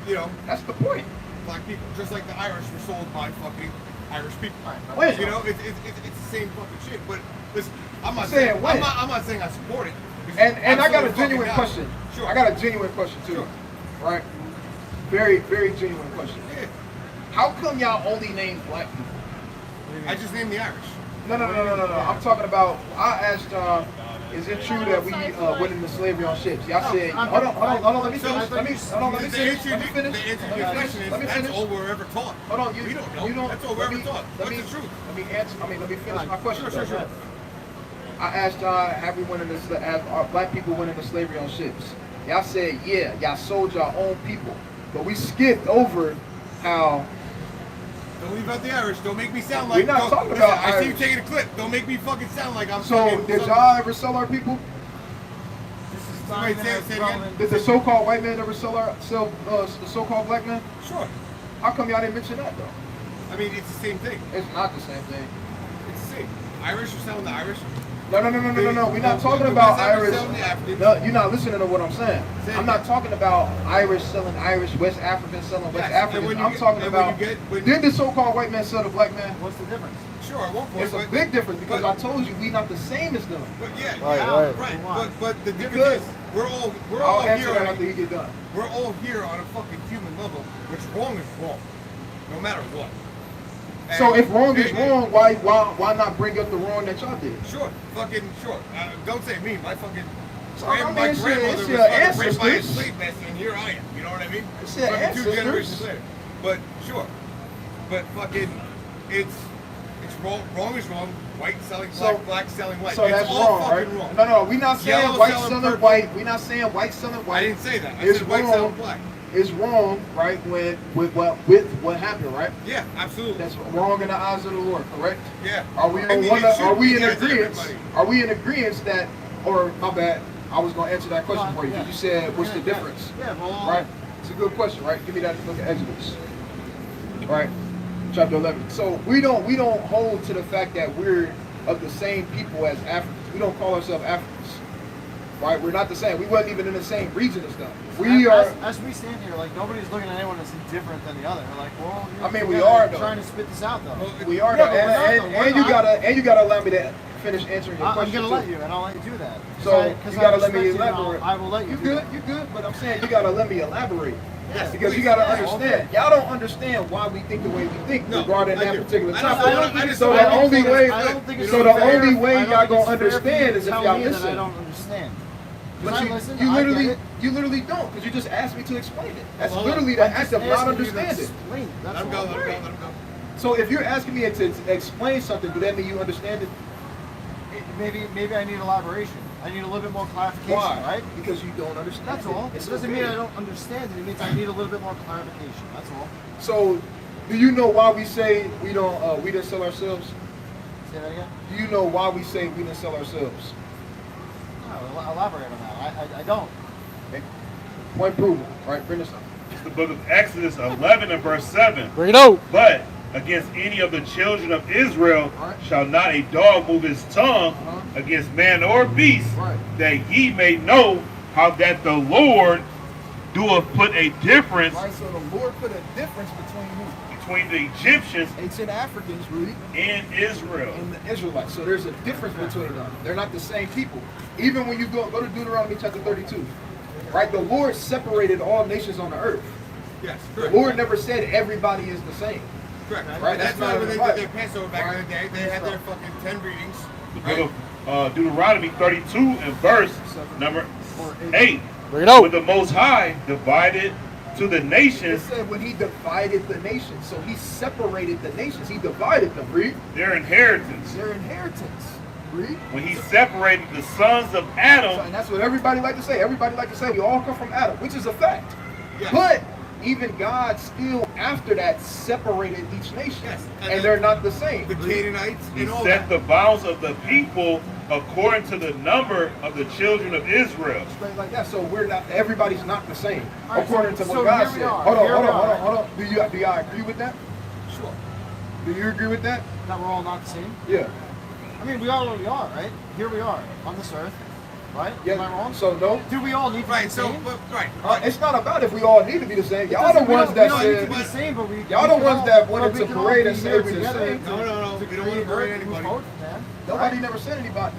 you know, That's the point. black people, just like the Irish were sold by fucking Irish people. Wait. You know, it's the same fucking shit. But listen, I'm not saying saying when. I'm not saying I support it. And I got a Absolutely genuine fucking question. not. Sure. I got a genuine question too. Sure. Right? Very, very genuine question. Yeah. How come y'all only name black people? I just named the Irish. No. I'm talking about. I asked y'all, is it true that we went into slavery on ships? Y'all said, hold on. Let me finish. Let me finish. That's all we're ever taught. Hold on, we don't know. That's all we're ever taught. What's the truth? Let me answer. Let me finish my question. Sure. I asked y'all, have black people went into slavery on ships? Y'all said, yeah, y'all sold your own people. But we skipped over how. Don't leave out the Irish. Don't make me sound like. We're not talking about I see you Irish. taking a clip. Don't make me fucking sound like I'm. So, did y'all ever sell our people? Wait, say it again. Did the so-called white man ever sell the so-called black man? Sure. How come y'all didn't mention that though? I mean, it's the same thing. It's not the same thing. It's the same. Irish are selling the Irish. No. We're not talking about Irish. Selling the Africans. No, you're not listening to what I'm saying. I'm not talking about Irish selling Irish, West Africans selling West Africans. I'm talking about. Did the so-called white man sell the black man? What's the difference? Sure, at one point. It's a big difference because I told you we not the same as them. But yeah, Right. But the difference is we're all I'll here. answer that after you get done. We're all here on a fucking human level, which wrong is wrong, no matter what. So if wrong is wrong, why not bring up the wrong that y'all did? Sure. Don't say me. My fucking your grandmother was fucking raped by a ancestors. slave master, and here I am. You know what I mean? It's your Fucking 2 ancestors. generations later. But sure. But fucking, it's wrong is wrong. White selling black, black selling white. So it's that's all wrong, fucking right? wrong. No, we're not saying Yellow white selling selling purple. white. We're not saying white selling white. I didn't say that. I It's said white wrong. selling black. It's wrong, right? With what happened, right? Yeah, absolutely. That's wrong in the eyes of the Lord, correct? Yeah. Are we I mean, it should are we be in against agreement? everybody. Are we in agreement that, or my bad? I was gonna answer that question for you. You said, what's the difference? Yeah, well, Right? It's a good question, right? Give me that book of Exodus. Right? Chapter 11. So we don't hold to the fact that we're of the same people as Africans. We don't call ourselves Africans. Right? We're not the same. We wasn't even in the same region as them. As we stand here, like nobody's looking at anyone as different than the other. We're like, well, I mean, we are though. trying to spit this out though. We are Yeah, though. but we're not, though. And you gotta allow me to finish answering your I'm question. gonna let you, and I'll let you do that. So you gotta let me respect you, elaborate. I will let you. You good, but I'm saying you gotta let me elaborate. Yes, Because please. you gotta Yeah, understand. Y'all don't understand why we think the way we think regarding I that do. particular I don't- topic. I don't think So it's- the I don't only think way, it's- I don't think it's so the fair. only way I don't y'all think gonna it's fair for you understand to is if tell y'all me that listen. I don't understand. But I you listen, I get it. you literally don't, because you just asked me to explain it. That's Well, literally the I'm act just of not asking you to understanding. explain it. That's Let him go. all. Let him go. So if you're asking me to explain something, do that mean you understand it? Maybe I need elaboration. I need a little bit more clarification, Why? right? Because you don't understand. That's all. It's It doesn't okay. mean I don't understand it. It means I need a little bit more clarification. That's all. So, do you know why we say we didn't sell ourselves? Say that again? Do you know why we say we didn't sell ourselves? No, elaborate on that. I don't. Okay. Point proven. Right, bring this up. It's the book of Exodus 11 and verse 7. Bring it out. But against any of the children of Israel Right. shall not a dog move his tongue against man or beast, Right. that ye may know how that the Lord doeth put a difference Right, so the Lord put a difference between who? between the Egyptians Ancient Africans, really, and Israel. and the Israelites. So there's a difference between them. They're not the same people. Even when you go to Deuteronomy chapter 32, right? The Lord separated all nations on the earth. Yes, The correct. Lord never said everybody is the same. Correct. Right, That's that's why not when in they the did their Bible. Passover back in the day, they had their fucking 10 readings. The Right? book of Deuteronomy 32 and verse number 8. Bring it out. When the Most High divided to the It nations said when he divided the nations. So he separated the nations. He divided them, read. their inheritance. Their inheritance. Read. When he separated the sons of Adam, And that's what everybody like to say. Everybody like to say we all come from Adam, which is a fact. Yes. But even God still, after that, separated each nation. Yes. And they're not the same. The Canaanites he and all set that. the bounds of the people according to the number of the children of Israel. Straight like that. So we're not. Everybody's not the same, All right, according to so what God here we said. are. Hold on, Here hold we on, hold are. on, hold on. Do y'all agree with that? Sure. Do you agree with that? That we're all not the same. Yeah. I mean, we are where we are, right? Here we are on this earth. right? Yeah. Am I wrong? So no. Do we all need to be Right. the So, same? but, right. It's not about if we all need to be the same. Y'all the Doesn't- we ones don't- that we don't need said. to be the same, but we. Y'all we the can ones all- that wanted but we to can all parade be and say here we the together same. to- No, to we don't want to create parade Earth and move anybody. forward, man. Nobody never said anybody.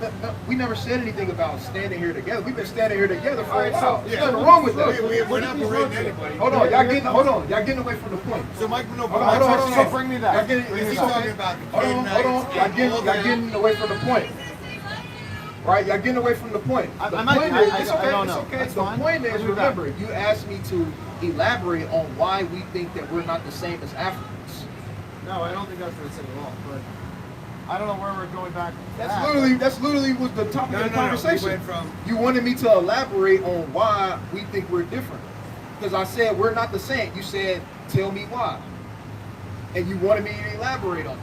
We never said anything about standing here together. We've been standing here together for a Alright, while. so- There's yeah. nothing wrong with We're that. not parading anybody. Hold on, y'all getting away from the point. So, Mike, no, Hold on. So bring me back. Y'all getting, Bring me it's He's back. talking okay. about the Hold on. Canaanites, Y'all getting away from the point. Right, y'all getting away from the point. I The might be. point is, I it's don't okay. know. It's okay. That's The fine. point is, Let's do that. remember, you asked me to elaborate on why we think that we're not the same as Africans. No, I don't think that's what it said at all. But I don't know where we're going back. That's literally was the topic of the conversation. We went from You wanted me to elaborate on why we think we're different. Because I said we're not the same. You said, tell me why. And you wanted me to elaborate on it.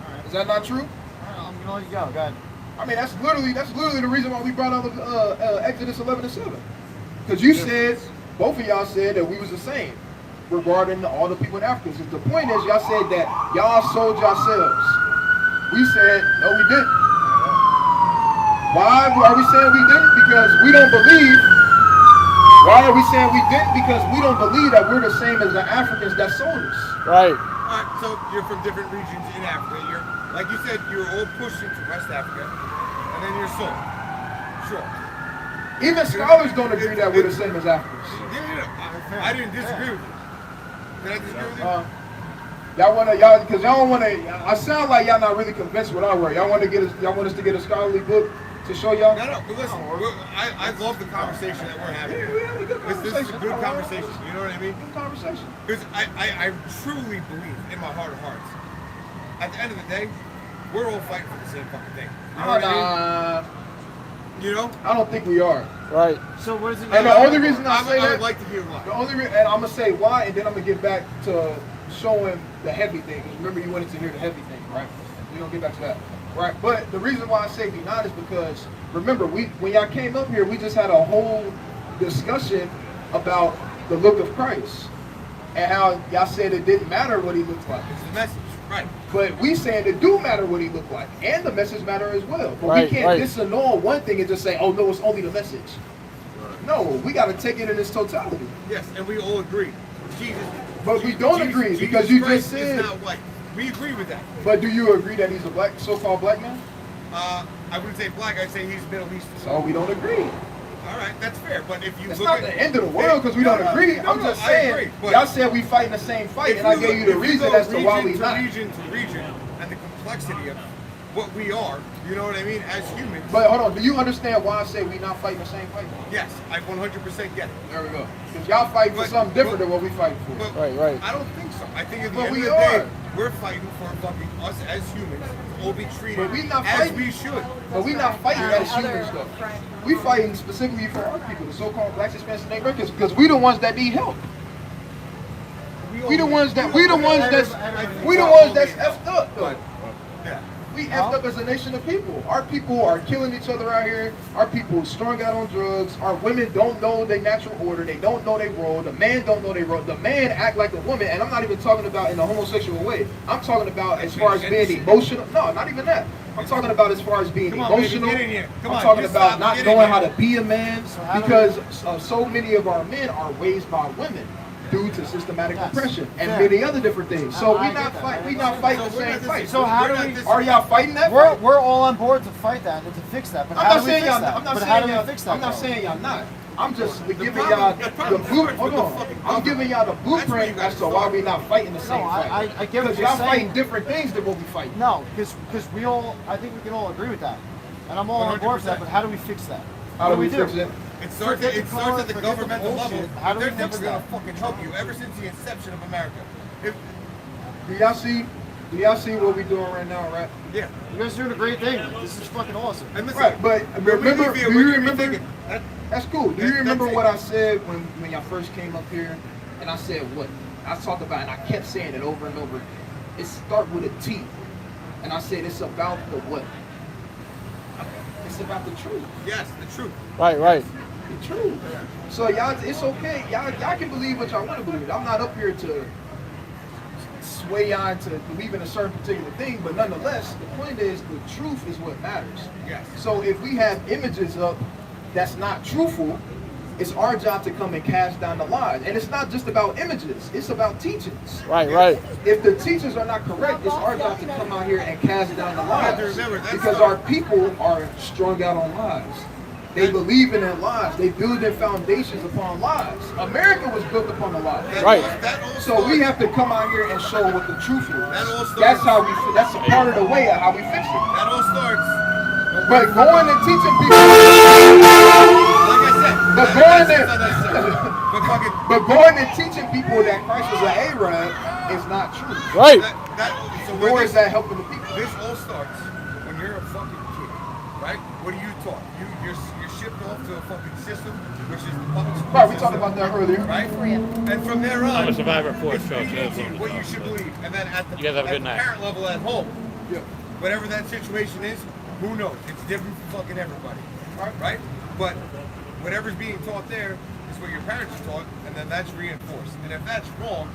All right. Is that not true? All right, I'm gonna let you go. Go ahead. I mean, that's literally the reason why we brought out Exodus 11:7. Because you said, both of y'all said that we was the same regarding all the people in Africa. So the point is, y'all said that y'all sold yourselves. We said, no, we didn't. Why are we saying we didn't? Because we don't believe. Why are we saying we didn't? Because we don't believe that we're the same as the Africans that sold us. Right. all right, so you're from different regions in Africa. You're, like you said, you're all pushed into West Africa, and then you're sold. Sure. Even scholars don't agree that we're the same as Africans. Yeah. I didn't disagree with you. Did I disagree with you? Because y'all don't want to. I sound like y'all not really convinced with our word. Y'all want us to get a scholarly book to show y'all. No, but listen, I love the conversation that we're having. Yeah, we have a good This is a good conversation. You know what I mean? Good conversation. Because I truly believe in my heart of hearts, at the end of the day, we're all fighting for the same fucking thing. You know what I mean? You know? I don't think we are. Right. So what is it? And the only reason I say I that, would like to hear why. the only and I'm gonna say why, and then I'm gonna get back to showing the heavy thing. 'Cause remember, you wanted to hear the heavy thing, right? We're gonna get back to that, right? But the reason why I say we not is because remember, when y'all came up here, we just had a whole discussion about the look of Christ and how y'all said it didn't matter what he looked like. It's the message, right? But we saying it do matter what he looked like, and the message matter as well. But Right, we can't right. disannul one thing and just say, oh no, it's only the message. No, we got to take it in its totality. Yes, and we all agree. Jesus. But we don't agree, because you just Christ said- is not white. We agree with that. But do you agree that he's a black, so-called black man? I wouldn't say black. I'd say he's Middle Eastern. So we don't agree. All right, that's fair. But if you It's look not at the end of the world because we don't agree. I'm just I saying, agree, but y'all said we fighting the same fight, if and I you gave you the look- if reason go as to why we region not. region to region, and the complexity of what we are, you know what I mean, as humans. But hold on, do you understand why I say we not fighting the same fight? Yes, I 100% get it. There we go. Because y'all fighting for But- something different but- than what we fighting for. But Right. I don't think so. I think at the But end we of the day, are. we're fighting for fucking us as humans to all be treated But we not as fighting. we should. But we not fighting And as humans other though. friends. We fighting specifically for our people, the so-called blacks, Hispanics, and Americans, because we the ones that need help. We the ones that's effed up though. Yeah. We effed up as a nation of people. Our people are killing each other out here. Our people strung out on drugs. Our women don't know their natural order. They don't know their role. The man don't know their role. The man act like a woman, and I'm not even talking about in a homosexual way. I'm talking about as far as being emotional. No, not even that. I'm talking about as far as being Come on, baby, emotional. get in here. Come I'm on, talking you about stop, not get in knowing here. how to be a man how do because so many of our men are raised by women due to systematic Yes. oppression and Yeah. many other different things. So I we get not that. fight. I We not understand. fighting So the we're same not fight. So how We're do not we? dis- Are y'all fighting that We're fight? we're all on board to fight that and to fix that. But I'm how not do we saying fix y'all. that? I'm not But saying how do we y'all. fix that? I'm not though? saying y'all not. I'm just giving problem- y'all the the problem blue. starts Hold with the on. fucking I'm giving y'all the That's where you blueprint gotta as to why start. we not fighting the same No, fight. I get what Because you're y'all saying. fighting different things than what we fight. No, because we all. I think we can all agree with that, and I'm all on board with that. 100%. But how do we fix that? How What do we do? fix it? It starts Forget at the color, the forget the governmental bullshit. level. How do we They're never fix gonna that? fucking help you ever since the inception of America. If, Do y'all see? Do y'all see what we doing right now, right? yeah. You guys are doing a great thing. This is fucking awesome. And listen, Right, but remember, do you remember? That, That's cool. Do you That's remember it. what I said when y'all first came up here? And I said what? I talked about, and I kept saying it over and over. It start with a T. And I said it's about the what? It's about the truth. yes, the truth. Right. The truth. So y'all, it's okay. Y'all can believe what y'all want to believe. I'm not up here to sway on to believe in a certain particular thing, but nonetheless, the point is the truth is what matters. Yes. So if we have images up that's not truthful, it's our job to come and cast down the lies. And it's not just about images, it's about teachings. Right, right. If the teachers are not correct, it's our job to come out here and cast down the lies. remember, that's Because our people are strung out on lies. They believe in their lies. They build their foundations upon lies. America was built upon the lies. Right. So we have to come out here and show what the truth That all is. starts- That's how we. That's a part of the way of how we fix it. That all starts. But going and teaching people. Like I said. But that- going that's and not necessary. But fucking. but going and teaching people that Christ is an Arab is not true. Right. So Nor where is that helping the people. this all starts when you're a fucking kid, right? What are you taught? You're shipped off to a fucking system, which is the public school Right, we system, talked about that earlier. right? And from there on, I'm a survivor for it's it, folks. being That's teaching all. what you should believe, and then at the, You guys have a at good the night. parent level at home, Yeah. whatever that situation is, who knows? It's different for fucking everybody, right? But whatever's being taught there is what your parents are taught, and then that's reinforced. And if that's wrong,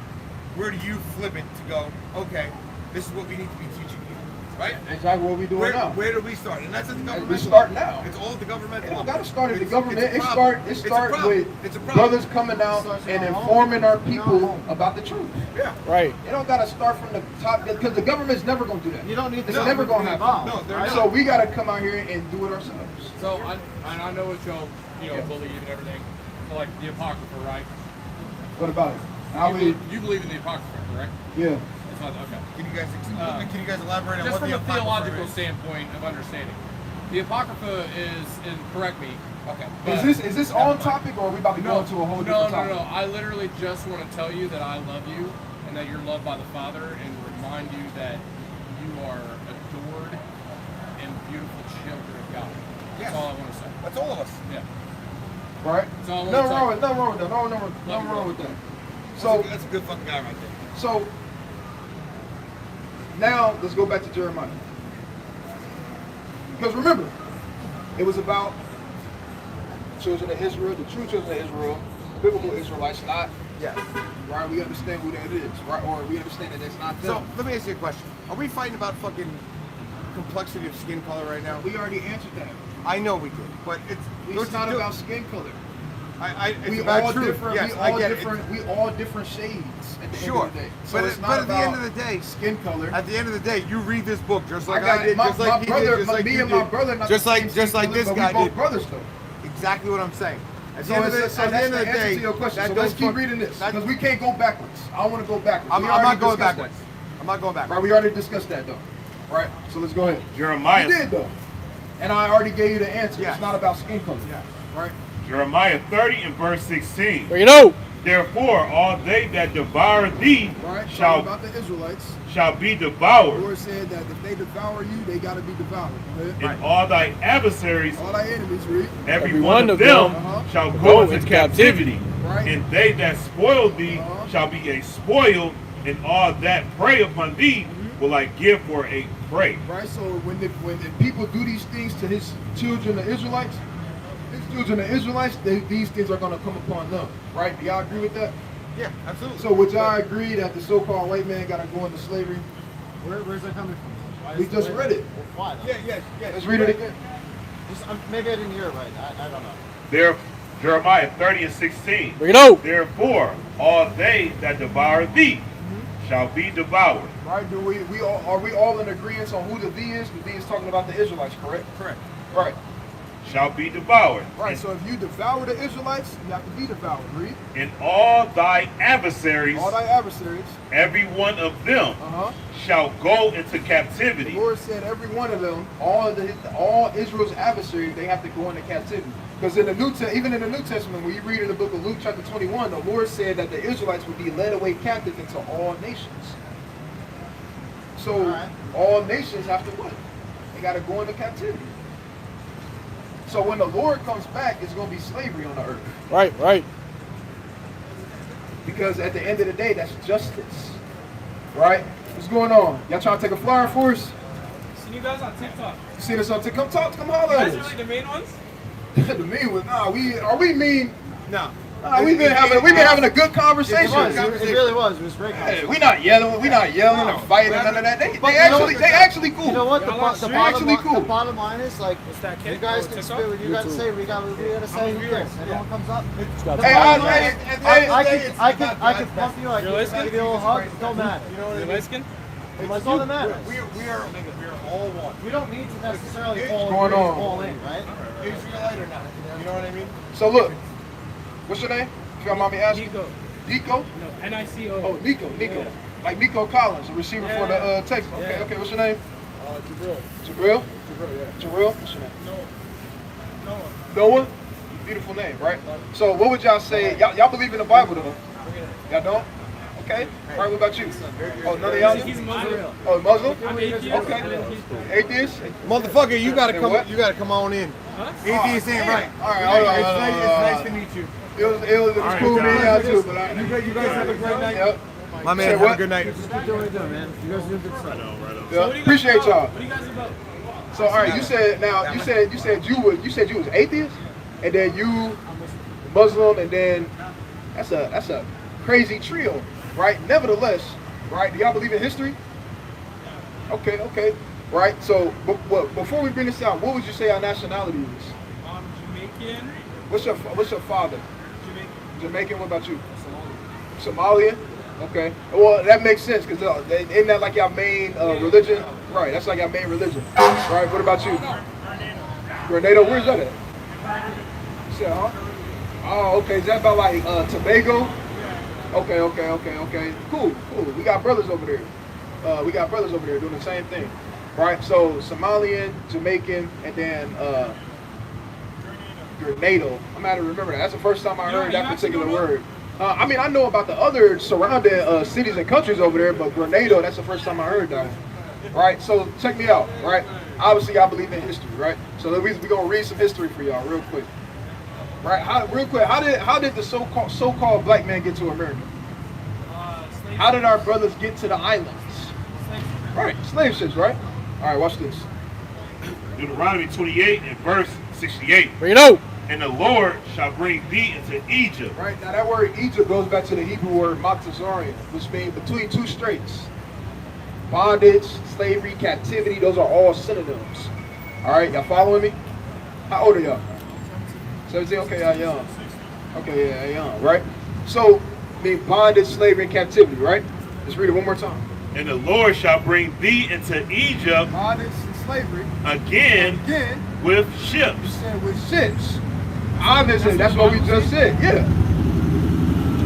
where do you flip it to go, okay, this is what we need to be teaching you, right? Exactly what we doing now. Where do we start? And that's at the government. We start now. It's all at the government. It don't gotta start at the It's- government. it's a It problem. start with It's a problem. brothers coming out and informing our people about the truth. Yeah. Right. It don't gotta start from the top because the government's never gonna do that. You don't need It's to never gonna happen. No, they're not. So we gotta come out here and do it ourselves. So I know what y'all believe and everything. So like the Apocrypha, right? What about it? How we? You believe in the Apocrypha, correct? Yeah. It's not okay. Can you guys elaborate on Just what from the a Apocrypha theological is? standpoint of understanding, the Apocrypha is, and correct me. Okay. Is this on topic or are we about to go into a whole different topic? No. I literally just want to tell you that I love you and that you're loved by the Father, and remind you that you are adored and beautiful children of God. That's all I want to say. That's all of us. Yeah. Right? So I wanna Nothing tell wrong you. with nothing wrong with that. Nothing wrong with that. So That's a good fucking guy right there. So now let's go back to Jeremiah. Because remember, it was about children of Israel, the true children of Israel, biblical Israelites, not right. We understand who that is, right? Or we understand that it's not them. So let me ask you a question. Are we fighting about fucking complexity of skin color right now? We already answered that. I know we did, but It's not about skin color. It's We about all truth. different. Yes, we I all get different. it. We all different shades. At the Sure. end of the day. So But it's it- not but at the about end of the day, skin color. At the end of the day, you read this book just like I got I did, my, just like my he brother, did, just like me you and my did. brother, not just the like same just skin like color, this but guy we both did. brothers though. Exactly what I'm saying. At the So, end of the, so at the that's end the of the answer day, to your question. that So let's don't keep fuck- reading this that- because we can't go backwards. I want to go backwards. I'm We not already going discussed backwards. that. I'm not going backwards. Right, we already discussed that though. Right, so let's go ahead. Jeremiah, You did though, and I already gave you the answer. Yes. It's not about skin color. Yes. Right. Jeremiah 30 and verse 16. Bring it out. Therefore, all they that devour thee Right. shall about the Israelites. be The devoured, Lord said that if they devour you, they got to be devoured. Go ahead. and all thy adversaries, All thy enemies, read. every one of them, shall go into captivity. Right. And they that spoil thee shall be a spoil, and all that prey upon thee will I give for a prey. Right. So when the people do these things to his children, the Israelites, these things are going to come upon them. Right. Do y'all agree with that? Yeah, absolutely. So would y'all agree that the so-called white man got to go into slavery? Where's that coming from? Why We is just it- read it. Why? though? Yes. Let's read it again. Maybe I didn't hear it right. I don't know. There, Jeremiah 30 and 16. Bring it out. Therefore, all they that devour thee shall be devoured. Right? Do we all are we all in agreement on who the thee is? The thee is talking about the Israelites, correct? Correct. Right. Shall be devoured. Right. So if you devour the Israelites, you have to be devoured. Read. And all thy adversaries, All thy adversaries. every one of them, shall go into The captivity. Lord said every one of them, all Israel's adversaries, they have to go into captivity. Because even in the New Testament, when you read in the book of Luke chapter 21, the Lord said that the Israelites would be led away captive into all nations. So all nations have to what? They got to go into captivity. So when the Lord comes back, it's going to be slavery on the earth. Right. Because at the end of the day, that's justice. Right? What's going on? Y'all trying to take a flyer for us? Seen you guys on TikTok. You seen us on TikTok? Come holler You at guys are us. like the main ones? The mean was, are we mean? No. We've been having a good It conversation. was. It really was. It was great. Hey, we not yelling or fighting and none of that. They actually cool. You know what? The bottom line is like, What's that you kid? guys Oh, can TikTok? spit what you got to say. We got to say. Who cares? Everyone comes up. Hey, I can pump you. I can give you a little hug. It don't matter. You know what I You're mean? light skin? That's all that matters. We are all one. We don't need to necessarily What's all going on? all in, right? Israelite or not. You know what I mean? So look, what's your name? If you don't mind me asking. Nico. Nico? No, N-I-C-O. Oh, Nico. Yeah. Like Nico Collins, a receiver for the Texans. Okay, okay. What's your name? Jabril. Jabril. What's your name? Noah. Beautiful name, right? So what would y'all say? Y'all believe in the Bible, though? Y'all don't? Okay. All right. What about you? Oh, none of y'all. He's Muslim. Oh, Muslim? I'm atheist. Okay. Atheist? Motherfucker, you gotta Say come. what? You gotta come on in. Huh? Atheist ain't right. All right. Hold on. It's nice to meet you. It was cool meeting y'all too, but You guys have a great night. Yep. My man, Say have what? a good night. Just keep doing what you're doing, man. You guys do good stuff. So what are Yeah. you guys Appreciate about? y'all. What are you guys about? So all right, you said you was atheist, and then you Muslim, and then that's a crazy trio, right? Nevertheless, right? Do y'all believe in history? Okay, right. So, before we bring this out, what would you say our nationality is? Jamaican. What's your father? Jamaican. Jamaican. What about you? Somalian. Okay. Well, that makes sense because isn't that like your main religion? Right. That's like your main religion. Right. What about you? Grenada. Where's that at? You said, huh? Oh, okay. Is that about like Tobago? Okay. Cool. We got brothers over there. Doing the same thing. Right. So Somalian, Jamaican, and then Grenada. I'm gonna have to remember that. That's the first time I heard that particular word. I mean, I know about the other surrounding cities and countries over there, but Grenada, that's the first time I heard that one. Right? So check me out, right? Obviously, I believe in history, right? So we're gonna read some history for y'all real quick. Right? How did the so-called black man get to America? How did our brothers get to the islands? Right, slave ships, right? All right, watch this. Deuteronomy 28 and verse 68. Bring it out. And the Lord shall bring thee into Egypt. Right, now that word Egypt goes back to the Hebrew word Matzazarian, which means between two straits. Bondage, slavery, captivity, those are all synonyms. All right, y'all following me? How old are y'all? 17? Okay, y'all young. Okay, yeah, young, right? So, mean bondage, slavery, and captivity, right? Let's read it one more time. And the Lord shall bring thee into Egypt Bondage and slavery. again with ships. Said with ships. Obviously, that's what we just said. Yeah.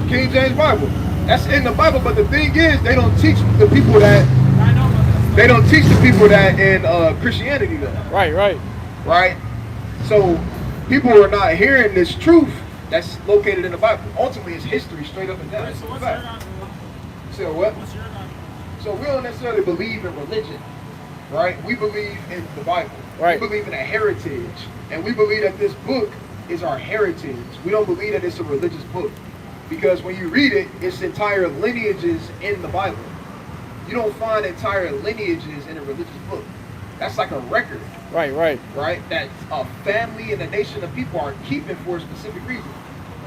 King James Bible. That's in the Bible, but the thing is, they don't teach the people that. I know about that. They don't teach the people that in Christianity, though. Right. So people are not hearing this truth that's located in the Bible. Ultimately, it's history, straight up and down. It's a fact. So what? So we don't necessarily believe in religion, right? We believe in the Bible. Right. We believe in a heritage, and we believe that this book is our heritage. We don't believe that it's a religious book, because when you read it, it's entire lineages in the Bible. You don't find entire lineages in a religious book. That's like a record. Right? That a family and a nation of people are keeping for a specific reason.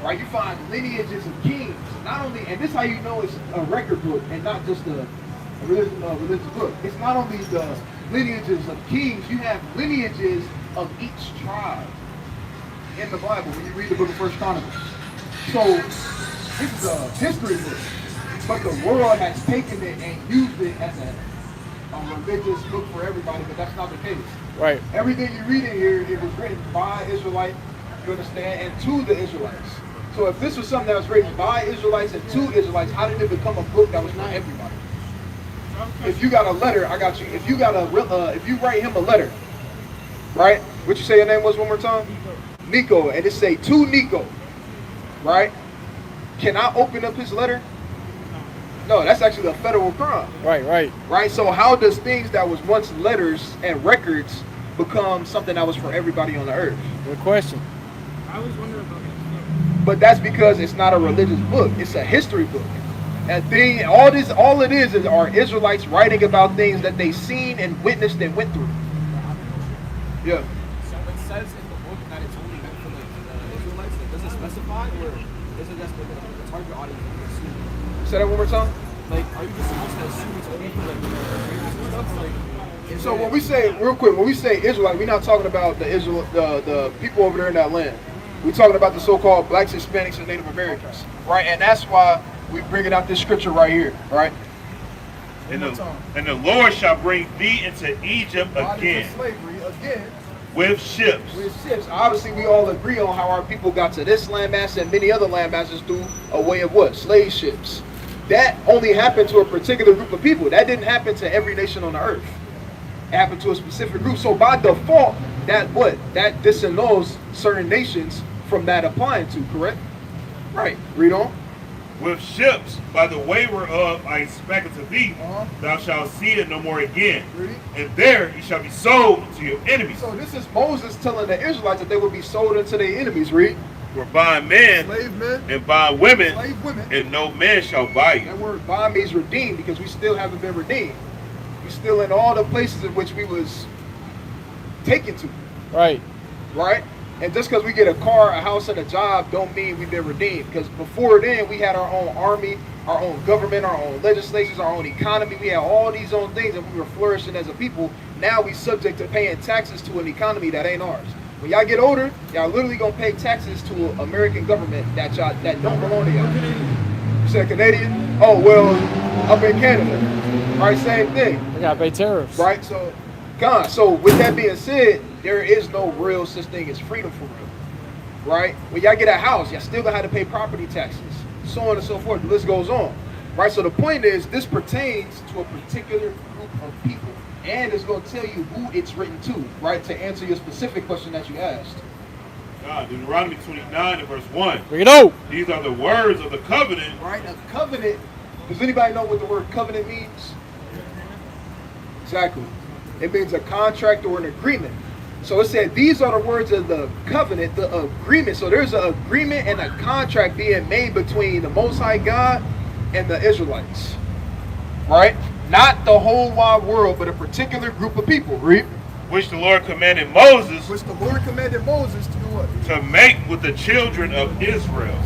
Right? You find lineages of kings. Not only, and this is how you know it's a record book and not just a religious book. It's not only the lineages of kings, you have lineages of each tribe in the Bible when you read the book of 1 Chronicles. So this is a history book, but the world has taken it and used it as a religious book for everybody, but that's not the case. Right. Everything you read in here, it was written by Israelites, you understand, and to the Israelites. So if this was something that was written by Israelites and to Israelites, how did it become a book that was for everybody? If you got a letter, I got you. If you got if you write him a letter, right? What you say your name was one more time? Nico, and it say to Nico, right? Can I open up his letter? No, that's actually a federal crime. Right. So how does things that was once letters and records become something that was for everybody on the earth? Good question. I was wondering about that. But that's because it's not a religious book. It's a history book. And all it is are Israelites writing about things that they seen and witnessed and went through. Yeah. So it says in the book that it's only meant for the Israelites. It doesn't specify, or like that's the target audience to assume? Say that one more time. Like, are you just supposed to assume it's only for like the stuff? Like, is So it- when we say, real quick, when we say Israelite, we're not talking about the people over there in that land. We're talking about the so-called blacks, Hispanics, and Native Americans, right? And that's why we bringing out this scripture right here, right? And the Lord shall bring thee into Egypt again Slavery again. with ships. With ships. Obviously, we all agree on how our people got to this landmass and many other landmasses through a way of what? Slave ships. That only happened to a particular group of people. That didn't happen to every nation on the earth. It happened to a specific group. So by default, that disannuls certain nations from that applying to, correct? Right. Read on. With ships by the way whereof I expect unto thee, thou shalt see it no more again. Read. And there he shall be sold to your enemies. So this is Moses telling the Israelites that they would be sold into their enemies. Read. For buying men Slave men. and buying women, Slave women. and no man shall buy you. That word buy means redeemed because we still haven't been redeemed. We still in all the places in which we was taken to. right. Right? And just because we get a car, a house, and a job don't mean we've been redeemed. Because before then, we had our own army, our own government, our own legislations, our own economy. We had all these own things and we were flourishing as a people. Now we subject to paying taxes to an economy that ain't ours. When y'all get older, y'all literally gonna pay taxes to an American government that don't belong to y'all. You said Canadian? Oh, well, up in Canada. Right, same thing. We gotta pay tariffs. Right? So, God. So with that being said, there is no real such thing as freedom for real. Right? When y'all get a house, y'all still gonna have to pay property taxes, so on and so forth. The list goes on. Right? So the point is, this pertains to a particular group of people, and it's gonna tell you who it's written to. Right? To answer your specific question that you asked. God, Deuteronomy 29 and verse 1. Bring it out. These are the words of the covenant. Right? A covenant. Does anybody know what the word covenant means? Exactly. It means a contract or an agreement. So it said these are the words of the covenant, the agreement. So there's an agreement and a contract being made between the Most High God and the Israelites. Right? Not the whole wide world, but a particular group of people. Read. Which the Lord commanded Moses Which the Lord commanded Moses to do what? to make with the children of Israel.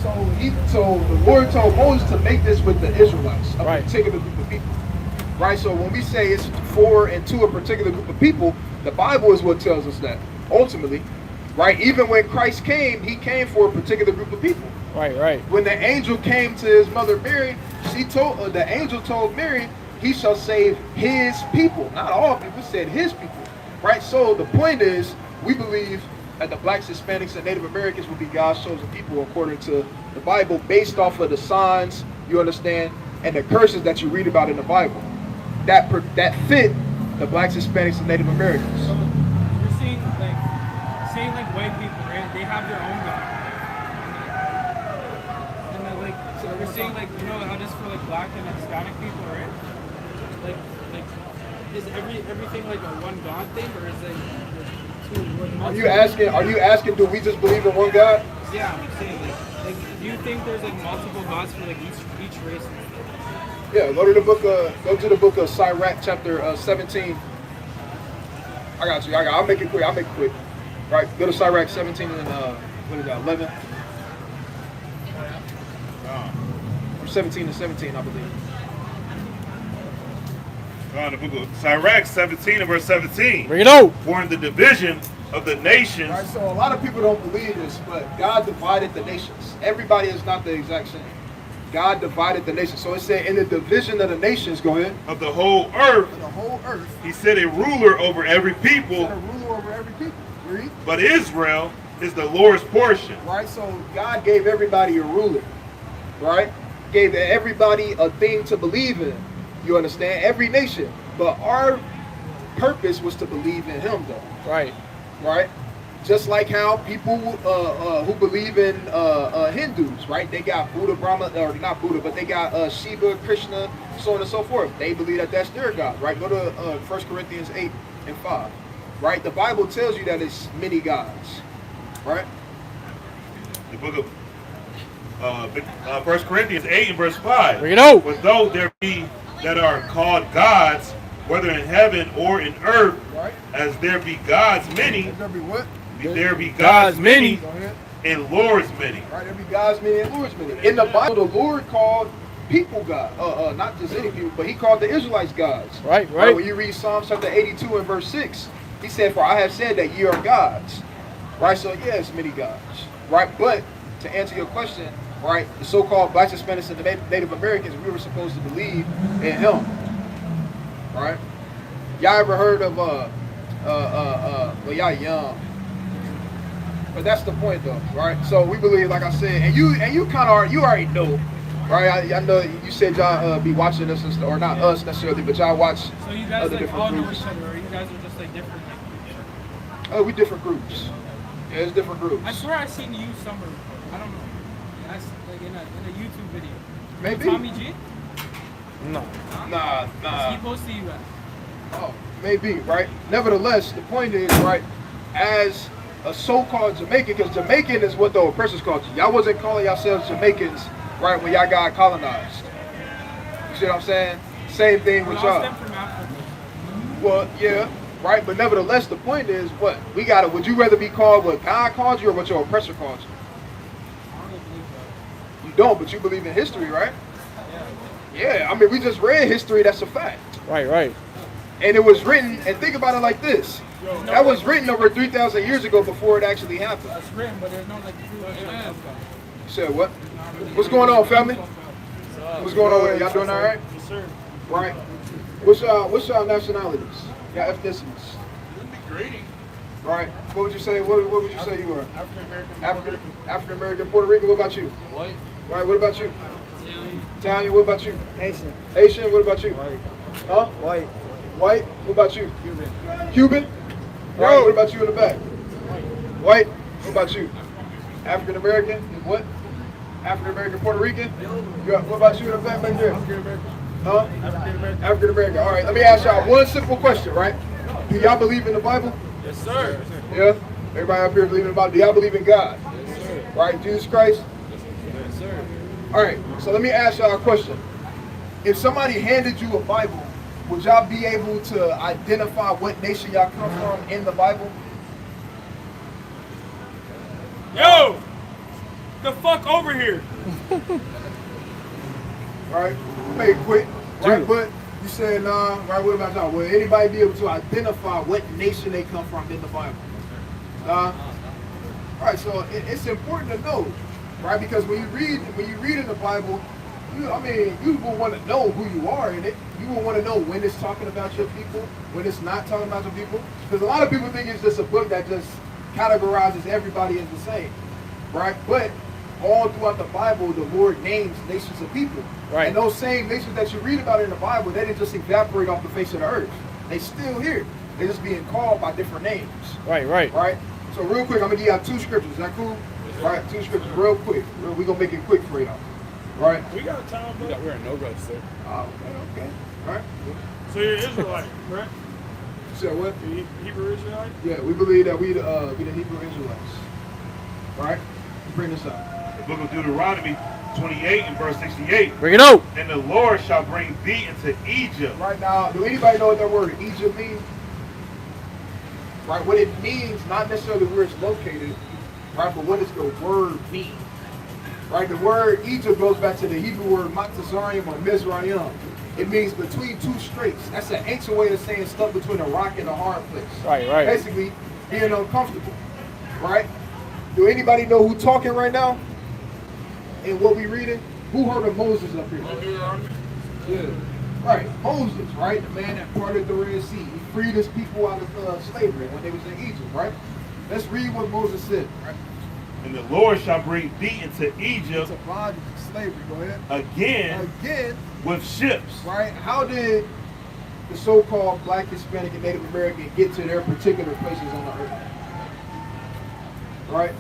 So the Lord told Moses to make this with the Israelites, a Right. particular group of people. Right? So when we say it's for and to a particular group of people, the Bible is what tells us that, ultimately. Right? Even when Christ came, he came for a particular group of people. Right, right. When the angel came to his mother Mary, the angel told Mary, he shall save his people. Not all people, said his people. Right? So the point is, we believe that the blacks, Hispanics, and Native Americans will be God's chosen people according to the Bible, based off of the signs, you understand, and the curses that you read about in the Bible. That fit the blacks, Hispanics, and Native Americans. So you're saying like white people, right? They have their own God. And then like, so you're saying like, you know how just for like black and Hispanic people, right? Like is everything like a one God thing, or is it two? Are you asking, do we just believe in one God? Yeah, I'm saying like do you think there's like multiple gods for like each race? Yeah, go to the book of Sirach, chapter 17. I got you. I'll make it quick. Right, go to Sirach 17 and what is that, 11? Or 17 and 17, I believe. God, the book of Sirach 17 and verse 17. Bring it out. For in the division of the nations, Right, so a lot of people don't believe this, but God divided the nations. Everybody is not the exact same. God divided the nations. So it said in the division of the nations, go ahead. of the whole earth, The whole earth. he set a ruler over every Set people, a ruler over every people. Read. but Israel is the Lord's portion. Right, so God gave everybody a ruler. Right? Gave everybody a thing to believe in. You understand? Every nation. But our purpose was to believe in him, though. Right. Right? Just like how people who believe in Hindus, right? They got Buddha, Brahma, or not Buddha, but they got Shiva, Krishna, so on and so forth. They believe that that's their God, right? Go to 1 Corinthians 8 and 5, right? The Bible tells you that it's many gods, right? The book of 1 Corinthians 8 and verse 5. Bring it out. But though there be that are called gods, whether in heaven or in earth, Right? as there be gods many, There be what? there be gods many, Go ahead. and lords many. Right, there'll be gods many and lords many. In the Bible, the Lord called people God. Not just any people, but he called the Israelites gods. Right. When you read Psalm chapter 82 and verse 6, he said, "For I have said that ye are gods." Right, so yes, many gods. Right, but to answer your question, right, the so-called blacks, Hispanics, and the Native Americans, we were supposed to believe in him. Right? Y'all ever heard of well, y'all young. But that's the point though, right? So we believe, like I said, and you kind of you already know, right? I know you said y'all be watching us, or not us necessarily, but y'all watch So you guys other like different all know groups. each other, or you guys are just like different? Like, Oh, we different groups. Yeah, it's different groups. I swear I seen you somewhere. I don't know. That's like in a YouTube video. Maybe. Tommy G? No. Nah. He posted you at. Oh, maybe, right? Nevertheless, the point is, right, as a so-called Jamaican, because Jamaican is what the oppressors called you. Y'all wasn't calling yourselves Jamaicans, right, when y'all got colonized. You see what I'm saying? Same thing with y'all. Them from Africa. Well, yeah, right? But nevertheless, the point is, what? Would you rather be called what God called you or what your oppressor called you? I don't believe that. You don't, but you believe in history, right? Yeah, I mean, we just read history, that's a fact. Right. And it was written, and think about it like this. That was written over 3,000 years ago before it actually happened. It's written, but there's no like proof. You said what? What's going on, family? What's going on with you? Y'all doing all right? Yes, sir. Right. What's y'all nationalities? Y'all ethnicities? Right. What would you say? What would you say you were? African American, Puerto Rican. What about you? White. Right. What about you? Italian. Italian. What about you? Haitian. Haitian. What about you? White. Huh? White. White. What about you? Cuban. Cuban. Right. What about you in the back? White. What about you? African American. What? African American, Puerto Rican. What about you in the back back there? African American. Huh? African American. All right. Let me ask y'all one simple question. Right? Do y'all believe in the Bible? Yes, sir. Yeah. Everybody up here believe in the Bible. Do y'all believe in God? Yes, sir. Right? Jesus Christ. Yes, sir. All right. So let me ask y'all a question. If somebody handed you a Bible, would y'all be able to identify what nation y'all come from in the Bible? Yo! The fuck over here! Right? Make it quick. Right? But you said nah. Right? What about y'all? Will anybody be able to identify what nation they come from in the Bible? Nah. All right. So it's important to know, right? Because when you read in the Bible, you will want to know who you are in it. You will want to know when it's talking about your people, when it's not talking about your people. Because a lot of people think it's just a book that just categorizes everybody as the same, right? But all throughout the Bible, the Lord names nations of people. Right. And those same nations that you read about in the Bible, they didn't just evaporate off the face of the earth. They still here. They're just being called by different names. Right. Right? So real quick, I'm going to give y'all 2 scriptures. Is that cool? Right, 2 scriptures real quick. We're going to make it quick for y'all. Right? We got time, bro. We're in no rush, sir. Oh, okay. All right. So you're Israelite, right? You said what? You're Hebrew Israelite? Yeah, we believe that we the Hebrew Israelites. All right? Bring this up. The book of Deuteronomy 28 and verse 68. Bring it out. And the Lord shall bring thee into Egypt. Right now, do anybody know what that word Egypt means? Right, what it means, not necessarily where it's located, right, but what does the word mean? Right, the word Egypt goes back to the Hebrew word Matzazarium or Mizraim. It means between 2 straits. That's an ancient way of saying stuck between a rock and a hard place. Right. Basically, being uncomfortable. Right? Do anybody know who talking right now? And what we reading? Who heard of Moses up here? Yeah. Right, Moses, right? The man that parted the Red Sea. He freed his people out of slavery when they was in Egypt, right? Let's read what Moses said, right? And the Lord shall bring thee into Egypt It's a bondage, slavery, go ahead. again with ships. Right? How did the so-called Black, Hispanic, and Native American get to their particular places on the earth? Right?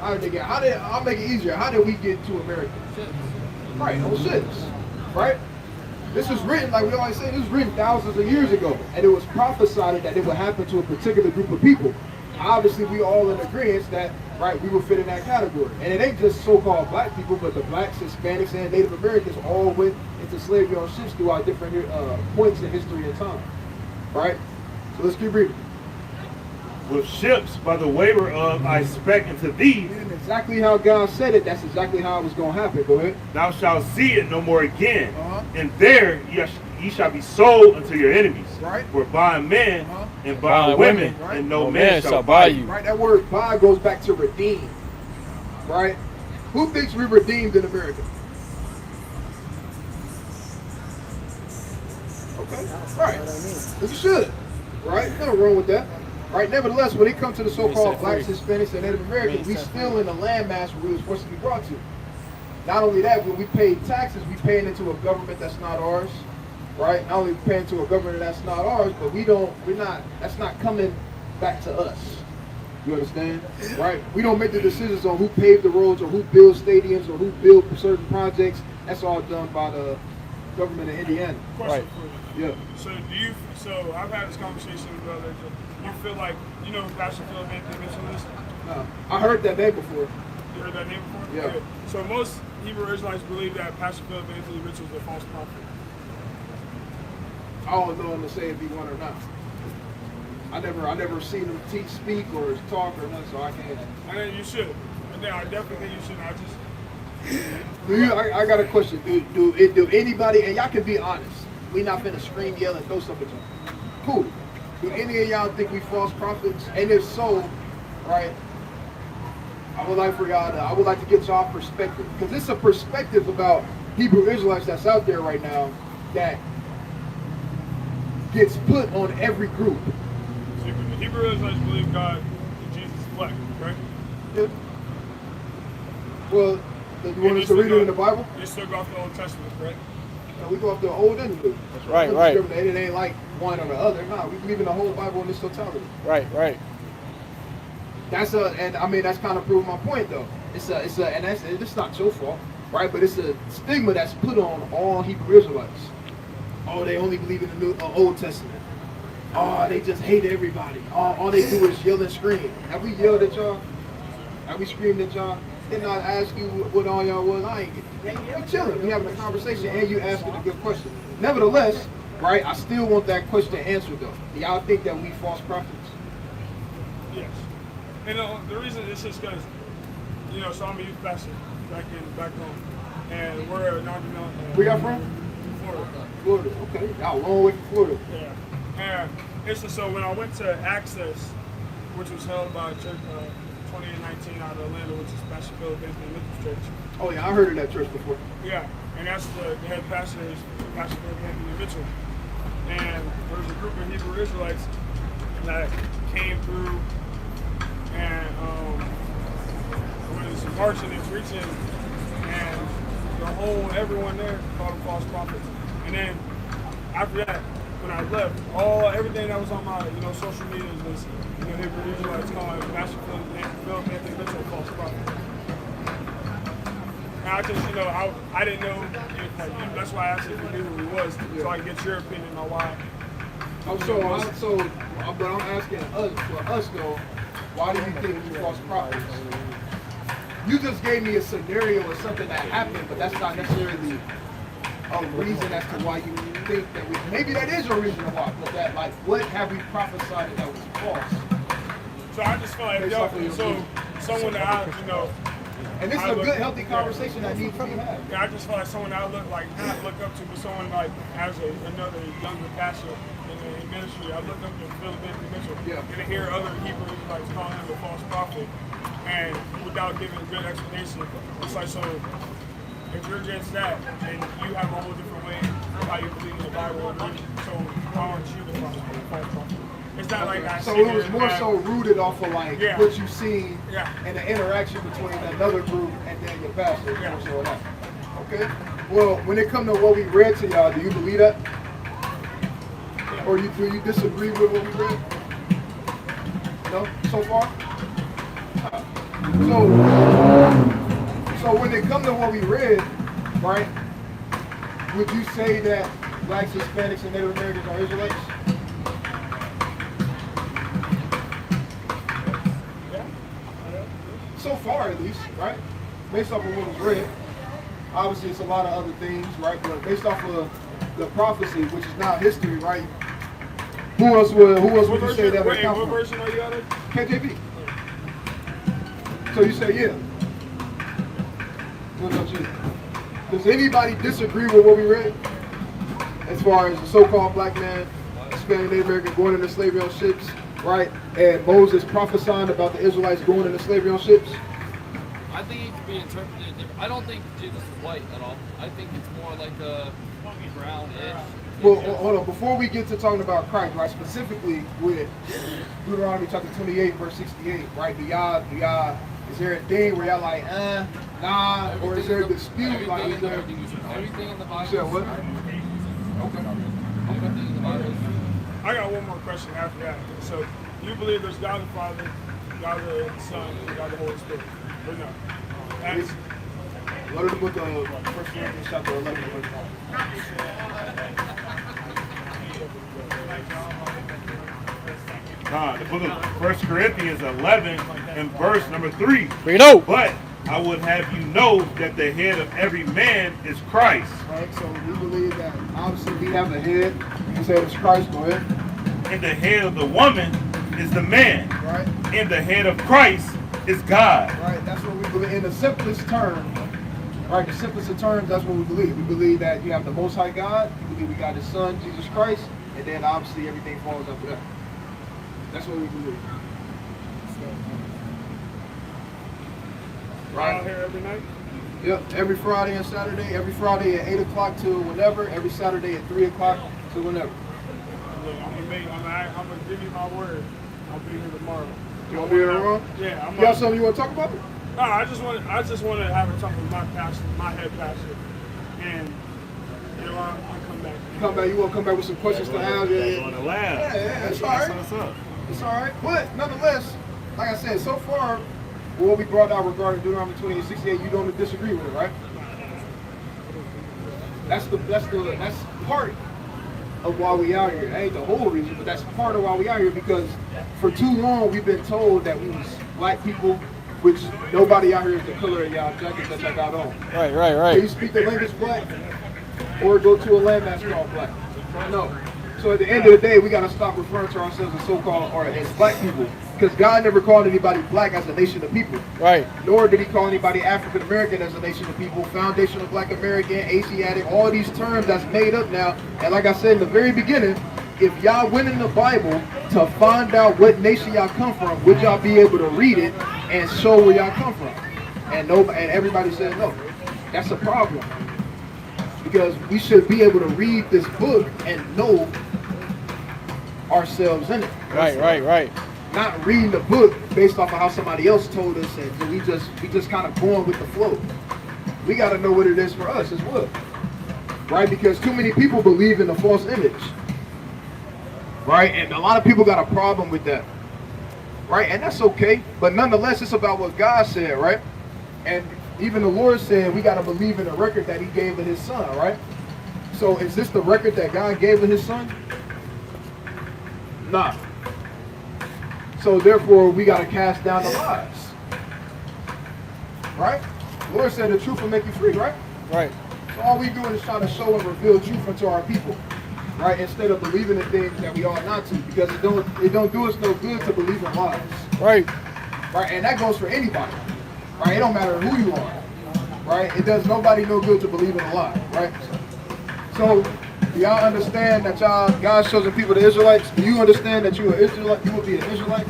I'll make it easier. How did we get to America? Right, on ships. Right? This was written, like we always say, this was written thousands of years ago. And it was prophesied that it would happen to a particular group of people. Obviously, we all in agreement that, right, we will fit in that category. And it ain't just so-called black people, but the blacks, Hispanics, and Native Americans all went into slavery on ships throughout different points in history and time. Right? So let's keep reading. with ships by the waiver of I spec unto thee, And exactly how God said it, that's exactly how it was going to happen. Go ahead. thou shalt see it no more again. Uh-huh. And there ye shall be sold unto your enemies. Right. For by men Uh-huh. and by By women, women, right. and no man shall buy you. Right, that word buy goes back to redeem. Right? Who thinks we redeemed in America? Okay. Right. You should. Right? Nothing wrong with that. Right? Nevertheless, when it comes to the so-called blacks, Hispanics, and Native Americans, we still in the landmass where we were supposed to be brought to. Not only that, when we pay taxes, we paying into a government that's not ours. Right? Not only paying to a government that's not ours, but that's not coming back to us. You understand? Right? We don't make the decisions on who paved the roads or who builds stadiums or who built certain projects. That's all done by the government of Indiana. Question for you. Yeah. So I've had this conversation with others. You feel like, you know who Pastor Philip Anthony Mitchell is? I heard that name before. You heard that name before? Yeah. So most Hebrew Israelites believe that Pastor Philip Anthony Mitchell is a false prophet. I don't know him to say if he won or not. I never seen him teach, speak, or talk or nothing, so I can't. I think you should. And then I definitely think you should. I got a question. Do anybody, and y'all can be honest, we not finna scream, yell, and throw stuff at y'all. Cool. Do any of y'all think we false prophets? And if so, right, I would like to get y'all perspective. Because it's a perspective about Hebrew Israelites that's out there right now that gets put on every group. So Hebrew Israelites believe God and Jesus is black, right? Yeah. Well, you want us to read it in the Bible? They still go off the Old Testament, right? No, we go off the Old and the New. Right. It ain't like one or the other. No, we believe in the whole Bible in its totality. Right. That's kind of proving my point though. It's not your fault, right? But it's a stigma that's put on all Hebrew Israelites. Oh, they only believe in the Old Testament. Oh, they just hate everybody. All they do is yell and scream. Have we yelled at y'all? Have we screamed at y'all? Didn't I ask you what all y'all was? We chilling. We having a conversation and you asking a good question. Nevertheless, right, I still want that question answered though. Do y'all think that we false prophets? Yes. And the reason is just because, so I'm a youth pastor back home. And we're a non-denominational. Where y'all from? Florida. Okay. Y'all a long way from Florida. Yeah. And it's just, so when I went to Access, which was held by a church 2019 out of Atlanta, which is Pastor Philip Anthony Mitchell's church. Oh yeah, I heard of that church before. Yeah, and that's the head pastor is Pastor Philip Anthony Mitchell. And there was a group of Hebrew Israelites that came through and was marching and preaching, and everyone there called them false prophets. And then after that, when I left, everything that was on my social media was Hebrew Israelites calling Pastor Philip Anthony Mitchell a false prophet. And I just I didn't know that's why I asked if you knew who he was, so I can get your opinion on why. But I'm asking us though, why do you think we false prophets? You just gave me a scenario of something that happened, but that's not necessarily a reason as to why you think that maybe that is a reason why, but that what have we prophesied that was false? So I just feel like someone that and this is a good, healthy conversation that needs to be had. Yeah, I just feel like someone that I look up to, but someone as another younger pastor in ministry. I look up to Philip Anthony Mitchell, and to hear other Hebrew Israelites calling him a false prophet, and without giving a good explanation, it's like, so if you're against that, and you have a whole different way of how you believe in the Bible, so why aren't you the false prophet? It's not like I so it was more so rooted off of what you've seen and the interaction between another group and then your pastor. So that. Okay. Well, when it comes to what we read to y'all, do you believe that? Or do you disagree with what we read? No? So far? So when it comes to what we read, right, would you say that blacks, Hispanics, and Native Americans are Israelites? So far, at least, right? Based off of what was read. Obviously, it's a lot of other things, right? But based off of the prophecy, which is now history, right? Who else would you What say version? that would Wait, come what from? version are you out of? KJV. So you say yeah. What about you? Does anybody disagree with what we read? As far as the so-called black man, Hispanic Native American going into slavery on ships, right? And Moses prophesying about the Israelites going into slavery on ships? I think it can be interpreted different. I don't think Jesus is white at all. I think it's more like a brownish. Well, hold on. Before we get to talking about Christ, right? Specifically with Deuteronomy chapter 28, verse 68, right? Do y'all, is there a thing where y'all like, nah, or is there a dispute? Like, is there? Everything in the Bible. You said what? Everything in the Bible. I got one more question after that. So, you believe there's God the Father, God the Son, and God the Holy Spirit? Or no? That's, Go to the book of 1 Corinthians chapter 11, verse 1. The book of 1 Corinthians 11 and verse number 3. Bring it out. But I would have you know that the head of every man is Christ. Right, so we believe that obviously we have a head. You say it's Christ, go ahead. And the head of the woman is the man. Right, And the head of Christ is God. right, that's what we believe. In the simplest term, right, the simplest of terms, that's what we believe. We believe that you have the Most High God, we believe we got His Son, Jesus Christ, and then obviously everything falls after that. That's what we believe. right out here every night? Yep, every Friday and Saturday, every Friday at 8 o'clock till whenever, every Saturday at 3 o'clock till whenever. Look, I'm gonna give you my word. I'll be here tomorrow. You want to be here tomorrow? Yeah, I'm You got something you want to talk about? No, I just want to have a talk with my pastor, my head pastor, and you know I'll come back. Come back, you want to come back with some questions to have? Yeah, On the lab. yeah, it's all right. What's up? It's all right. But nonetheless, like I said, so far, what we brought out regarding Deuteronomy 28:68, you don't disagree with it, right? That's part of why we out here. That ain't the whole reason, but that's part of why we out here, because for too long we've been told that we was black people, which nobody out here is the color of y'all jacket that y'all got on. Right. Can you speak the language black or go to a landmass called black? No. So at the end of the day, we got to stop referring to ourselves as so-called or as black people, because God never called anybody black as a nation of people. Right. Nor did He call anybody African American as a nation of people. Foundational Black American, Asiatic, all these terms that's made up now. And like I said in the very beginning, if y'all went in the Bible to find out what nation y'all come from, would y'all be able to read it and show where y'all come from? And everybody said no. That's a problem, because we should be able to read this book and know ourselves in it. Right. Not reading the book based off of how somebody else told us, and we just kind of going with the flow. We got to know what it is for us as well, right? Because too many people believe in the false image, right? And a lot of people got a problem with that, right? And that's okay, but nonetheless, it's about what God said, right? And even the Lord said we got to believe in the record that He gave of His Son, right? So is this the record that God gave of His Son? Nah. So therefore, we got to cast down the lies, right? The Lord said the truth will make you free, right? Right. So all we doing is trying to show and reveal truth unto our people, right? Instead of believing in things that we ought not to, because it don't do us no good to believe in lies, Right. right? And that goes for anybody, right? It don't matter who you are, right? It does nobody no good to believe in a lie, right? So do y'all understand that God's chosen people, the Israelites? Do you understand that you are Israelite? You will be an Israelite?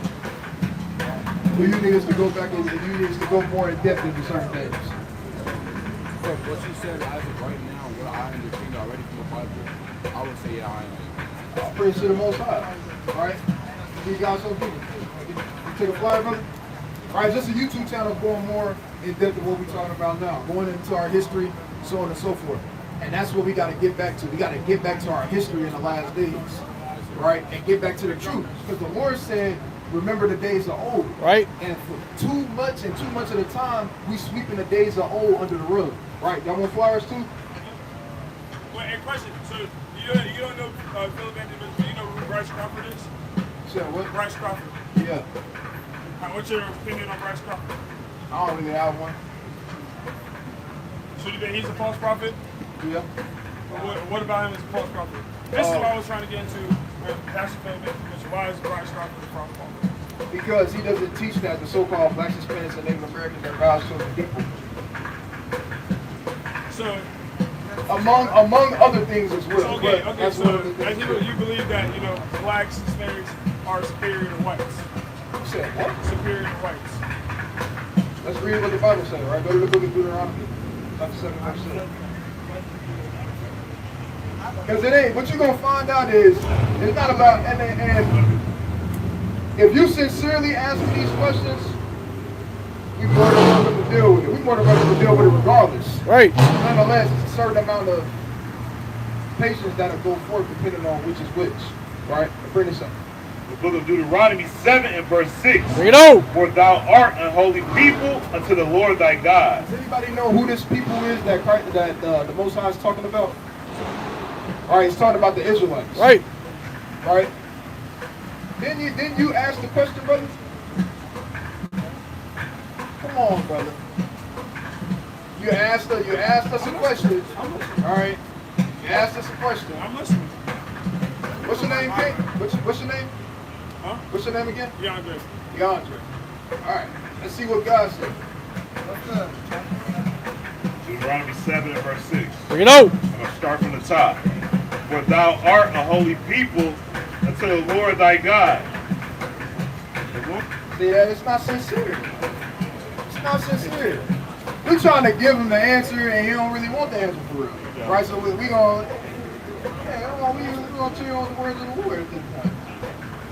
Or you need us to go back and you need us to go more in depth into certain things? What you said as of right now, what I understand already from the Bible, I would say yeah, I am. Praise to the Most High, right? These guys so people. You take a flyer, brother? All right, just a YouTube channel going more in depth of what we're talking about now, going into our history, so on and so forth. And that's what we got to get back to. We got to get back to our history in the last days, right? And get back to the truth. Because the Lord said, remember the days of old. Right. And for too much of the time, we sweeping the days of old under the rug, right? Y'all want flyers too? Wait, hey, question. So you don't know Philip Anthony, but you know who Bryce Crawford is? Said what? Bryce Crawford. Yeah. What's your opinion on Bryce Crawford? I don't really have one. So you think he's a false prophet? Yeah. What about him as a false prophet? This is what I was trying to get into And that's the fundamental mission. Why is Christ start with the prophet? Because he doesn't teach that the so-called blacks, Hispanics, and Native Americans are God's chosen people. So, among other things as well. okay, But okay. that's So, one of the things. you believe that blacks, Hispanics are superior to whites. You said what? Superior to whites. Let's read what the Bible says, right? Go to the book of Deuteronomy, chapter 7, verse 7. Because it ain't, what you're going to find out is, it's not about, and if you sincerely ask me these questions, we more than welcome to deal with it. We more than welcome to deal with it regardless. Right. Nonetheless, it's a certain amount of patience that'll go forth depending on which is which, right? Bring this up. The book of Deuteronomy 7 and verse 6. Bring it on. For thou art an holy people unto the Lord thy God. Does anybody know who this people is that the Most High is talking about? All right, he's talking about the Israelites. Right. Right. Didn't you ask the question, brother? Come on, brother. You asked us a question. All right. You asked us a question. I'm listening. What's your name, King? What's your name? Huh? What's your name again? DeAndre. DeAndre. All right. Let's see what God said. Deuteronomy 7 and verse 6. Bring it on. I'm going to start from the top. For thou art a holy people unto the Lord thy God. See, it's not sincere. It's not sincere. We're trying to give him the answer, and he don't really want the answer for real. Yeah. Right? So we gonna, we gonna tell you all the words of the Lord at this point.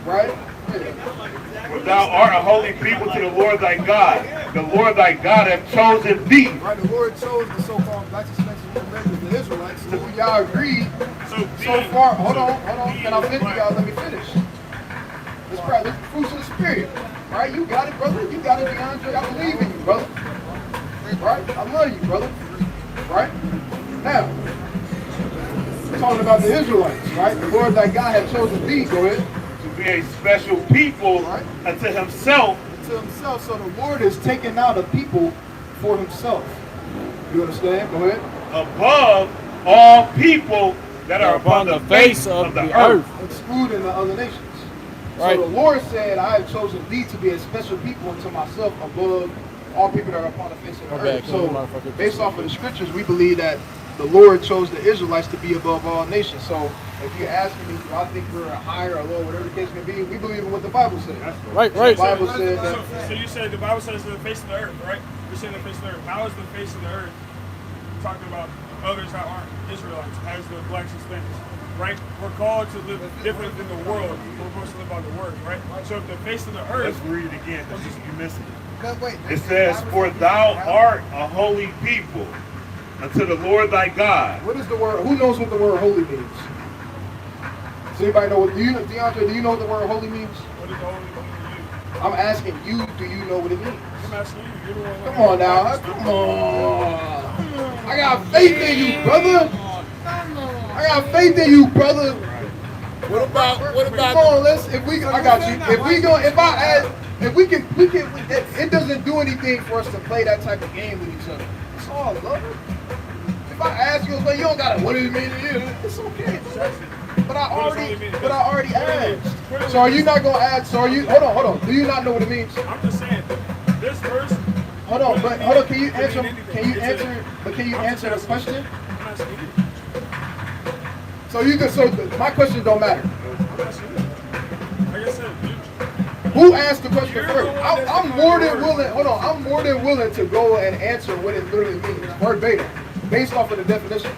Right? Yeah. For thou art a holy people to the Lord thy God. The Lord thy God hath chosen thee. Right? The Lord chose the so-called blacks, Hispanics, and Native Americans, the Israelites. So y'all agree so far. Hold on. Can I finish, y'all? Let me finish. Let's pray. Let's fruits of the Spirit. Right? You got it, brother. You got it, DeAndre. I believe in you, brother. Right? I love you, brother. Right? Now, we're talking about the Israelites, right? The Lord thy God had chosen thee. Go ahead. To be a special people unto himself. To himself. So the Lord is taking out a people for himself. You understand? Go ahead. Above all people that are upon the face of the earth. Excluding the other nations. Right. So the Lord said, I have chosen thee to be a special people unto myself above all people that are upon the face of the earth. So based off of the scriptures, we believe that the Lord chose the Israelites to be above all nations. So if you ask me, do I think we're higher or lower, whatever the case may be, we believe in what the Bible says. Right. The Bible says that. So you say the Bible says the face of the earth, right? You're saying the face of the earth. How is the face of the earth talking about others that aren't Israelites, as the blacks and Hispanics, right? We're called to live different than the world. We're supposed to live by the word, right? So if the face of the earth... Let's read it again, because you missed it. But wait, It says, for thou art a holy people unto the Lord thy God. what is the word? Who knows what the word holy means? Does anybody know what? DeAndre, do you know what the word holy means? What is the holy mean to you? I'm asking you, do you know what it means? I'm asking you. You're the one. Come on now. Come on. I got faith in you, brother. I got faith in you, brother. What about Come on, I got you. It doesn't do anything for us to play that type of game with each other. It's all love. If I ask you, you don't gotta, what does it mean to you? It's okay. But I already asked. So are you not gonna ask? So are you? Hold on. Do you not know what it means? I'm just saying, this verse. Hold on. Can you answer? Can you answer the question? I'm asking you. So my question don't matter. I'm asking you. Like I said, Who asked the question first? I'm more than willing. Hold on. I'm more than willing to go and answer what it literally means, verbatim, based off of the definition.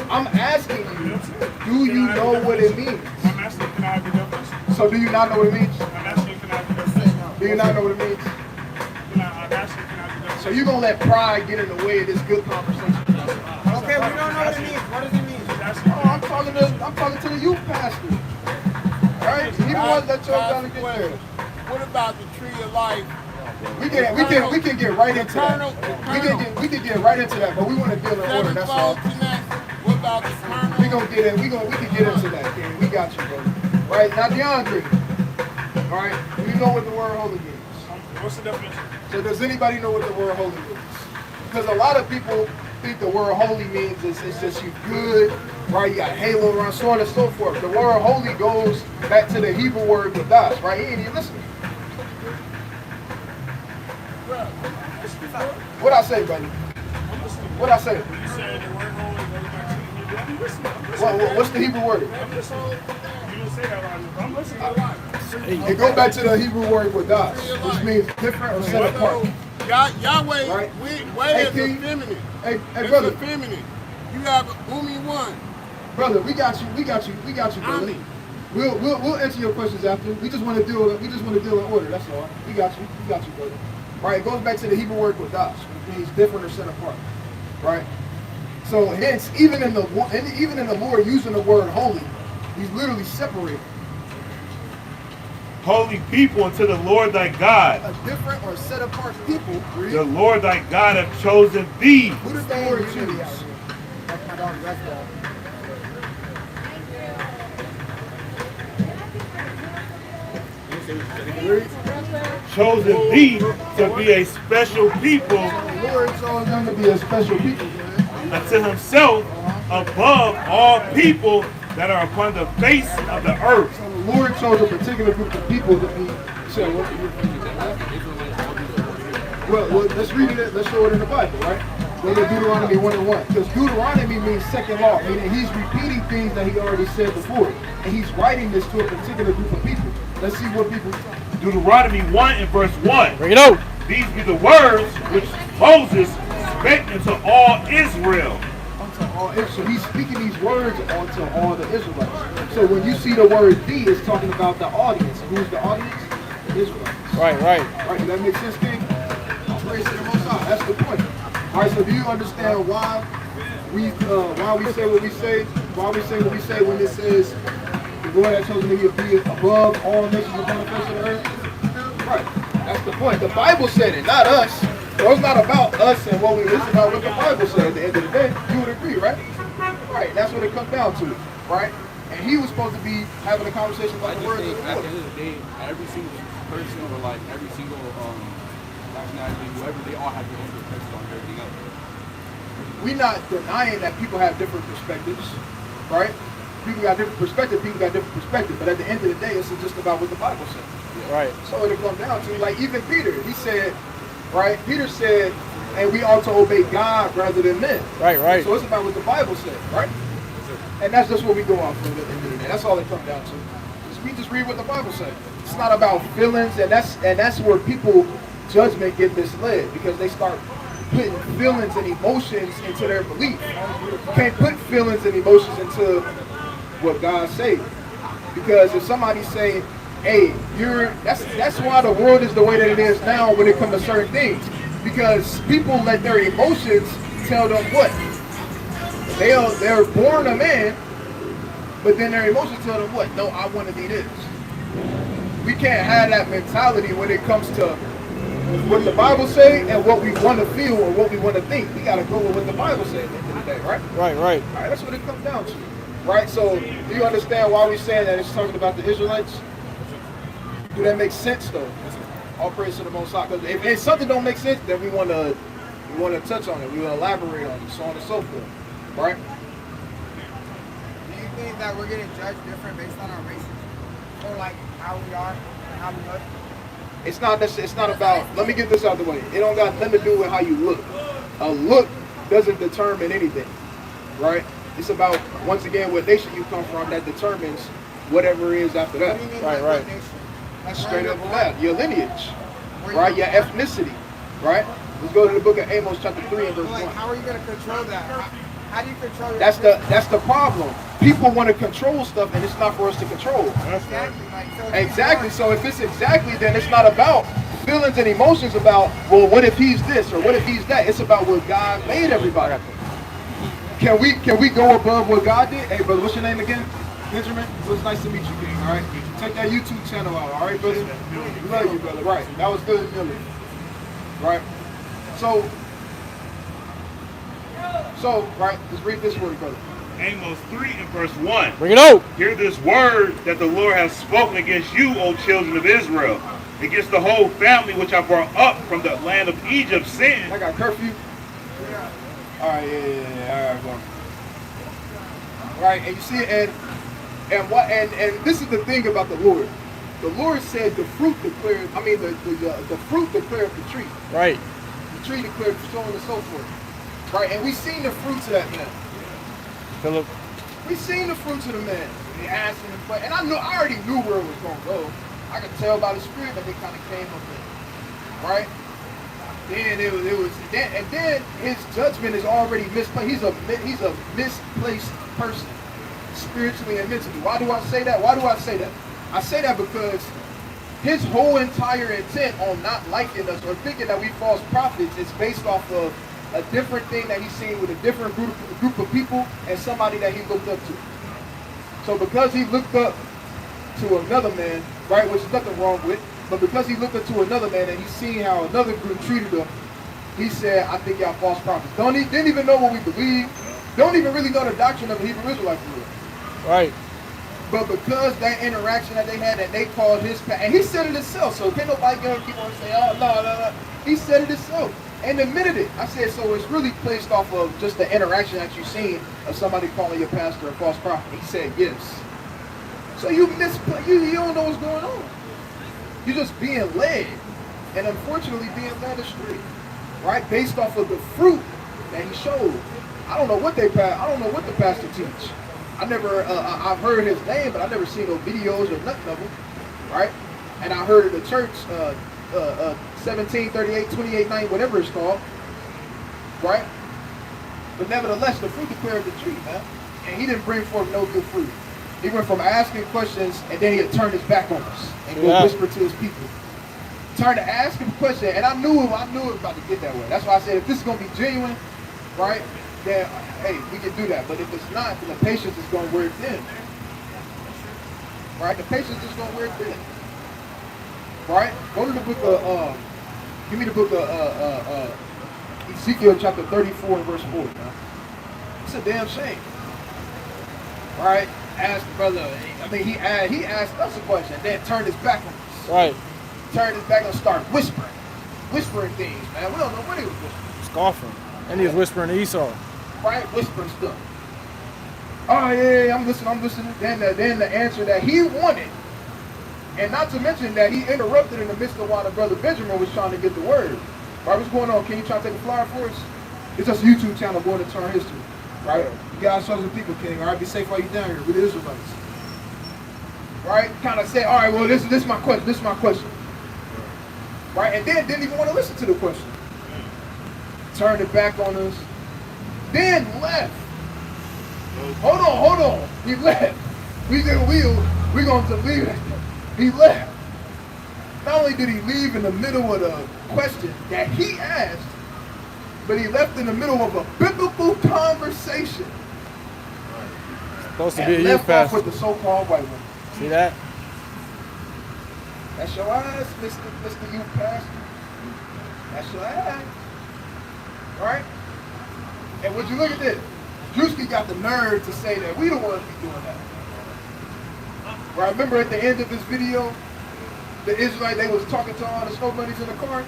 I'm asking you, do you know what it means? I'm asking, can I have the definition? So do you not know what it means? I'm asking, can I have the definition? Do you not know what it means? I'm asking, can I have the definition? So you're gonna let pride get in the way of this good conversation? Okay, we don't know what it means. What does it mean? Oh, I'm talking to the youth pastor. All right, he the one that y'all trying to get there. What about the tree of life? We can get right into that. We can get right into that, but we want to deal in order. That's all. What about the kernel? We can get into that. King. We got you, bro. Right now, DeAndre. All right, do you know what the word holy means? What's the definition? So does anybody know what the word holy means? Because a lot of people think the word holy means it's just you good, right? You got a halo around, so on and so forth. The word holy goes back to the Hebrew word kadosh, right? He ain't even listening. What I say, buddy? What I say? You said the word holy goes back to the Hebrew. I'm listening. What's the Hebrew word? I'm listening. You didn't say that right. I'm listening a lot. It goes back to the Hebrew word kadosh, which means different or set apart. Yahweh, Right. way Hey, is King. feminine. Hey, It's brother, feminine. You have Umi one. brother, we got you, brother. Ami. We'll answer your questions after. We just want to deal in order. That's all. We got you, brother. All right, it goes back to the Hebrew word kadosh, which means different or set apart. Right. So hence, even in the Lord using the word holy, he's literally separated. Holy people unto the Lord thy God. A different or set apart people. Read. The Lord thy God hath chosen thee. Who does the word choose? That's my dog, that's ball. Chosen thee to be a special people The Lord chose them to be a special people. unto himself above all people that are upon the face of the earth. So the Lord chose a particular group of people to be. So well, let's read it. Let's show it in the Bible, right? Go to Deuteronomy 1:1, because Deuteronomy means second law, meaning he's repeating things that he already said before, and he's writing this to a particular group of people. Let's see what people. Deuteronomy 1 and verse 1. Bring it out. These be the words which Moses spake unto all Israel. So he's speaking these words onto all the Israelites. So when you see the word "thee," it's talking about the audience. Who's the audience? The Israelites. Right. Right, does that make sense, King? Praise to the Most High. That's the point. All right, so do you understand why we say what we say? Why we say what we say when it says the Lord has chosen me to be above all nations upon the face of the earth? Right, that's the point. The Bible said it, not us. So it's not about us and what we. It's about what the Bible said. At the end of the day, you would agree, right? Right, that's what it comes down to, right? And he was supposed to be having a conversation I about the just word think of the at Lord. the end of the day, every single person or like every single nationality, whoever, they all have their own perspective on everything else. We're not denying that people have different perspectives, right? People got different perspectives, but at the end of the day, it's just about what the Bible says. Right. So it'll come down to, like, even Peter, he said, right? Peter said, and we ought to obey God rather than men. Right. So it's about what the Bible said, right? And that's just what we go off of at the end of the day. That's all it comes down to. We just read what the Bible says. It's not about feelings, and that's where people judgment get misled, because they start putting feelings and emotions into their belief. You can't put feelings and emotions into what God says, because if somebody's saying, "Hey, that's why the world is the way that it is now when it comes to certain things," because people let their emotions tell them what they're born a man, but then their emotions tell them what? No, I want to be this. We can't have that mentality when it comes to what the Bible say and what we want to feel or what we want to think. We got to go with what the Bible says at the end of the day, right? Right. All right, that's what it comes down to, right? So, do you understand why we're saying that it's talking about the Israelites? Do that make sense, though? All praise to the Most High. Because if something don't make sense, then we want to touch on it. We want to elaborate on it, so on and so forth, right? Do you think that we're getting judged different based on our races, or like how we are and how we look? It's not about. Let me get this out of the way. It don't got nothing to do with how you look. A look doesn't determine anything, right? It's about, once again, what nation you come from that determines whatever is after that. What do you mean Right, by right. what nation? Like Straight where up you're from that, your lineage, right? Your ethnicity, right? Let's go to the book of Amos, chapter 3 and verse born. Like, 1. how are you going to control that? How do you control your That's the problem. People want to control stuff, and it's not for us to control. Exactly. Like, so if Exactly. So if it's exactly, then it's not about feelings and emotions about, well, what if he's this or what if he's that? It's about what God made everybody. Can we go above what God did? Hey, brother, what's your name again? Benjamin? It was nice to meet you, King. All right. Check that YouTube channel out. All right, brother. We love you, brother. Right. That was good, Millie. Right. So, right. Let's read this word, brother. Amos 3 and verse 1. Bring it out. Hear this word that the Lord has spoken against you, O children of Israel, against the whole family which I brought up from the land of Egypt, saying, I got curfew. All right, yeah. All right, well. Right, and you see, and this is the thing about the Lord. The Lord said the fruit declared. I mean, the fruit declared the tree. Right. The tree declared so on and so forth. Right, and we seen the fruits of that man. Philip. We seen the fruits of the man. They asked him, and I already knew where it was gonna go. I could tell by the spirit that they kind of came up in. Right. Then then his judgment is already misplaced. He's a misplaced person, spiritually and mentally. Why do I say that? I say that because his whole entire intent on not liking us or thinking that we false prophets is based off of a different thing that he's seen with a different group of people and somebody that he looked up to. So because he looked up to another man, right, which is nothing wrong with, but because he looked up to another man and he's seen how another group treated him, he said, I think y'all false prophets. Didn't even know what we believe. Don't even really know the doctrine of the Hebrew Israelite for real. Right. But because that interaction that they had, that they called his past, and he said it himself, so can't nobody get on keep on saying, oh, no. He said it himself and admitted it. I said, so it's really placed off of just the interaction that you've seen of somebody calling your pastor a false prophet. He said, yes. So you don't know what's going on. You're just being led, and unfortunately being led astray, right? Based off of the fruit that he showed. I don't know what the pastor teach. I've heard his name, but I've never seen no videos or nothing of him, right? And I heard of the church, 1738, 2890, whatever it's called, right? But nevertheless, the fruit declared the tree, man. And he didn't bring forth no good fruit. He went from asking questions, and then he had turned his back on us and go whisper to his people. Turned to ask him a question, and I knew it was about to get that way. That's why I said, if this is going to be genuine, right, then, hey, we can do that. But if it's not, then the patience is going to wear thin. Right? The patience is going to wear thin. Right? Go to the book of, give me the book of Ezekiel chapter 34 and verse 4. Man. It's a damn shame. Right? Asked the brother, he asked us a question, then turned his back on us. Right. Turned his back and started whispering things, man. We don't know what he was whispering. Scoffing. And he was whispering to Esau. Right? Whispering stuff. Oh, yeah, I'm listening. Then the answer that he wanted, and not to mention that he interrupted in the midst of while the brother Benjamin was trying to get the word. Right, what's going on? Can you try to take a flyer for us? It's just a YouTube channel going to turn history. Right? You guys show some people, King. All right, be safe while you're down here with the Israelites. Right? Kind of say, all right, well, this is my question. This is my question. Right? And then didn't even want to listen to the question. Turned it back on us. Then left. Hold on. He left. We're going to leave it. He left. Not only did he leave in the middle of the question that he asked, but he left in the middle of a biblical conversation. Supposed to be a youth left pastor. off with the so-called white woman. See that? That's your ass, Mr. Youth Pastor. That's your ass. Right? And would you look at this? Drewski got the nerve to say that we the ones be doing that. Right? Remember at the end of this video, the Israelite, they was talking to all the snow bunnies in the car?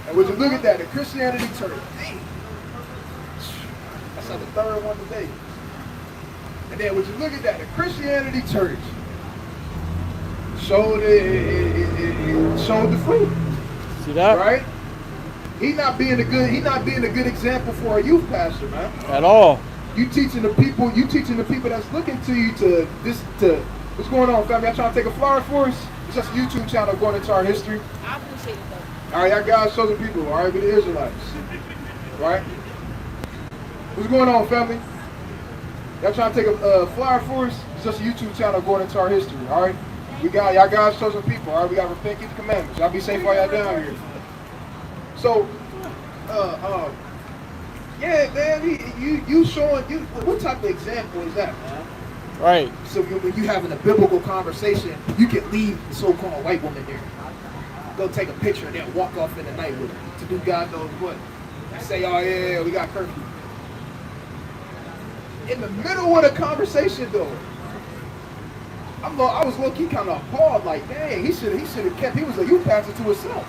And would you look at that? The Christianity Church. Dang. That's like the third one today. And then would you look at that? The Christianity Church showed it showed the fruit. See that? Right? He not being a good example for a youth pastor, man. At all. You teaching the people that's looking to you to what's going on, family? Y'all trying to take a flyer for us? It's just a YouTube channel going into our history. I appreciate it though. All right, y'all guys chosen people. All right, we the Israelites. Right? What's going on, family? Y'all trying to take a flyer for us? It's just a YouTube channel going into our history. All right? We got y'all guys chosen people. All right, we got to repent, keep the commandments. Y'all be safe while y'all down here. So, yeah, man, you showing what type of example is that, man? Right. So when you having a biblical conversation, you can leave the so-called white woman there. Go take a picture and then walk off in the night with her to do God knows what. And say, oh yeah, we got curfew. In the middle of the conversation though, I was low-key kind of appalled, like, dang, he should have kept, he was a youth pastor to himself.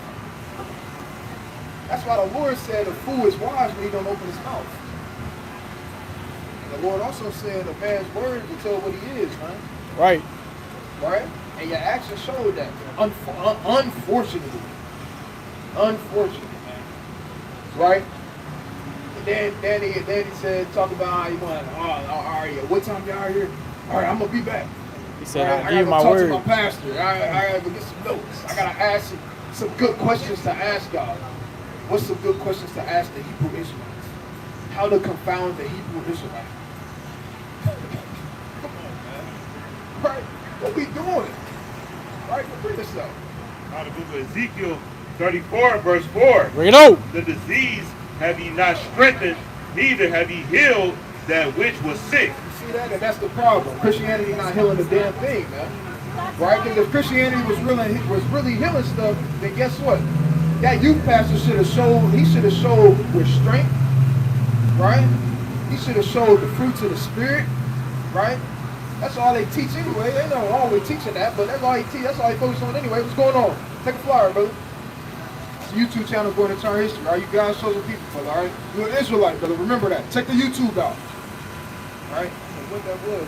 That's why the Lord said a fool is wise when he don't open his mouth. The Lord also said a man's word will tell what he is, man. Right. Right? And your actions showed that. Unfortunately. Unfortunately, man. Right? And then he said, talk about how you want, all right, what time y'all are here? All right, I'm going to be back. He said, All right, I'll give you my I gotta word. talk to my pastor. I gotta go get some notes. I gotta ask some good questions to ask y'all. What's some good questions to ask the Hebrew Israelites? How to confound the Hebrew Israelite? Come on, man. Right? What we doing? Right? Bring this up. Out of the book of Ezekiel 34, verse 4. Bring it out. The disease have ye not strengthened, neither have ye healed that which was sick. You see that? And that's the problem. Christianity not healing the damn thing, man. Right? Because if Christianity was really healing stuff, then guess what? That youth pastor should have showed restraint, right? He should have showed the fruits of the Spirit, right? That's all they teach anyway. They don't always teaching that, but that's all he teach. That's all he focus on anyway. What's going on? Take a flyer, brother. It's a YouTube channel going to turn history. All right, you guys chosen people, brother. All right, you're an Israelite, brother. Remember that. Check the YouTube out. All right, what that was,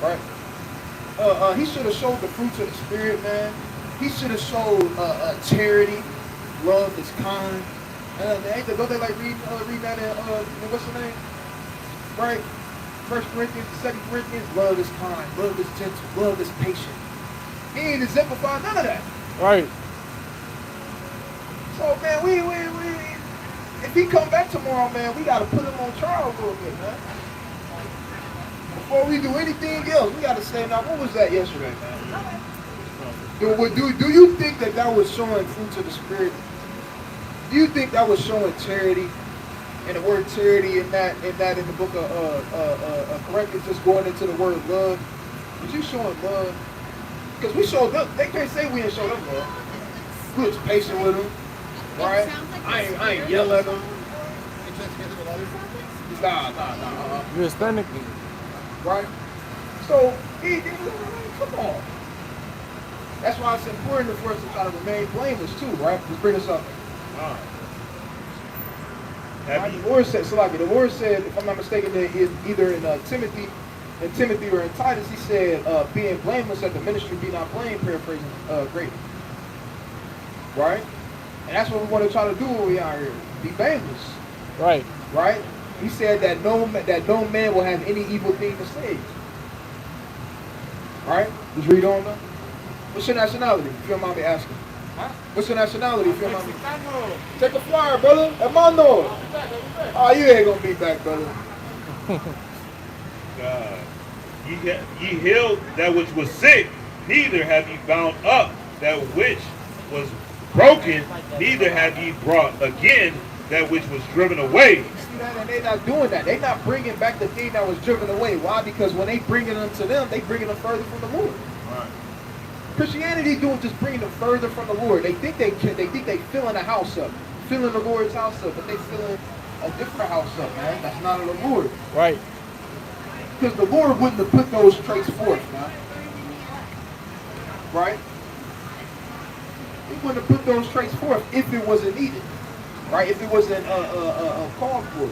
brother. Right? He should have showed the fruits of the Spirit, man. He should have showed charity, love is kind. Don't they like read that in what's the name? Right? 1 Corinthians, 2 Corinthians, love is kind, love is gentle, love is patient. He ain't exemplified none of that. Right. So man, we if he come back tomorrow, man, we gotta put him on trial a little bit, man. Before we do anything else, we gotta say, now what was that yesterday, man? Do you think that was showing fruits of the Spirit? Do you think that was showing charity? And the word charity in the book of Corinthians, just going into the word love. Was you showing love? Because we showed them. They can't say we didn't show them love. We was patient with them, right? I ain't yell at them. Nah. You're Hispanic. Right? So, come on. That's why it's important for us to try to remain blameless too, right? Just bring us up. Right? The Lord said, if I'm not mistaken, either in Timothy or in Titus, he said, being blameless at the ministry, be not blamed, paraphrasing greatly. Right? And that's what we want to try to do when we are here. Be blameless. Right. Right? He said that no man will have any evil thing to say. Right? Just read on though. What's your nationality, if you don't mind me asking? Huh? What's your nationality, if you don't mind me asking? Take a flyer, brother. Hermano. Oh, you ain't gonna be back, brother. Ye healed that which was sick, neither have ye bound up that which was broken, neither have ye brought again that which was driven away. See that? And they're not doing that. They're not bringing back the thing that was driven away. Why? Because when they bring it unto them, they bringing them further from the Lord. Right. Christianity doing just bringing them further from the Lord. They think they filling a house up, filling the Lord's house up, but they filling a different house up, man. That's not of the Lord. Right. Because the Lord wouldn't have put those traits forth, man. Right? He wouldn't have put those traits forth if it wasn't needed. Right? If it wasn't called for.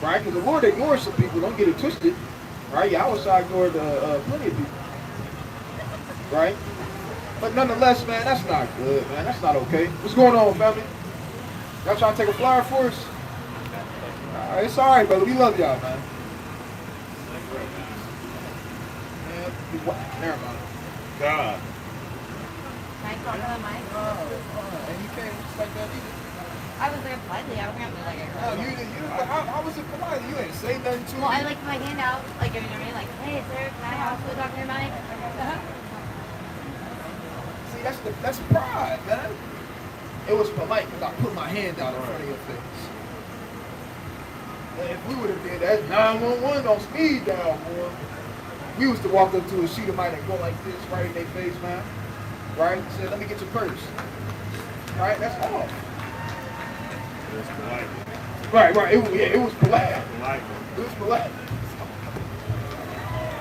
Right? Because the Lord ignores some people. Don't get it twisted. Right? Yahweh ignored plenty of people. Right? But nonetheless, man, that's not good, man. That's not okay. What's going on, family? Y'all trying to take a flyer for us? It's all right, brother. We love y'all, man. Never mind. God. And you can't just like that either. I was there politely. I don't think I'm like it. Oh, how was it polite? You ain't say nothing to me. Well, I like put my hand out, like, you know what I mean? Like, hey, sir, can I also talk to your mic? See, that's pride, man. It was polite because I put my hand out in front of your face. And if we would have did that, 911 on speed dial, boy. We was to walk up to a sheet of mic and go like this right in their face, man. Right? Say, let me get your purse. Right? That's all. It was polite. Right. It was polite. Polite. It was polite.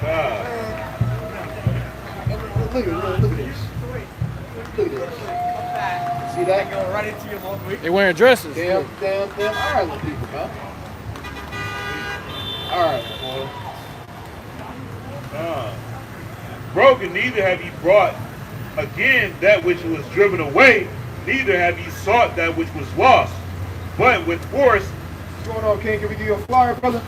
God. Look at this. Look at this. See that? Going right into your mouth. They wearing dresses. Damn Ireland people, man. All right. Broken, neither have ye brought again that which was driven away, neither have ye sought that which was lost. But with force. What's going on, King? Can we give you a flyer, brother?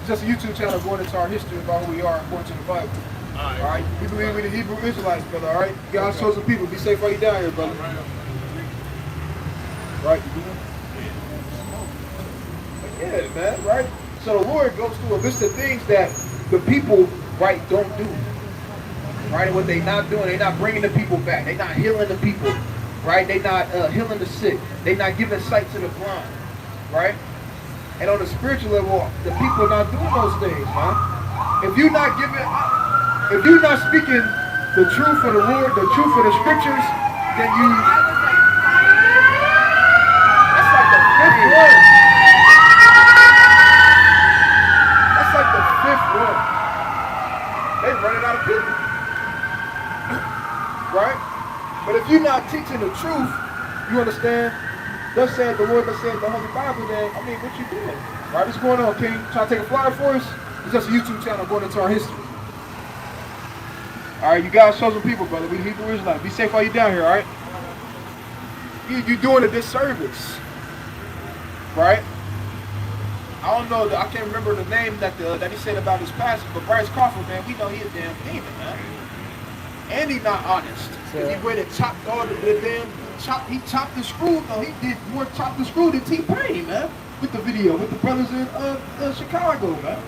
It's just a YouTube channel going into our history about who we are according to the Bible. All right. We believe we're the Hebrew Israelites, brother. All right. God's chosen people. Be safe while you're down here, brother. Right. Yeah, man. Right. So the Lord goes through a list of things that the people, right, don't do. Right. And what they not doing, they not bringing the people back. They not healing the people. Right. They not healing the sick. They not giving sight to the blind. Right. And on the spiritual level, the people are not doing those things, man. If you're not speaking the truth of the Lord, the truth of the scriptures, then you. That's like the fifth one. That's like the fifth one. They running out of people. Right? But if you're not teaching the truth, you understand? Thus said the Lord, thus said the Holy Bible, then, I mean, what you doing? Right, what's going on, King? Trying to take a flyer for us? It's just a YouTube channel going into our history. All right, you guys chosen people, brother. We Hebrew Israelites. Be safe while you're down here, all right? You're doing a disservice, right? I don't know, I can't remember the name that he said about his pastor, but Bryce Crawford, man, we know he a damn demon, man. And he not honest. Because he went and chopped all the damn... He chopped the screw. No, he did more chop the screw than T-Pain, man. With the video, with the brothers in Chicago, man.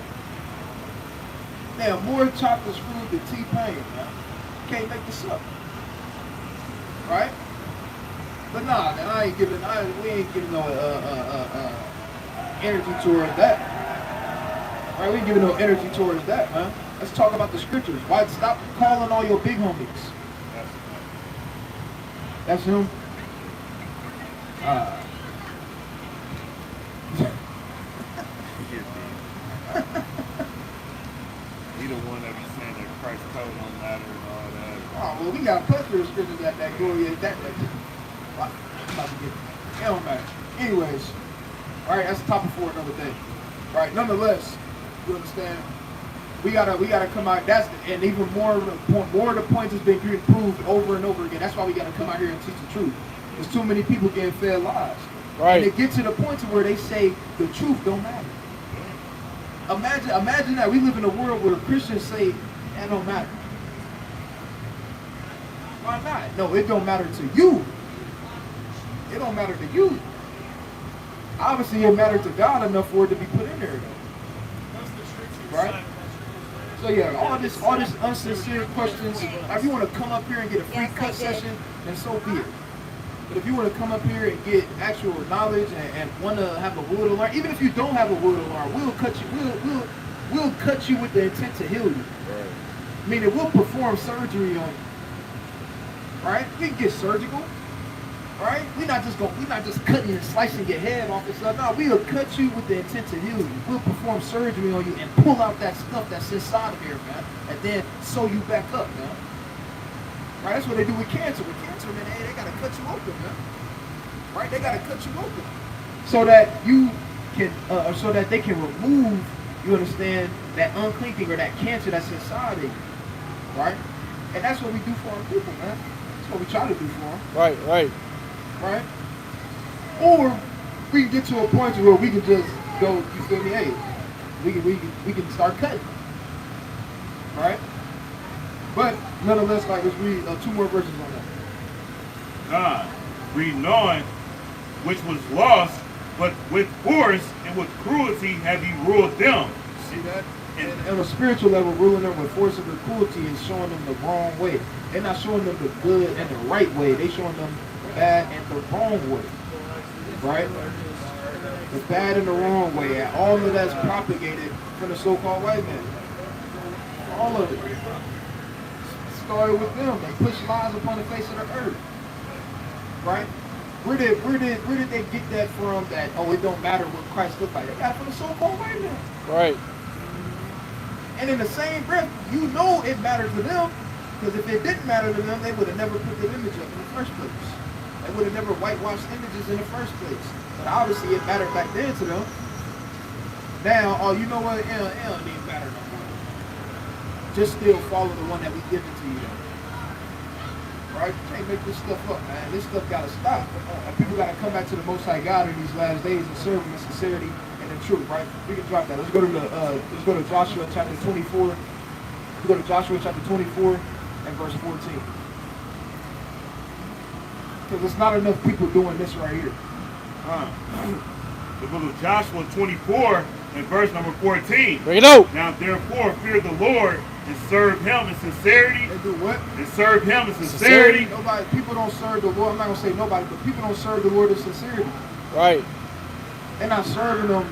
Man, more chop the screw than T-Pain, man. Can't make this up, right? But nah, man, we ain't giving no energy towards that. Right? We ain't giving no energy towards that, man. Let's talk about the scriptures. Why stop calling all your big homies? That's him. He the one that be saying that Christ's code don't matter and all that. Oh, well, we got plenty of scriptures that go against that. It don't matter. Anyways, all right, that's the topic for another day. All right, nonetheless, you understand? We gotta come out. And even more of the points has been proved over and over again. That's why we gotta come out here and teach the truth. There's too many people getting fed lies. Right. And they get to the point to where they say the truth don't matter. Imagine that we live in a world where Christians say that don't matter. Why not? No, it don't matter to you. It don't matter to you. Obviously, it mattered to God enough for it to be put in there, though. Right? So yeah, all this unsincere questions. If you want to come up here and get a free cut session, then so be it. But if you want to come up here and get actual knowledge and want to have a will to learn, even if you don't have a will to learn, we'll cut you. We'll cut you with the intent to heal you. Right. Meaning we'll perform surgery on you. Right? We can get surgical. Right? We're not just cutting and slicing your head off and stuff. No, we'll cut you with the intent to heal you. We'll perform surgery on you and pull out that stuff that's inside of here, man, and then sew you back up, man. Right? That's what they do with cancer. With cancer, man, they gotta cut you open, man. Right? They gotta cut you open so that you can, so that they can remove. You understand that unclean thing or that cancer that's inside of you, right? And that's what we do for our people, man. That's what we try to do for them. Right. Right? Or we can get to a point where we can just go, you feel me? Hey, we can start cutting. Right? But nonetheless, like, let's read 2 more verses on that. God, renewing which was lost, but with force and with cruelty have you ruled them. See that? And on a spiritual level, ruling them with force and with cruelty is showing them the wrong way. They're not showing them the good and the right way. They're showing them the bad and the wrong way. Right? The bad and the wrong way. And all of that's propagated from the so-called white man. All of it. Started with them. They pushed lies upon the face of the earth. Right? Where did they get that from? That it don't matter what Christ looked like. They got it from the so-called white man. Right. And in the same breath, you know it mattered to them, because if it didn't matter to them, they would have never put the image up in the first place. They would have never whitewashed images in the first place. But obviously, it mattered back then to them. Now, oh, you know what? It don't even matter no more. Just still follow the one that we given to you. Right? You can't make this stuff up, man. This stuff gotta stop. And people gotta come back to the Most High God in these last days and serve Him in sincerity and in truth, right? We can drop that. Let's go to Joshua chapter 24. Let's go to Joshua chapter 24 and verse 14. Because there's not enough people doing this right here. The book of Joshua 24 and verse number 14. Bring it out. Now therefore fear the Lord and serve Him in sincerity. They do what? And serve Him in sincerity. People don't serve the Lord. I'm not going to say nobody, but people don't serve the Lord in sincerity. Right. They're not serving Him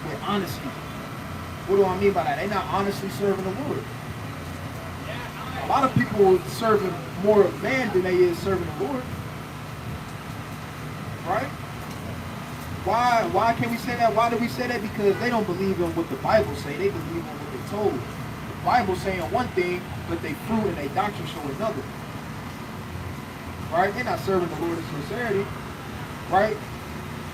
with honesty. What do I mean by that? They're not honestly serving the Lord. A lot of people serving more of man than they is serving the Lord. Right? Why can we say that? Why do we say that? Because they don't believe in what the Bible say. They believe in what they told. The Bible saying one thing, but they fruit and they doctrine show another. Right? They're not serving the Lord in sincerity. Right?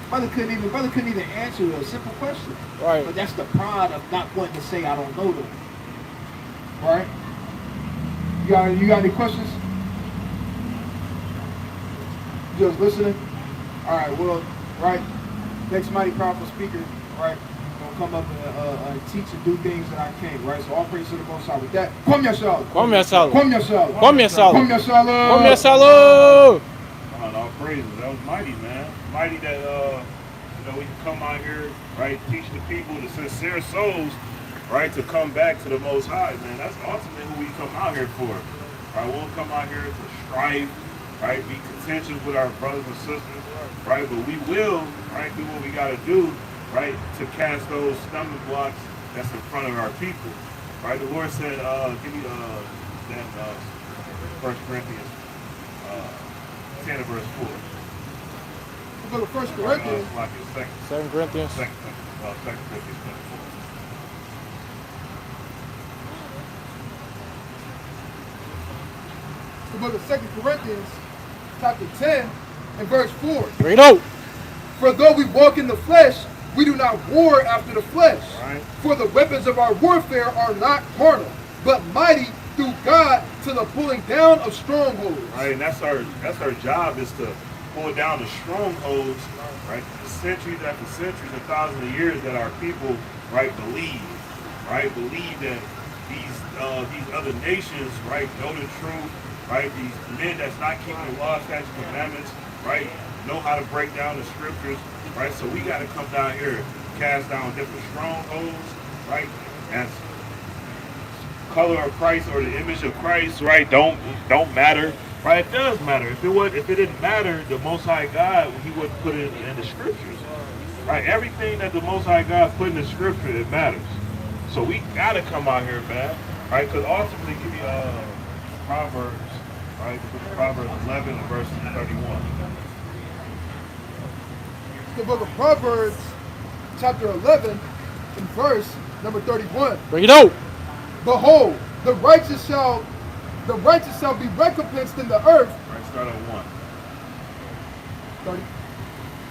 Brother couldn't even answer a simple question. Right. But that's the pride of not wanting to say I don't know them. Right? You got any questions? Just listening? Alright, well, right. Next mighty powerful speaker, right, gonna come up and teach and do things that I can't, right? So all praise to the Most High. With that, come yourself. Come yourself. Come yourself. Come yourself. Come yourself. Come yourself. All praises. That was mighty, man. Mighty that we can come out here, right, teach the people, the sincere souls, right, to come back to the Most High, man. That's ultimately who we come out here for. Right, we won't come out here to strive, right, be contentious with our brothers and sisters, right, but we will, right, do what we got to do, right, to cast those stumbling blocks that's in front of our people, right. The Lord said, give me that 1 Corinthians 10 and verse 4. We'll go to 1 Corinthians. 2 Corinthians. 2 Corinthians 10. The book of 2 Corinthians, chapter 10, and verse 4. Bring it out. For though we walk in the flesh, we do not war after the flesh. Right. For the weapons of our warfare are not carnal, but mighty through God to the pulling down of strongholds. Right, and that's our job, is to pull down the strongholds, right? The centuries after centuries and thousands of years that our people, right, believe that these other nations, right, know the truth, right? These men that's not keeping the law, statutes, commandments, right, know how to break down the scriptures, right? So we got to come down here, cast down different strongholds, right? That's color of Christ or the image of Christ, right? Don't matter, right? It does matter. If it didn't matter, the Most High God, He wouldn't put it in the scriptures, right? Everything that the Most High God put in the scripture, it matters. So we gotta come out here, man, right? Because ultimately, give you Proverbs, right? Proverbs 11 and verse 31. The book of Proverbs, chapter 11, and verse number 31. Bring it out. Behold, the righteous shall be recompensed in the earth. Right, start at 1. 30.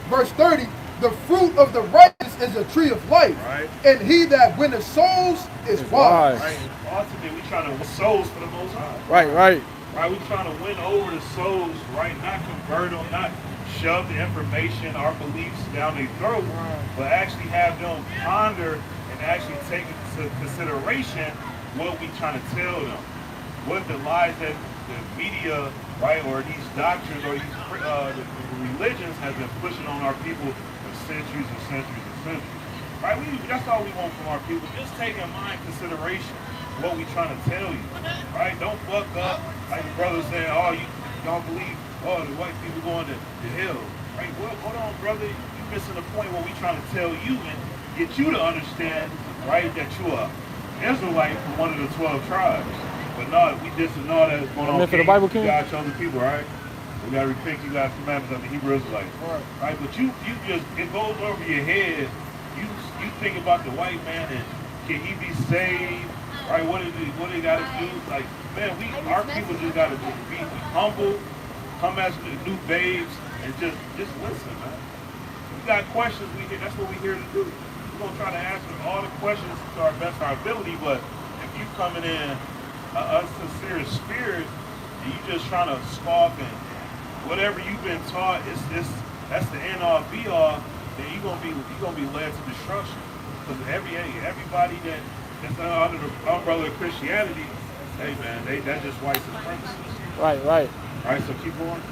Verse 30. The fruit of the righteous is a tree of life, right. And he that winneth souls is wise. Right. Ultimately, we trying to win souls for the Most High. Right. Right, we trying to win over the souls, right? Not convert them, not shove the information, our beliefs down their throat, but actually have them ponder and actually take into consideration what we trying to tell them, what the lies that the media, right, or these doctrines or these the religions have been pushing on our people for centuries and centuries and centuries. Right, that's all we want from our people. Just take in mind consideration what we trying to tell you. Right, don't fuck up like the brother saying, oh, you don't believe, oh, the white people going to hell. Right, well, hold on, brother, you missing the point what we trying to tell you and get you to understand, right, that you are Israelite from one of the 12 tribes. But no, we just know that it's going on. For the Bible King. God chosen people, right? We gotta repent you God's commandments of the Hebrew Israelites. Right? But you just, it goes over your head. You think about the white man and can he be saved? Right? What they gotta do? Like, man, our people just gotta be humble, come as new babes, and just listen, man. You got questions, that's what we're here to do. gonna try to answer all the questions to our best of our ability. But if you coming in a sincere spirit and you just trying to scoff and whatever you've been taught, that's the end all be all. Then you're gonna be led to destruction. Because everybody that's under the umbrella of Christianity, hey man, that's just white supremacists. Right. All right, so keep going.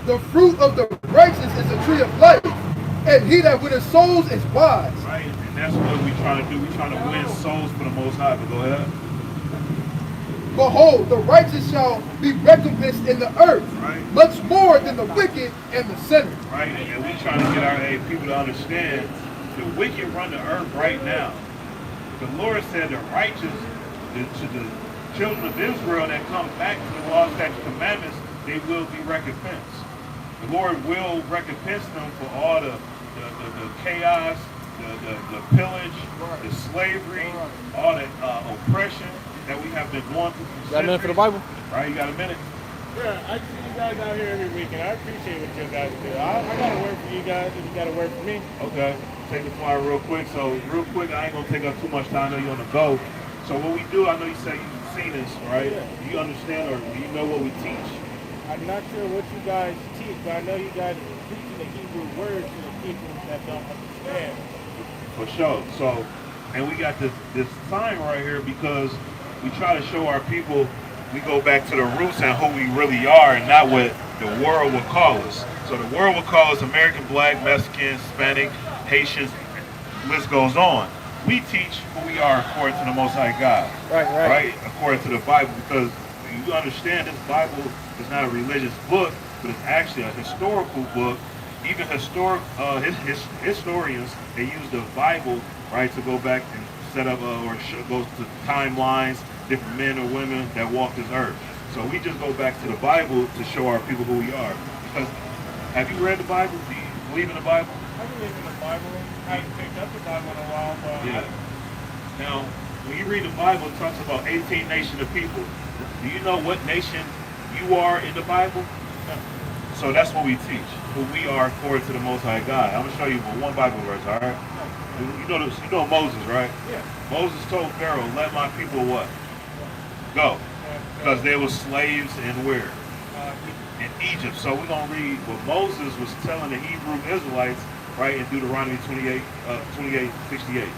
The fruit of the righteous is a tree of life, and he that winneth souls is wise. Right, and that's what we trying to do. We trying to win souls for the Most High. But go ahead. Behold, the righteous shall be recompensed in the earth, right, much more than the wicked and the sinner. Right, and we trying to get our people to understand the wicked run the earth right now. The Lord said the righteous, to the children of Israel that come back to the law, statutes, commandments, they will be recompensed. The Lord will recompense them for all the chaos, the pillage, the slavery, all the oppression that we have been going through. Got a minute for the Bible? Right, you got a minute? Yeah, I see you guys out here every week, and I appreciate what you guys do. I got to work for you guys, and you got to work for me. Okay, take the flyer real quick. So real quick, I ain't gonna take up too much time. I know you're on the go. So what we do, I know you say you've seen this, right? Yeah. Do you understand or do you know what we teach? I'm not sure what you guys teach, but I know you guys are preaching the Hebrew word to the people that don't understand. For sure. So, and we got this sign right here because we try to show our people we go back to the roots and who we really are and not what the world will call us. So the world will call us American, Black, Mexican, Hispanic, Haitians, list goes on. We teach who we are according to the Most High God. Right? According to the Bible, because you understand this Bible is not a religious book, but it's actually a historical book. Even historians, they use the Bible, right, to go back and set up go to timelines, different men or women that walk this earth. So we just go back to the Bible to show our people who we are. Because have you read the Bible? Do you believe in the Bible? I believe in the Bible. I haven't picked up the Bible in a while, but yeah. Now, when you read the Bible, it talks about 18 nations of people. Do you know what nation you are in the Bible? No. So that's what we teach, who we are according to the Most High God. I'm gonna show you one Bible verse, all right? You know Moses, right? Yeah. Moses told Pharaoh, "Let my people what? Go, because they were slaves in where? In Egypt." So we're gonna read what Moses was telling the Hebrew Israelites, right, in Deuteronomy 28:68.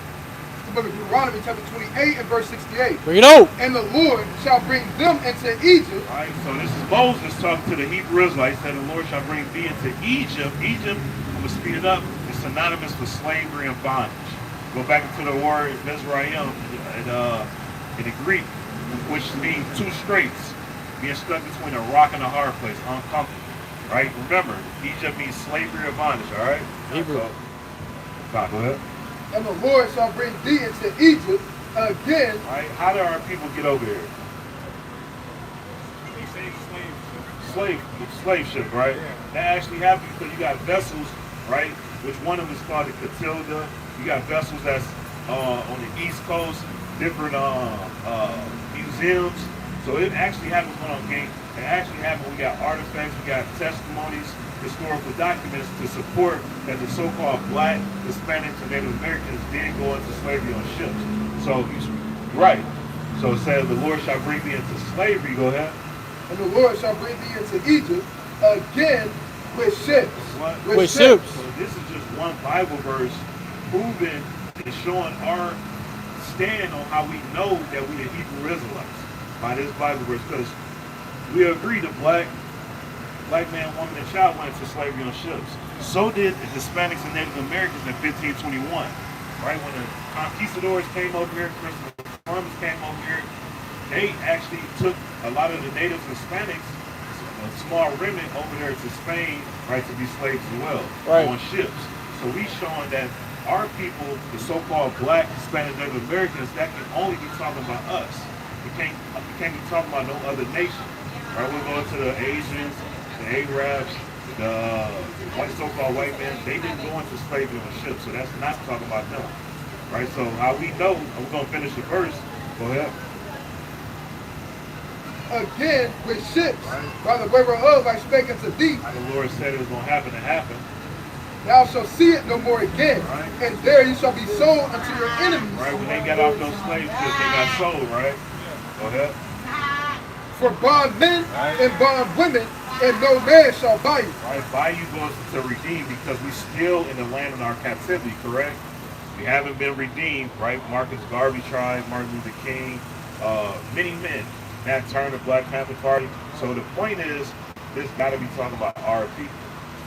The book of Deuteronomy chapter 28 and verse 68. Bring it out. And the Lord shall bring them into Egypt. All right, so this is Moses talking to the Hebrew Israelites, that the Lord shall bring thee into Egypt. Egypt, I'm going to speed it up, is synonymous for slavery and bondage. Go back into the word Mizraim in the Greek, which means two straits, being stuck between a rock and a hard place, uncomfortable. Right? Remember, Egypt means slavery or bondage, all right? Hebrew. Go ahead. And the Lord shall bring thee into Egypt again. All right, how do our people get over here? they say Slave ship, right? Yeah. That actually happens because you got vessels, right? Which one of them is called the Catilda. You got vessels that's on the East Coast, different museums. So it actually happens on game. It actually happens. We got artifacts, we got testimonies, historical documents to support that the so-called Black, Hispanics, and Native Americans did go into slavery on ships. So you're right. So it says the Lord shall bring thee into slavery. Go ahead. And the Lord shall bring thee into Egypt again with ships. What? With ships. So this is just one Bible verse proving and showing our stand on how we know that we the Hebrew Israelites by this Bible verse, because we agree the black man, woman, and child went into slavery on ships. So did the Hispanics and Native Americans in 1521. Right when the conquistadors came over here, Christopher Columbus came over here, they actually took a lot of the natives and Hispanics, a small remnant, over there to Spain, right, to be slaves as well, on ships. So we showing that our people, the so-called Black, Hispanic, Native Americans, that can only be talking about us. We can't be talking about no other nation. Right? We're going to the Asians, the Arabs, the white so-called white men. They didn't go into slavery on ships, so that's not talking about them. Right? So how we know, we're going to finish the verse. Go ahead. Again with ships, by the way whereof I spake unto thee. The Lord said it was going to happen. thou shalt see it no more again. Right. And there you shall be sold unto your enemies. Right, when they got off those slaves because they got sold, right? Go ahead. For bondmen and bondwomen, and no man shall buy you. Right, buy you goes to redeem because we still in the land in our captivity, correct? We haven't been redeemed, right? Marcus Garvey tried, Martin Luther King, many men, Nat Turner, Black Panther Party. So the point is, this got to be talking about our people.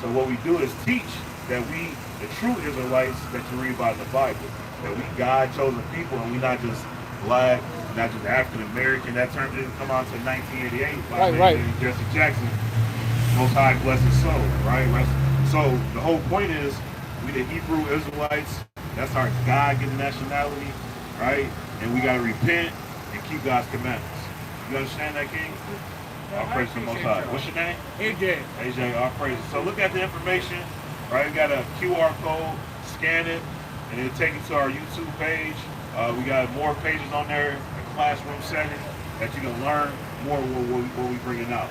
So what we do is teach that we, the true Israelites that you read about in the Bible, that we God-chosen people and we not just black, not just African American. That term didn't come out until 1988 by Jesse Jackson. Most High bless his soul, right? So the whole point is, we the Hebrew Israelites. That's our God-given nationality, right? And we gotta repent and keep God's commandments. You understand that, King? All praise to the Most High. What's your name? AJ. AJ. All praise. So look at the information, right? We got a QR code. Scan it, and it'll take you to our YouTube page. We got more pages on there, a classroom setting that you can learn more what we bringing out.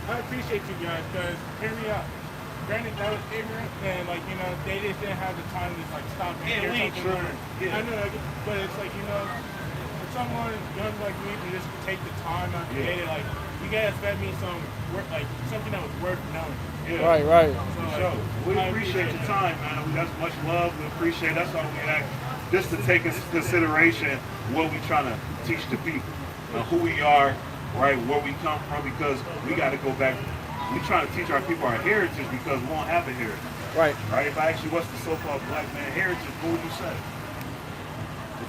I appreciate you guys, because hear me out. Granted, that was ignorant, and like, you know, they just didn't have the time to like stop and hear something. Yeah. I know, but it's like, you know, for someone young like me to just take the time out to get it, like, you guys fed me some work, like something that was worth knowing. Yeah. Right. So we appreciate your time, man. That's much love. We appreciate. That's all we ask. Just to take into consideration what we trying to teach the people, who we are, right, where we come from, because we got to go back. We trying to teach our people our heritage because we won't have a heritage. Right. Right. If I ask you what's the so-called black man heritage, what would you say?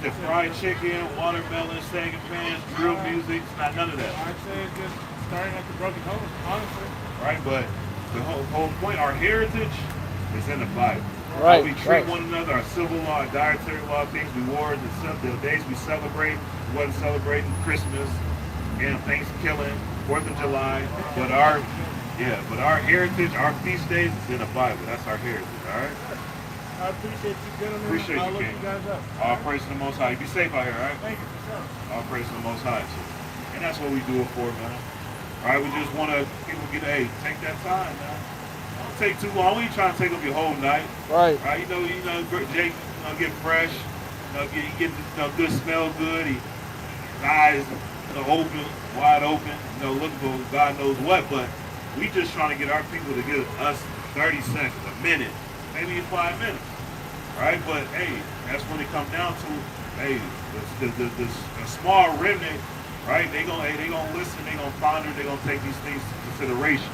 Is it fried chicken, watermelon, sagging pants, drill music? It's not none of that. I'd say it's just starting at the broken home, honestly. Right, but the whole point, our heritage is in the Bible. Right. How we treat one another, our civil law, our dietary law, things we wore, the days we celebrate. We wasn't celebrating Christmas and Thanksgiving, 4th of July, but our heritage, our feast days is in the Bible. That's our heritage, all right? I appreciate you, gentlemen. Appreciate I'll you, look King. you guys up. All praise to the Most High. Be safe out here, all right? Thank you, for sure. All praise to the Most High. And that's what we do it for, man. All right, we just want to, people get, hey, take that time, man. Don't take too long. We ain't trying to take up your whole night. Right. Right, Jake, get fresh. Get good, smell good. His eyes, open, wide open. Looking for God knows what. But we just trying to get our people to give us 30 seconds, a minute, maybe 5 minutes. Right, but hey, that's when it comes down to, hey, the small remnant. Right, they gonna listen, they gonna ponder, they gonna take these things into consideration.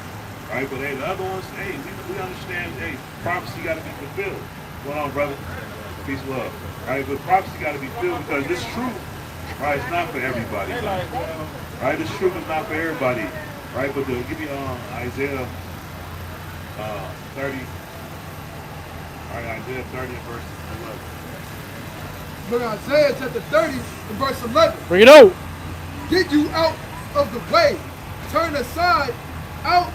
Right, but hey, the other ones, hey, we understand, hey, prophecy got to be fulfilled. What's going on, brother? Peace, love. Right, but prophecy got to be fulfilled because this truth, right, it's not for everybody. Right, this truth is not for everybody. Right, but give me Isaiah 30. All right, Isaiah 30 and verse 11. Look at Isaiah chapter 30 and verse 11. Bring it out. Get you out of the way. Turn aside out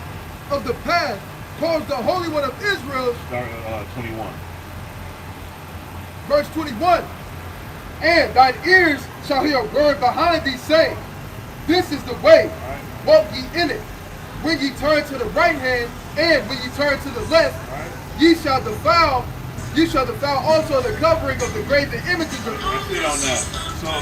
of the path. Cause the Holy One of Israel. Start 21. Verse 21. And thine ears shall hear a word behind thee saying, this is the way. Walk ye in it. When ye turn to the right hand and when ye turn to the left, ye shall defile. You shall defile also the covering of the graven images of Let's get on that. So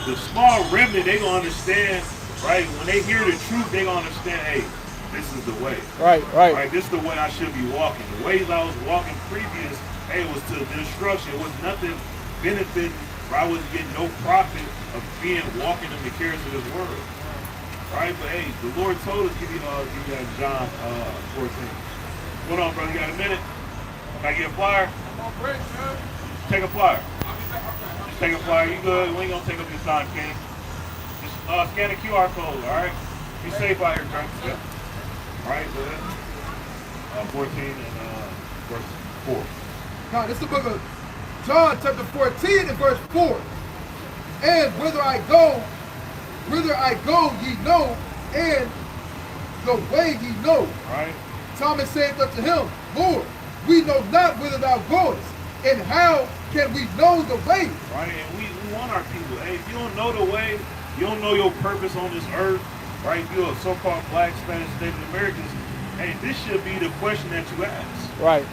the small remnant, they gonna understand, right? When they hear the truth, they gonna understand, hey, this is the way. Right. This is the way I should be walking. The ways I was walking previous, hey, was to the destruction. It was nothing benefiting, or I wasn't getting no profit of walking in the cares of this world. Right? But hey, the Lord told us, give you that John 14. What on, brother? You got a minute? Can I get a flyer? Take a flyer. Just take a flyer. You good? We ain't gonna take up your time, King. Just scan the QR code, alright? Be safe out here, Trent. Yep. Alright, go ahead. 14 and verse 4. Now, this is the book of John, chapter 14 and verse 4. And whither I go, ye know, and the way ye know. Right. Thomas saith unto him, Lord, we know not whither thou goest, and how can we know the way? Right, and we want our people. Hey, if you don't know the way, you don't know your purpose on this earth, right? If you're a so-called black, Spanish, Native Americans, hey, this should be the question that you ask. Right.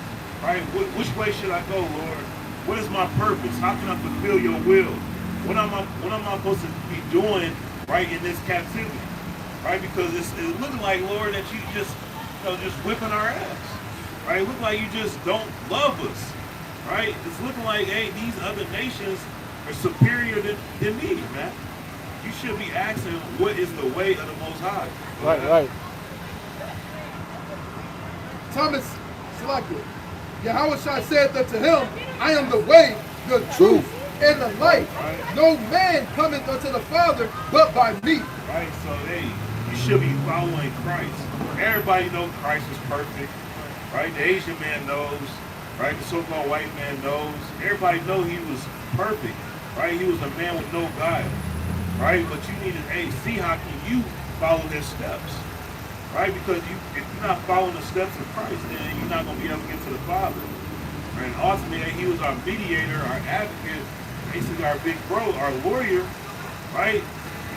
Right? Which way should I go, Lord? What is my purpose? How can I fulfill your will? What am I supposed to be doing, right, in this captivity? Right? Because it's looking like, Lord, that you just, just whipping our ass. Right? It looks like you just don't love us. Right? It's looking like, hey, these other nations are superior than me, man. You should be asking, what is the way of the Most High? Right. Thomas Salakia. Yahweh said unto him, I am the way, the truth, and the life. Right. No man cometh unto the Father but by me. Right, so hey, you should be following Christ. Everybody knows Christ is perfect. Right? The Asian man knows. Right? The so-called white man knows. Everybody knows he was perfect. Right? He was a man with no guile. Right? But you need to see how can you follow his steps. Right? Because if you're not following the steps of Christ, then you're not going to be able to get to the Father. Right? And ultimately, he was our mediator, our advocate, basically our big bro, our lawyer, right?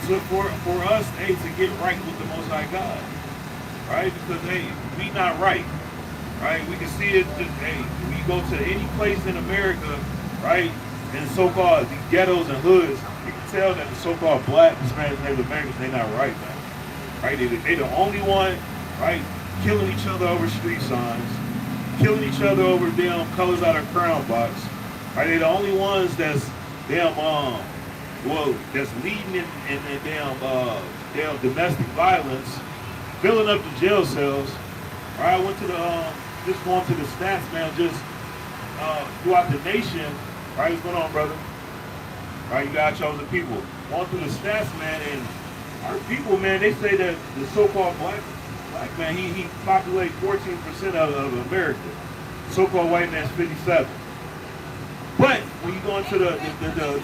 So for us, to get right with the Most High God. Right? Because, we not right. Right? We can see it, we go to any place in America, right? In so-called the ghettos and hoods, you can tell that the so-called black, Hispanic, Native Americans, they're not right, man. Right? They the only one, right, killing each other over street signs, killing each other over damn colors out of crown box. Right? They the only ones that's damn that's leading in damn domestic violence, filling up the jail cells. Right? I went to just going to the stats, man, just throughout the nation. Right? What's going on, brother? Right? You got chosen people. Going through the stats, man, and our people, man, they say that the so-called black man, he populates 14% of America. The so-called white man's 57. But when you go into the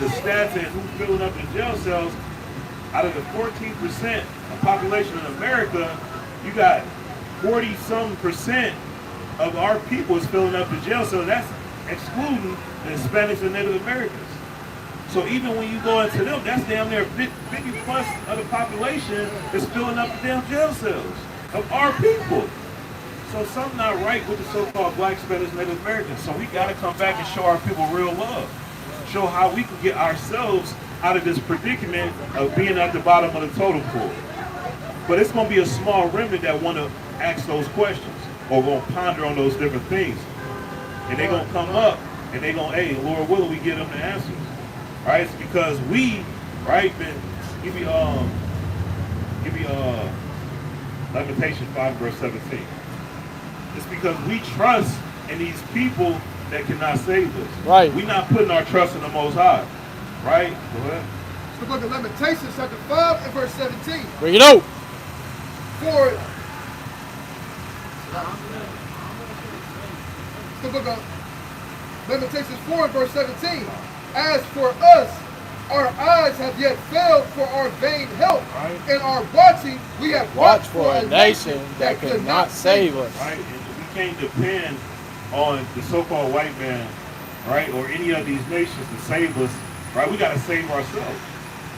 stats and who's filling up the jail cells, out of the 14% of population in America, you got 40-some% of our people is filling up the jail cells. That's excluding the Hispanics and Native Americans. So even when you go into them, that's damn near 50 plus of the population is filling up the damn jail cells of our people. So something not right with the so-called black, Hispanics, Native Americans. So we got to come back and show our people real love. Show how we can get ourselves out of this predicament of being at the bottom of the totem pole. But it's going to be a small remnant that want to ask those questions or going to ponder on those different things. And they're going to come up and they're going to, hey, Lord willing, we get them the answers. Right? It's because we, right, give me Lamentation 5 verse 17. It's because we trust in these people that cannot save us. Right. We're not putting our trust in the Most High. Right? Go ahead. It's the book of Lamentations, chapter 5 and verse 17. Bring it out. For it's the book of Lamentations 4 and verse 17. As for us, our eyes have yet failed for our vain help, right. And our watching, we have watched for a nation that could not save us. Right, and we can't depend on the so-called white man, right, or any of these nations to save us. Right, we got to save ourselves.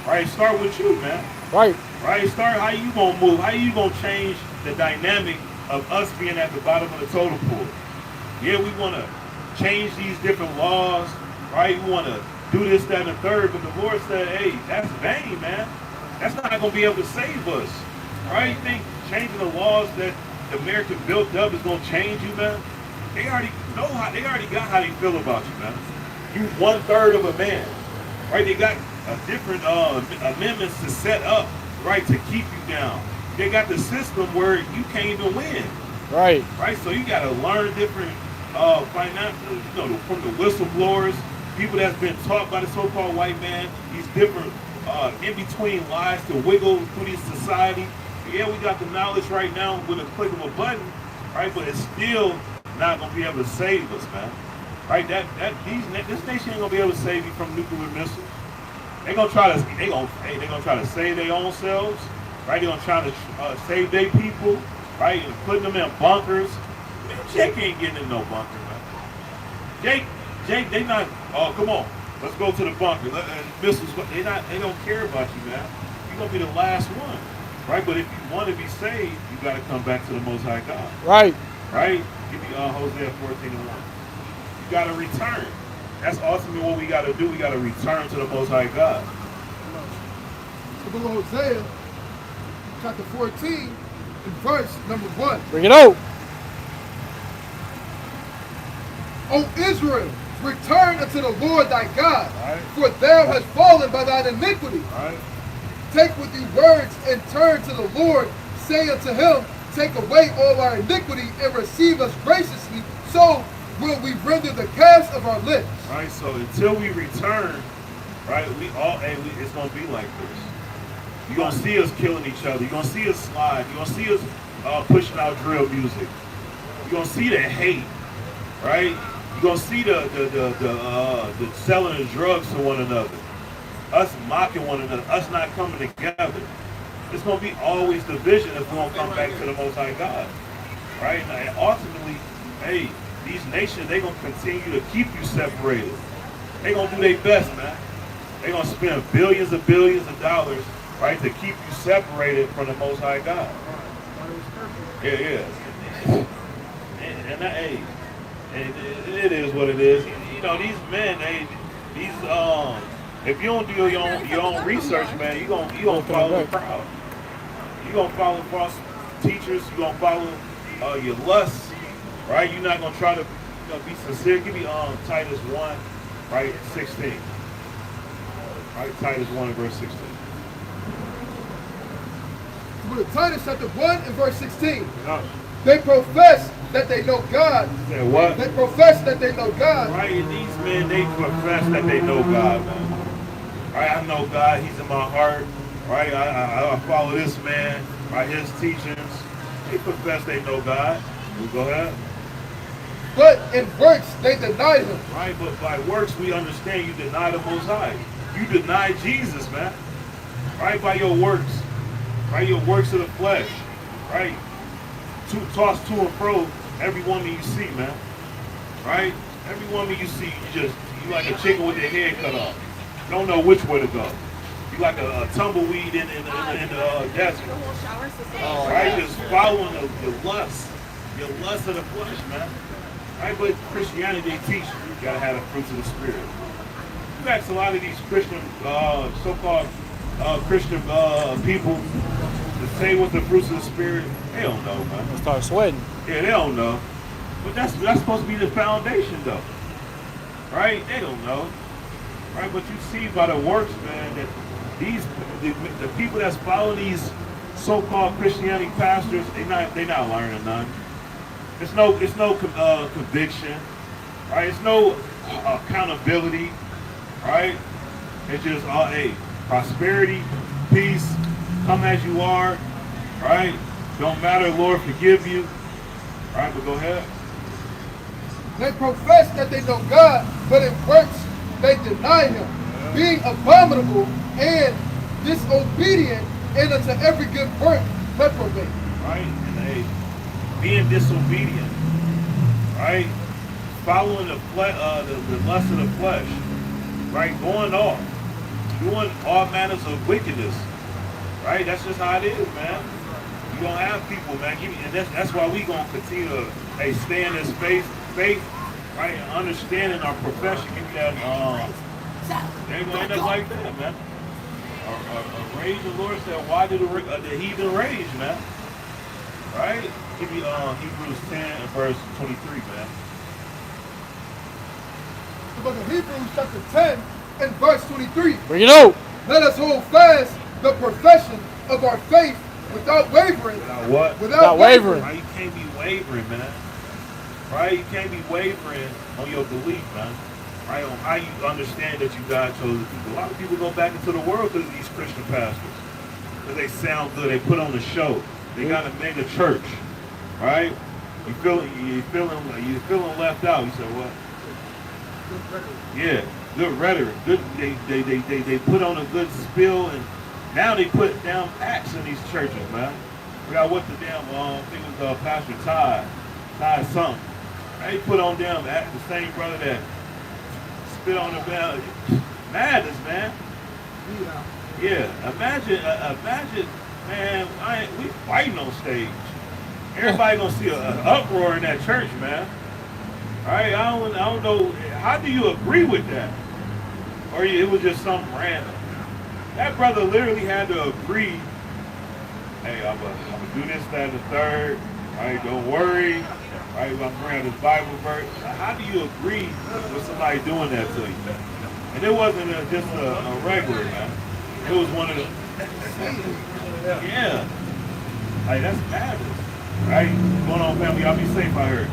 Right, start with you, man. Right. Right, start. How you gonna move? How you gonna change the dynamic of us being at the bottom of the totem pole? Yeah, we want to change these different laws. Right, we want to do this, that, and the third, but the Lord said, hey, that's vain, man. That's not going to be able to save us. Right? You think changing the laws that America built up is going to change you, man? They already know how, they already got how they feel about you, man. You 1/3 of a man. Right? They got different amendments to set up, right, to keep you down. They got the system where you can't even win. Right. Right? So you got to learn different financial, from the whistleblowers, people that's been taught by the so-called white man, these different in-between lies to wiggle through this society. Yeah, we got the knowledge right now with a click of a button, right? But it's still not gonna be able to save us, man. Right? This nation ain't gonna be able to save you from nuclear missiles. They're gonna try to save their own selves, right? They're gonna try to save their people, right? And putting them in bunkers. Man, Jake ain't getting in no bunker, man. Jake, they not. Oh, come on, let's go to the bunker. Missiles, they don't care about you, man. You're gonna be the last one, right? But if you want to be saved, you got to come back to the Most High God. Right. Right. Give me Hosea 14:1. You got to return. That's ultimately what we got to do. We got to return to the Most High God. The book of Hosea, chapter 14, and verse number 1. Bring it out. O Israel, return unto the Lord thy God, Right. for thou hast fallen by thine iniquity. Right? Take with thee words and turn to the Lord. Say unto him, take away all our iniquity and receive us graciously. So will we render the calves of our lips. Right? So until we return, right, it's going to be like this. You're going to see us killing each other. You're going to see us slide. You're going to see us pushing out drill music. You're going to see the hate, right? You're going to see the selling of drugs to one another. Us mocking one another. Us not coming together. It's going to be always division if we don't come back to the Most High God. Right? And ultimately, hey, these nations, they're going to continue to keep you separated. They're going to do their best, man. They're going to spend billions of dollars, right, to keep you separated from the Most High God. Yeah. And that, hey, it is what it is. You know, these men, if you don't do your own research, man, you're gonna follow the crowd. You're going to follow false teachers. You're going to follow your lusts, right? You're not going to try to be sincere. Give me Titus 1, right, 16. Right, Titus 1 and verse 16. With Titus chapter 1 and verse 16. No. They profess that they know God. Say what? They profess that they know God. Right, and these men, they profess that they know God, man. Right, I know God. He's in my heart. Right, I follow this man, right, his teachings. They profess they know God. We go ahead. But in works, they deny him. Right, but by works, we understand you deny the Most High. You deny Jesus, man. Right, by your works. Right, your works of the flesh. Right, tossed to and fro every woman you see, man. Right, every woman you see, you like a chicken with their head cut off. You don't know which way to go. You like a tumbleweed in the desert. Right, just following your lust. Your lust of the flesh, man. Right, but Christianity, they teach you gotta have the fruits of the Spirit. You ask a lot of these Christian, so-called Christian people to say what the fruits of the Spirit, they don't know, man. Start sweating. Yeah, they don't know. But that's supposed to be the foundation, though. Right? They don't know. Right? But you see by the works, man, that the people that's following these so-called Christianity pastors, they not learning none. It's no conviction, right? It's no accountability, right? It's just prosperity, peace, come as you are, right? Don't matter, Lord, forgive you, right? But go ahead. They profess that they know God, but in works they deny him, being abominable and disobedient, and unto every good work reprobate. Right? And being disobedient, right? Following the lust of the flesh, right? Going off, doing all manners of wickedness, right? That's just how it is, man. You don't have people, man. And that's why we gonna continue to stay in this faith, right? And understanding our profession. Give me that. They ain't gonna end up like that, man. A rage, the Lord said, why did the heathen rage, man? Right? Give me Hebrews 10 and verse 23, man. The book of Hebrews chapter 10 and verse 23. Bring it out. Let us hold fast the profession of our faith without wavering. Without what? Without wavering. Right? You can't be wavering, man. Right? You can't be wavering on your belief, man. Right? On how you understand that you God chose people. A lot of people go back into the world because of these Christian pastors. Because they sound good. They put on the show. They got a mega church. Right? You feeling left out. You say what? Yeah, good rhetoric. Good. They put on a good spill, and now they put down acts in these churches, man. We got what the damn I think it was Pastor Ty something. They put on damn the same brother that spit on the bell. Madness, man. Yeah, imagine, man. We fighting on stage. Everybody gonna see an uproar in that church, man. Right? I don't know. How do you agree with that? Or it was just something random? That brother literally had to agree. Hey, I'm gonna do this, that, and the third. Right? Don't worry. Right? I'm bringing this Bible verse. How do you agree with somebody doing that to you? And it wasn't just a regular, man. It was one of the. Yeah. Like, that's madness. Right? What's going on, family? Y'all be safe out here.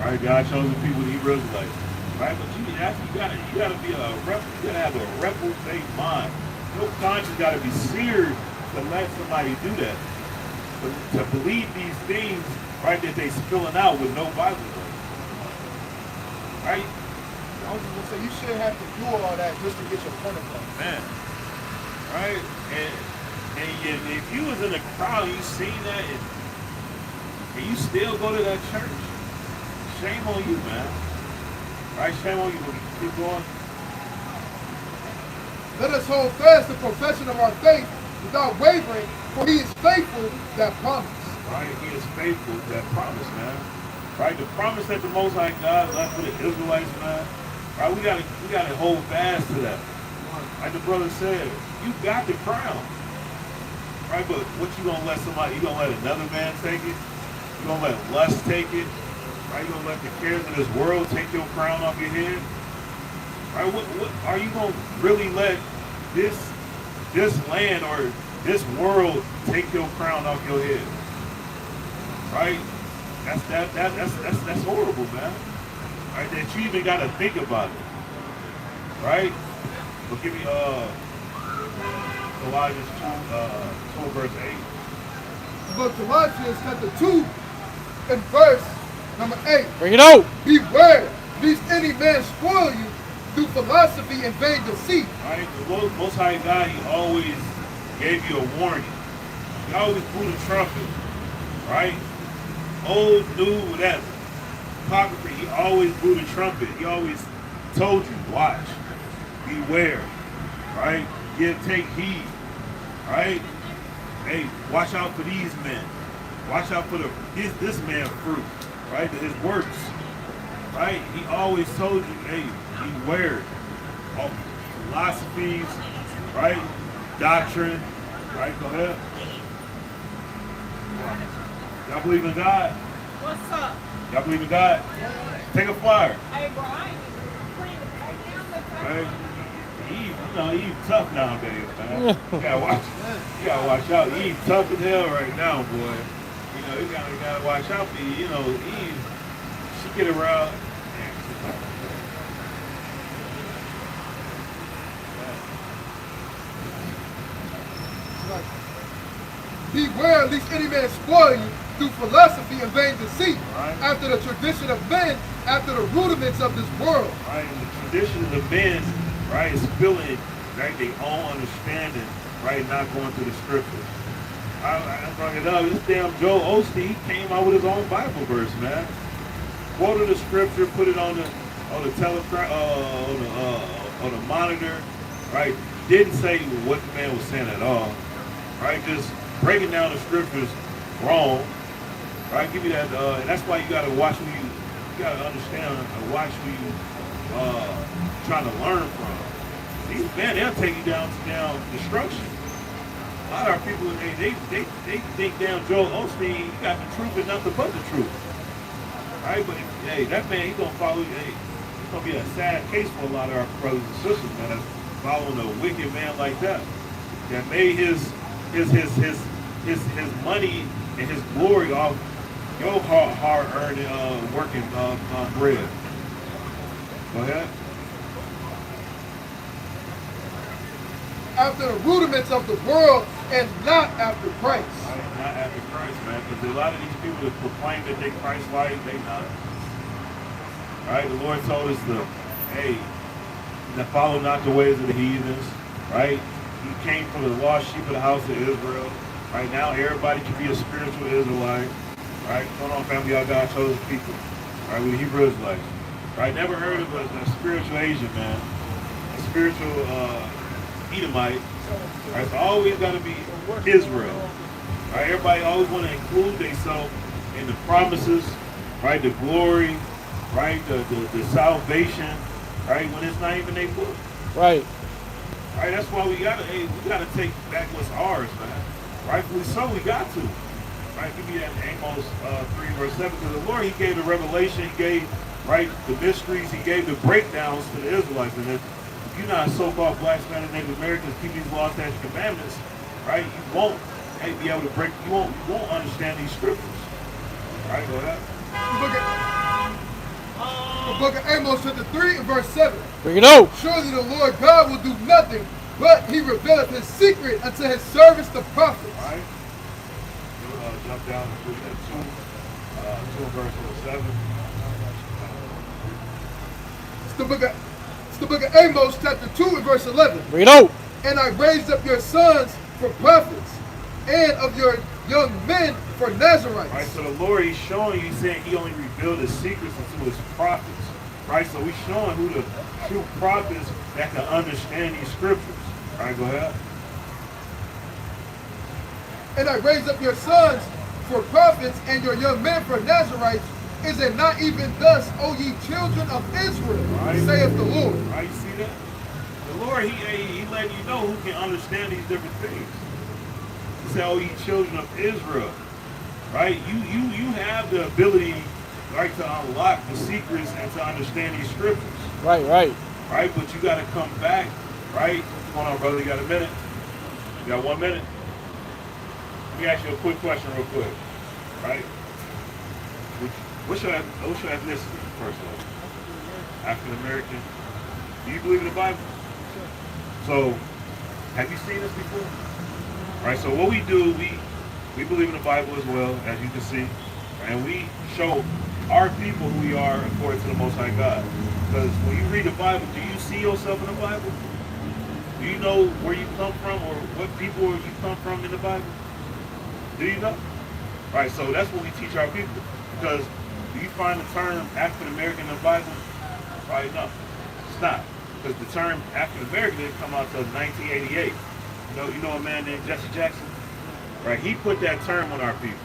Right? God chosen people to Hebrew Israelites. Right? But you gotta be you gotta have a reprobate mind. Your conscience gotta be seared to let somebody do that. But to believe these things, right, that they spilling out with no Bible verse. Right? I was just gonna say, you shouldn't have to do all that just to get your point across. Man. Right? And if you was in a crowd, you seen that, and you still go to that church, shame on you, man. Right? Shame on you. Keep going. Let us hold fast the profession of our faith without wavering, for he is faithful that promise. Right? He is faithful that promise, man. Right? The promise that the Most High God left for the Israelites, man. Right? We gotta hold fast to that. Like the brother said, you got the crown. Right? But what you gonna let somebody? You gonna let another man take it? You gonna let lust take it? Right? You gonna let the cares of this world take your crown off your head? Right? What are you gonna really let this land or this world take your crown off your head? Right? That's horrible, man. Right? That you even gotta think about it. Right? But give me Colossians 2 verse 8. But Colossians chapter 2 and verse number 8. Bring it out. Beware, lest any man spoil you through philosophy and vain deceit. Right? The Most High God, he always gave you a warning. He always blew the trumpet. Right? Old, new, whatever. Hypocrisy, he always blew the trumpet. He always told you, watch, beware. Right? Take heed. Right? Hey, watch out for these men. Watch out for this man's fruit. Right? His works. Right? He always told you, hey, beware of philosophies, right? Doctrine, right? Go ahead. Y'all believe in God? What's up? Y'all believe in God? Take a flyer. Hey, bro, I ain't even Right? Eve tough nowadays, man. You gotta watch out. Eve tough as hell right now, boy. You gotta watch out for you. Eve, she get around. Beware lest any man spoil you through philosophy and vain deceit, right, after the tradition of men, after the rudiments of this world. Right, and the traditions of men, right, is spilling, right, their own understanding, right, not going through the scriptures. I brought it up. This damn Joel Osteen, he came out with his own Bible verse, man. Quoted the scripture, put it on the on the monitor, right? Didn't say what the man was saying at all, right? Just breaking down the scriptures wrong, right? Give you that, and that's why you gotta watch who you gotta understand and watch who you trying to learn from. These men, they'll take you down to destruction. A lot of our people, they think damn Joel Osteen, he got the truth and nothing but the truth. Right? But hey, that man, he's gonna follow. Hey, it's gonna be a sad case for a lot of our brothers and sisters, man, that's following a wicked man like that made his money and his glory off your hard-earned working bread. Go ahead. After the rudiments of the world and not after Christ. Right, not after Christ, man, because a lot of these people that proclaim that they Christ-like, they not. Right, the Lord told us to follow not the ways of the heathens. Right, He came from the lost sheep of the house of Israel. Right now, everybody can be a spiritual Israelite. Right, going on, family, y'all God chosen people. Right, we're the Hebrew Israelites. Right, never heard of a spiritual Asian man, a spiritual Edomite. Right, it's always got to be Israel. Right, everybody always want to include themselves in the promises, right, the glory, right? The salvation, right? When it's not even their book. Right. Right, that's why we gotta take back what's ours, man. Rightfully so, we got to. Right, give me that Amos 3 verse 7, because the Lord, He gave the revelation, He gave, right, the mysteries, He gave the breakdowns to the Israelites. And if you're not so-called blacks, Hispanic, Native Americans, keep these laws, statutes, commandments, right, you won't be able to break. You won't understand these scriptures. Right, go ahead. The book of Amos chapter 3 and verse 7. Bring it out. Surely the Lord God will do nothing, but He revealeth His secret unto His servants the prophets. All right. Jump down to 2 verse 7. It's the book of Amos chapter 2 and verse 11. Bring it out. And I raised up your sons for prophets, and of your young men for Nazarites. Right, so the Lord, He's showing you, He's saying He only revealed His secrets unto His prophets. Right, so He's showing who the true prophets that can understand these scriptures. All right, go ahead. And I raised up your sons for prophets, and your young men for Nazarites. Is it not even thus, O ye children of Israel, right, saith the Lord? Right, you see that? The Lord, He letting you know who can understand these different things. He said, "Oh, ye children of Israel," right? You have the ability, right, to unlock the secrets and to understand these scriptures. Right. Right, but you got to come back, right? Hold on, brother. You got a minute? You got 1 minute? Let me ask you a quick question, real quick. Right? What's your ethnicity, first of all? African American. Do you believe in the Bible? So, have you seen this before? Right, so what we do, we believe in the Bible as well, as you can see, and we show our people who we are according to the Most High God. Because when you read the Bible, do you see yourself in the Bible? Do you know where you come from or what people you come from in the Bible? Do you know? Right, so that's what we teach our people. Because do you find the term African American in the Bible? Right, no, it's not. Because the term African American didn't come out until 1988. You know a man named Jesse Jackson? Right, he put that term on our people.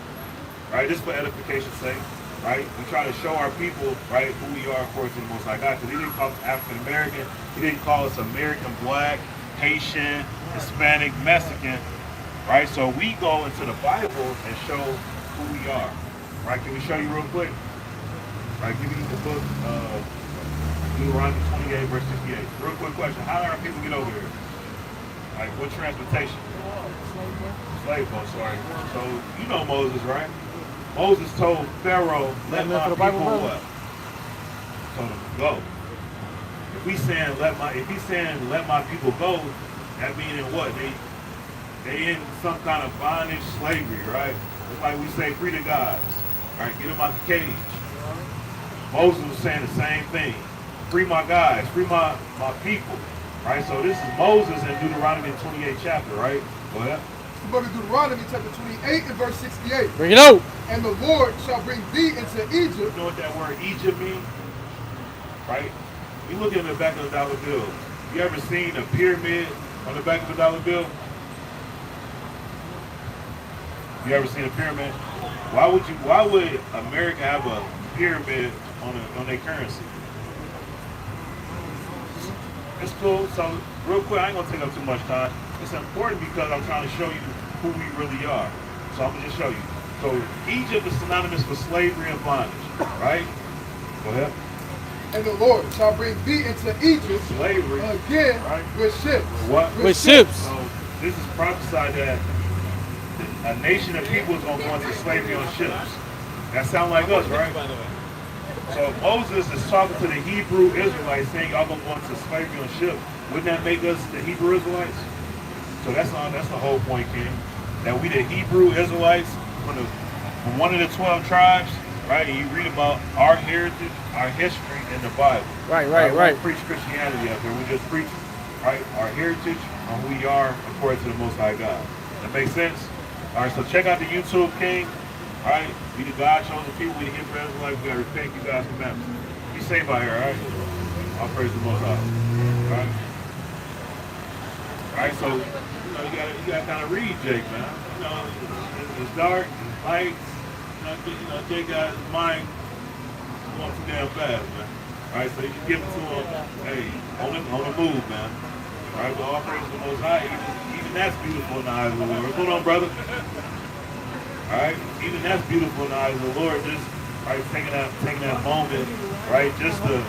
Right, just for edification's sake. Right, we try to show our people, right, who we are according to the Most High God. Because He didn't call us African American. He didn't call us American, Black, Haitian, Hispanic, Mexican. Right, so we go into the Bible and show who we are. Right, can we show you real quick? Right, give you the book of Deuteronomy 28, verse 68. Real quick question: how did our people get over here? Like, what transportation? Slave boat, sorry. So, you know Moses, right? Moses told Pharaoh, let my people what? Told him to go. If he's saying let my people go, that meaning what? They in some kind of bondage, slavery, right? It's like we say, free the gods. All right, get them out the cage. Moses was saying the same thing. Free my guys, free my people. Right? So this is Moses in Deuteronomy 28 chapter, right? Go ahead. The book of Deuteronomy chapter 28 and verse 68. Bring it out. And the Lord shall bring thee into Egypt. You know what that word Egypt means? Right? You look at the back of the dollar bill. You ever seen a pyramid on the back of a dollar bill? You ever seen a pyramid? Why would America have a pyramid on their currency? It's cool. So real quick, I ain't gonna take up too much time. It's important because I'm trying to show you who we really are. So I'm gonna just show you. So Egypt is synonymous with slavery and bondage, right? Go ahead. And the Lord shall bring thee into Egypt slavery again, right? With ships. What? With ships. So this is prophesied that a nation of people is gonna go into slavery on ships. That sound like us, right? So Moses is talking to the Hebrew Israelites saying y'all gonna go into slavery on ships. Wouldn't that make us the Hebrew Israelites? So that's the whole point, King. That we the Hebrew Israelites from one of the 12 tribes, right? And you read about our heritage, our history in the Bible. Right. We don't preach Christianity out there. We just preach, right, our heritage on who we are according to the Most High God. That makes sense? All right, so check out the YouTube, King. All right, we the God chosen people, we the Hebrew Israelites, we gotta repent, you guys' commandments. Be safe out here, all right? I'll praise the Most High. All right? All right, so you gotta kind of read Jake, man. You know, it's dark, it's light. You know, Jake got his mind going too damn fast, man. All right, so you can give it to them, hey, on the move, man. All right, but all praise to the Most High. Even that's beautiful in the eyes of the Lord. What's going on, brother? All right, even that's beautiful in the eyes of the Lord. Just right, taking that moment, right, just hear the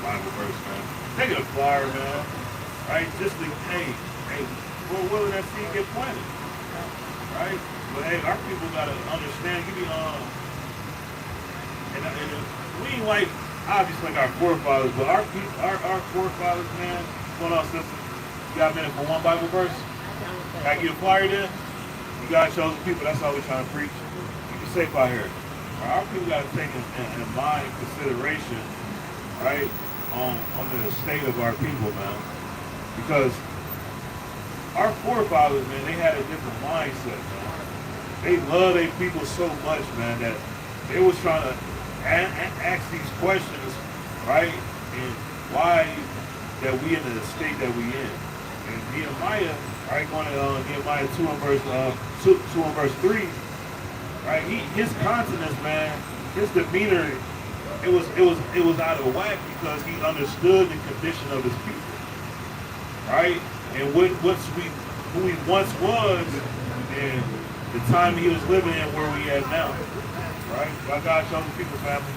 Bible verse, man. Take it a flyer, man. Right, just to, hey, we're willing that seed get planted. Right, but hey, our people gotta understand. Give me and we ain't like obviously like our forefathers, but our forefathers, man. What's going on, sister? You got a minute for one Bible verse? Can I get a flyer then? You guys chosen people. That's all we're trying to preach. Keep it safe out here. Our people got to take in mind consideration, right, on the state of our people, man. Because our forefathers, man, they had a different mindset, man. They love their people so much, man, that they was trying to ask these questions, right, and why that we in the state that we in. And Nehemiah, right, going to Nehemiah 2 and verse 3, right, his countenance, man, his demeanor, it was out of whack because he understood the condition of his people, right, and who he once was and the time he was living in where we at now, right? By God, show the people, family,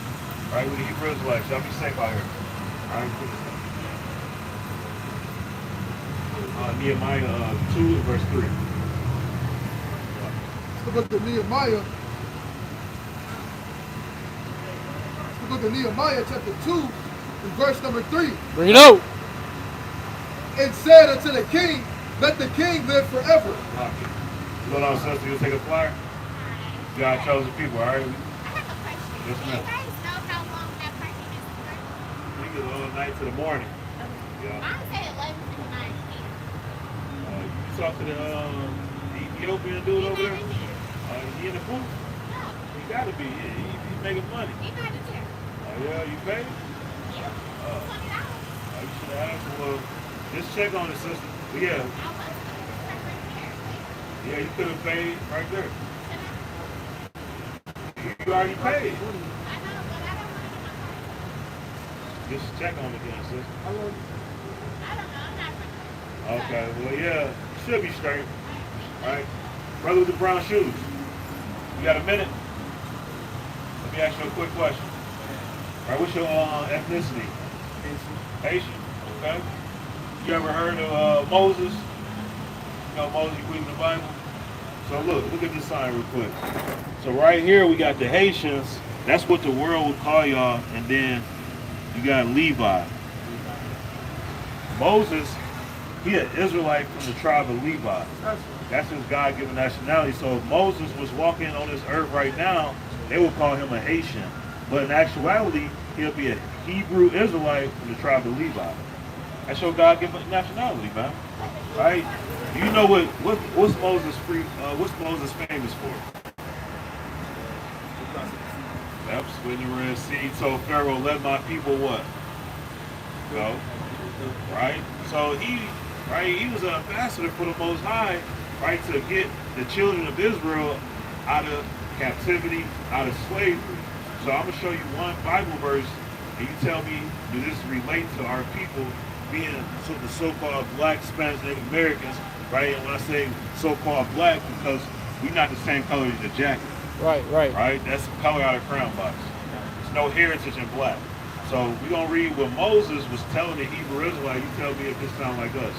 right? We the Hebrew Israelites, y'all be safe out here, all right? Nehemiah 2 verse 3. The book of Nehemiah. The book of Nehemiah, chapter 2, and verse number 3. Bring it out. And said unto the king, let the king live forever. What's going on, sister? You take a flyer? God chosen people, all right? I have a question. Yes, Do ma'am. you guys know how long that parking is for? We get all night to the morning. Yeah. Mine said 11 to 9 p.m. You talk to the Ethiopian dude over there? He in the booth? No. He gotta be. He's making money. He's not in there. Oh, yeah, you paid? Yeah. $20. You should have asked. Well, just check on it, sister. But yeah. I was right here. Yeah, you could have paid right there. You already paid. I know, but I don't want to. Just check on it again, sister. I don't know. I'm not really. Okay, well, yeah, you should be straight. All right. Brother with the brown shoes. You got a minute? Let me ask you a quick question. All right, what's your ethnicity? Haitian. Okay. You ever heard of Moses? You know Moses, you read in the Bible? So look at this sign real quick. So right here we got the Haitians. That's what the world would call y'all. And then you got Levi. Moses, he an Israelite from the tribe of Levi. That's his God-given nationality. So if Moses was walking on this earth right now, they would call him a Haitian. But in actuality, he'll be a Hebrew Israelite from the tribe of Levi. That's your God-given nationality, man. Right? You know what's Moses famous for? Yep, splitting the Red Sea. Told Pharaoh, let my people what? Go. Right? So he was an ambassador for the Most High, right, to get the children of Israel out of captivity, out of slavery. So I'm gonna show you one Bible verse, and you tell me, do this relate to our people being the so-called black Spanish Native Americans, right? And when I say so-called black, because we're not the same color as your jacket. Right. Right? That's the color out of crown box. There's no heritage in black. So we're going to read what Moses was telling the Hebrew Israelite. You tell me if this sounds like us.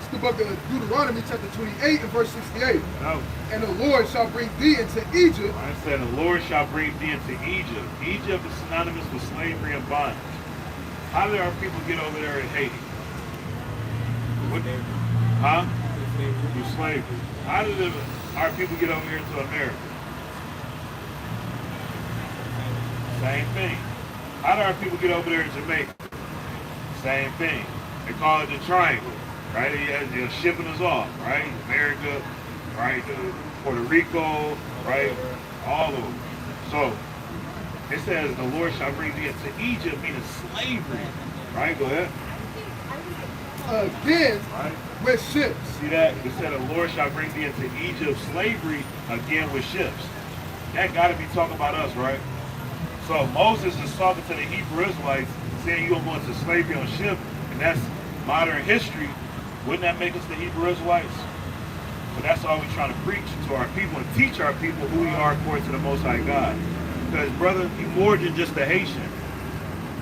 It's the book of Deuteronomy, chapter 28, and verse 68. No. And the Lord shall bring thee into Egypt. I said, the Lord shall bring thee into Egypt. Egypt is synonymous with slavery and bondage. How did our people get over there in Haiti? Huh? Through slavery. How did our people get over here to America? Same thing. How did our people get over there in Jamaica? Same thing. They call it the triangle, right? They're shipping us off, right? America, right? Puerto Rico, right? All of them. So it says the Lord shall bring thee into Egypt, meaning slavery. Right? Go ahead. Again, right, with ships. See that? It said the Lord shall bring thee into Egypt, slavery, again with ships. that got to be talking about us, right? So Moses is talking to the Hebrew Israelites, saying you're going to go into slavery on a ship, and that's modern history. Wouldn't that make us the Hebrew Israelites? But that's all we're trying to preach to our people and teach our people who we are according to the Most High God. Because, brother, you more than just a Haitian,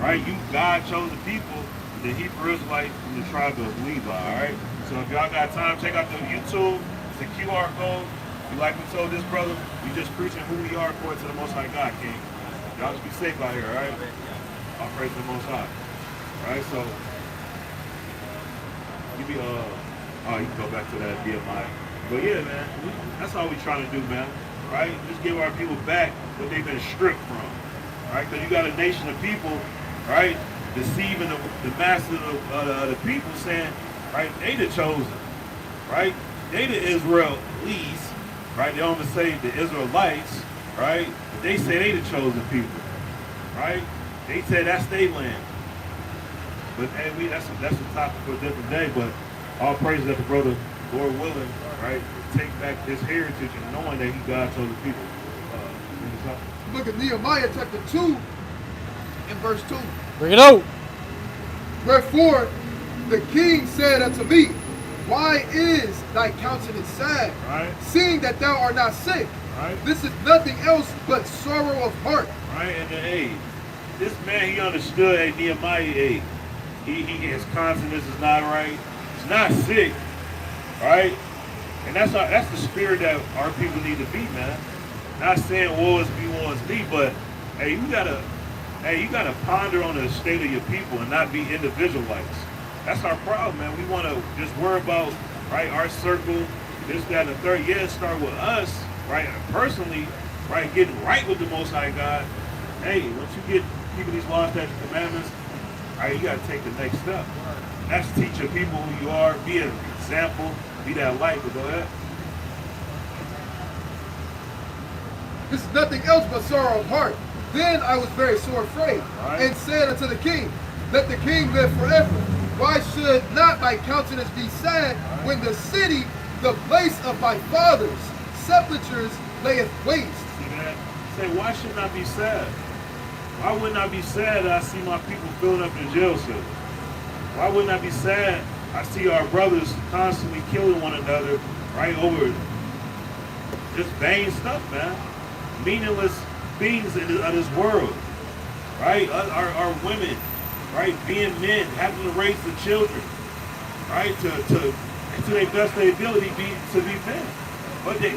right? You God-chosen people, the Hebrew Israelite from the tribe of Levi, all right? So if y'all got time, check out the YouTube. It's a QR code. You like we told this brother, we just preaching who we are according to the Most High God, King. Y'all just be safe out here, all right? I'll praise the Most High. All right, so give me oh, you can go back to that Nehemiah. But yeah, man, that's all we trying to do, man. Right? Just give our people back what they've been stripped from. Right? Because you got a nation of people, right, deceiving the masses of the people, saying, right, they the chosen, right? They the Israelites, right? They don't even say the Israelites, right? But they say they the chosen people, right? They say that's their land. But hey, that's a topic for a different day. But all praise that the brother, Lord willing, right, take back this heritage and knowing that he God told the people. Look at Nehemiah chapter 2 and verse 2. Bring it out. Wherefore the king said unto me, why is thy countenance sad, right, seeing that thou art not sick? Right. This is nothing else but sorrow of heart. Right, and then, this man, he understood, Nehemiah, his conscience is not right. He's not sick, right? And that's the spirit that our people need to be, man. Not saying woe is me, but you gotta ponder on the state of your people and not be individualites. That's our problem, man. We want to just worry about, right, our circle, this, that, and the third. Yeah, start with us, right, personally, right, getting right with the Most High God. Hey, once you get keeping these laws, statutes, commandments, right, you got to take the next step. That's to teach your people who you are, be an example, be that light. But go ahead. This is nothing else but sorrow of heart. Then I was very sore afraid, and said unto the king, let the king live forever. Why should not my countenance be sad when the city, the place of my fathers' sepulchres, layeth waste? See that? Say, why should not be sad? Why wouldn't I be sad that I see my people filling up in jail cells? Why wouldn't I be sad I see our brothers constantly killing one another, right, over just vain stuff, man? Meaningless things of this world, right? Our women, right, being men, having to raise the children, right, to their best of their ability to be men,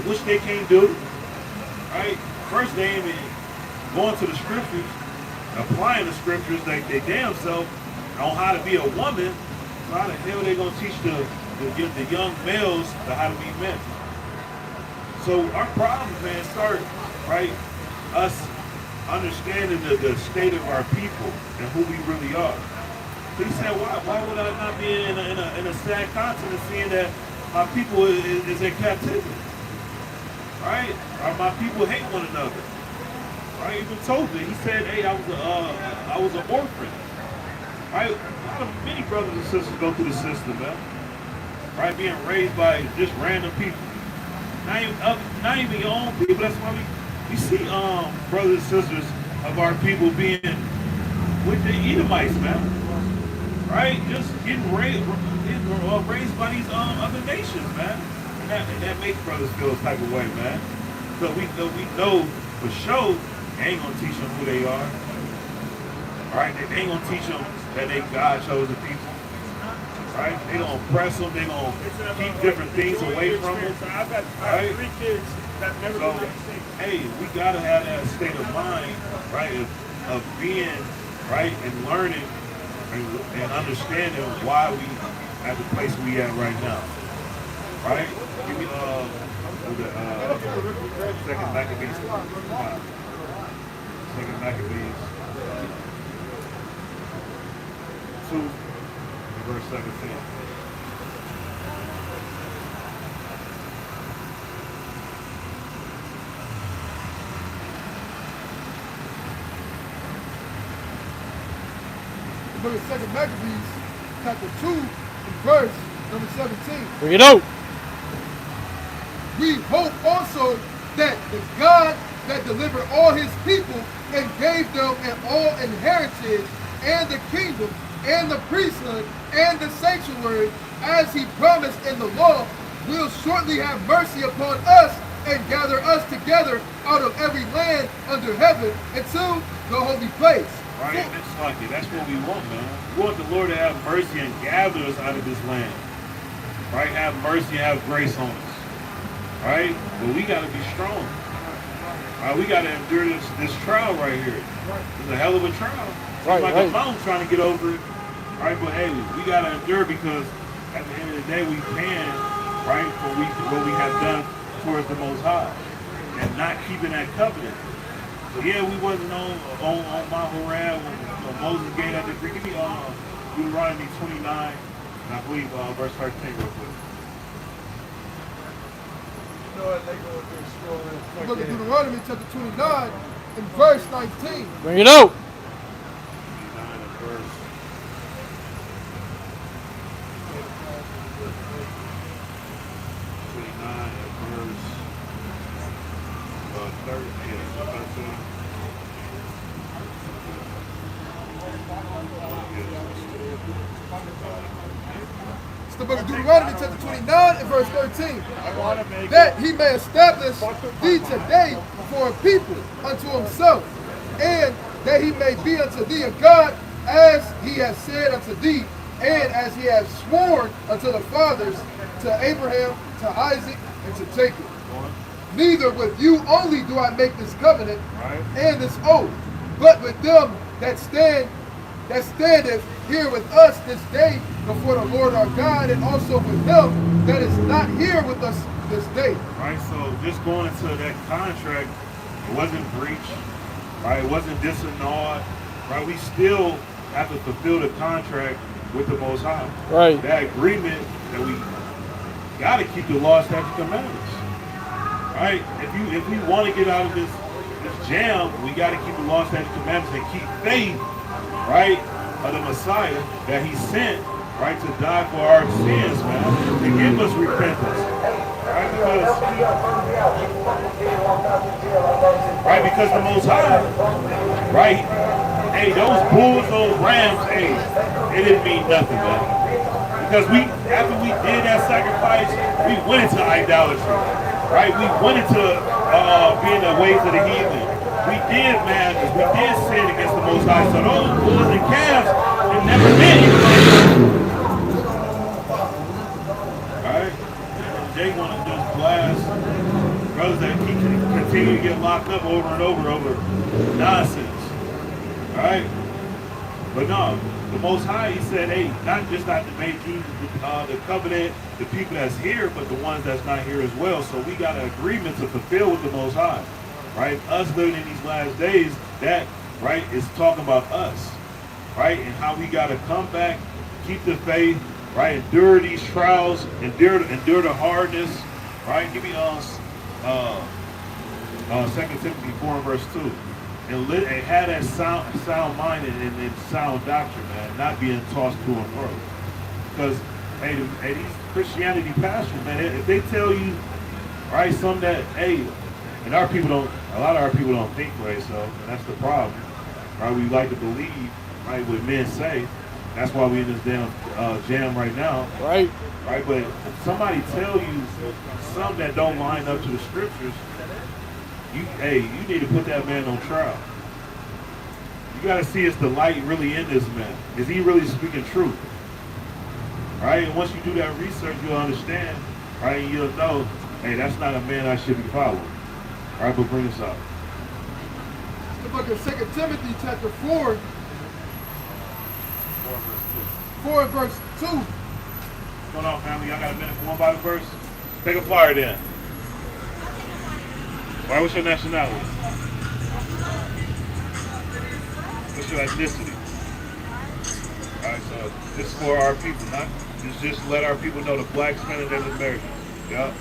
which they can't do, right? First, they ain't going to the scriptures, applying the scriptures like they damn self on how to be a woman. So how the hell they gonna teach the young males how to be men? So our problem, man, start, right, us understanding the state of our people and who we really are. So he said, why would I not be in a sad continent seeing that my people is in captivity? Right? Or my people hate one another. Right? Even told me, he said, hey, I was an orphan. Right? Many brothers and sisters go through the system, man. Right? Being raised by just random people. Not even your own people. That's why we see brothers and sisters of our people being with the Edomites, man. Right? Just getting raised by these other nations, man. And that makes brothers feel a type of way, man. So we know for sure they ain't gonna teach them who they are. Right? They ain't gonna teach them that they God chosen people. Right? They gonna oppress them. They gonna keep different things away from them. I've got 3 kids that never been saved. Hey, we gotta have that state of mind, right, of being, right, and learning and understanding why we at the place we at right now. Right? Give me second Maccabees. Second Maccabees 2, verse 17. Look at 2 Maccabees chapter 2 and verse number 17. Bring it out. We hope also that the God that delivered all his people and gave them an all inheritance and the kingdom and the priesthood and the sanctuary, as he promised in the law, will shortly have mercy upon us and gather us together out of every land under heaven into the holy place. Right? It's like it. That's what we want, man. We want the Lord to have mercy and gather us out of this land. Right? Have mercy and have grace on us. Right? But we got to be strong. Right? We got to endure this trial right here. It's a hell of a trial. It's like a mountain trying to get over it. Right? But hey, we got to endure because at the end of the day, we can, right, for what we have done towards the Most High and not keeping that covenant. So yeah, we wasn't on Mount Horeb when Moses gave that decree. Give me Deuteronomy 29, and I believe verse 13 real quick. Look at Deuteronomy chapter 29 and verse 19. Bring it out. 29 and verse 13. It's the book of Deuteronomy chapter 29 and verse 13. That he may establish thee today for a people unto himself, and that he may be unto thee a God, as he has said unto thee, and as he has sworn unto the fathers, to Abraham, to Isaac, and to Jacob. Neither with you only do I make this covenant and this oath, but with them that standeth here with us this day before the Lord our God, and also with him that is not here with us this day. Right, so just going into that contract, it wasn't breached, right? It wasn't disannulled, right? We still have to fulfill the contract with the Most High. Right. That agreement that we got to keep the law, statutes, commandments. Right? If we want to get out of this jam, we got to keep the law, statutes, commandments, and keep faith, right, of the Messiah that he sent, right, to die for our sins, man, to give us repentance. Because the Most High, right, hey, those bulls, those rams, hey, it didn't mean nothing, man. Because after we did that sacrifice, we went into idolatry, right? We went into being the ways of the heathen. We did madness. We did sin against the Most High. So those bulls and calves, it never meant anything. Alright? Jay wanted to just blast brothers that continue to get locked up over and over nonsense. Alright? But no, the Most High, he said, hey, not to make you the covenant, the people that's here, but the ones that's not here as well. So we got an agreement to fulfill with the Most High. Right? Us living in these last days, that, right, is talking about us. Right? And how we got to come back, keep the faith, right? Endure these trials, endure the hardness. Right? Give me 2 Timothy 4 and verse 2. And had that sound mind and sound doctrine, man, not being tossed to and fro. Because, hey, these Christianity pastors, man, if they tell you, right, something that, hey, and a lot of our people don't think right, so and that's the problem. Right? We like to believe, right, what men say. That's why we in this damn jam right now. Right. Right, but if somebody tell you something that don't line up to the scriptures, you need to put that man on trial. You got to see is the light really in this man? Is he really speaking truth? Right? And once you do that research, you'll understand, right? And you'll know, hey, that's not a man I should be following. All right, but bring us up. The book of 2 Timothy chapter 4. 4 and verse 2. What's going on, family? Y'all got a minute for one Bible verse? Take a flyer then. All right, what's your nationality? What's your ethnicity? All right, so this is for our people, not just let our people know the blacks, Spanish, Native Americans. Yeah.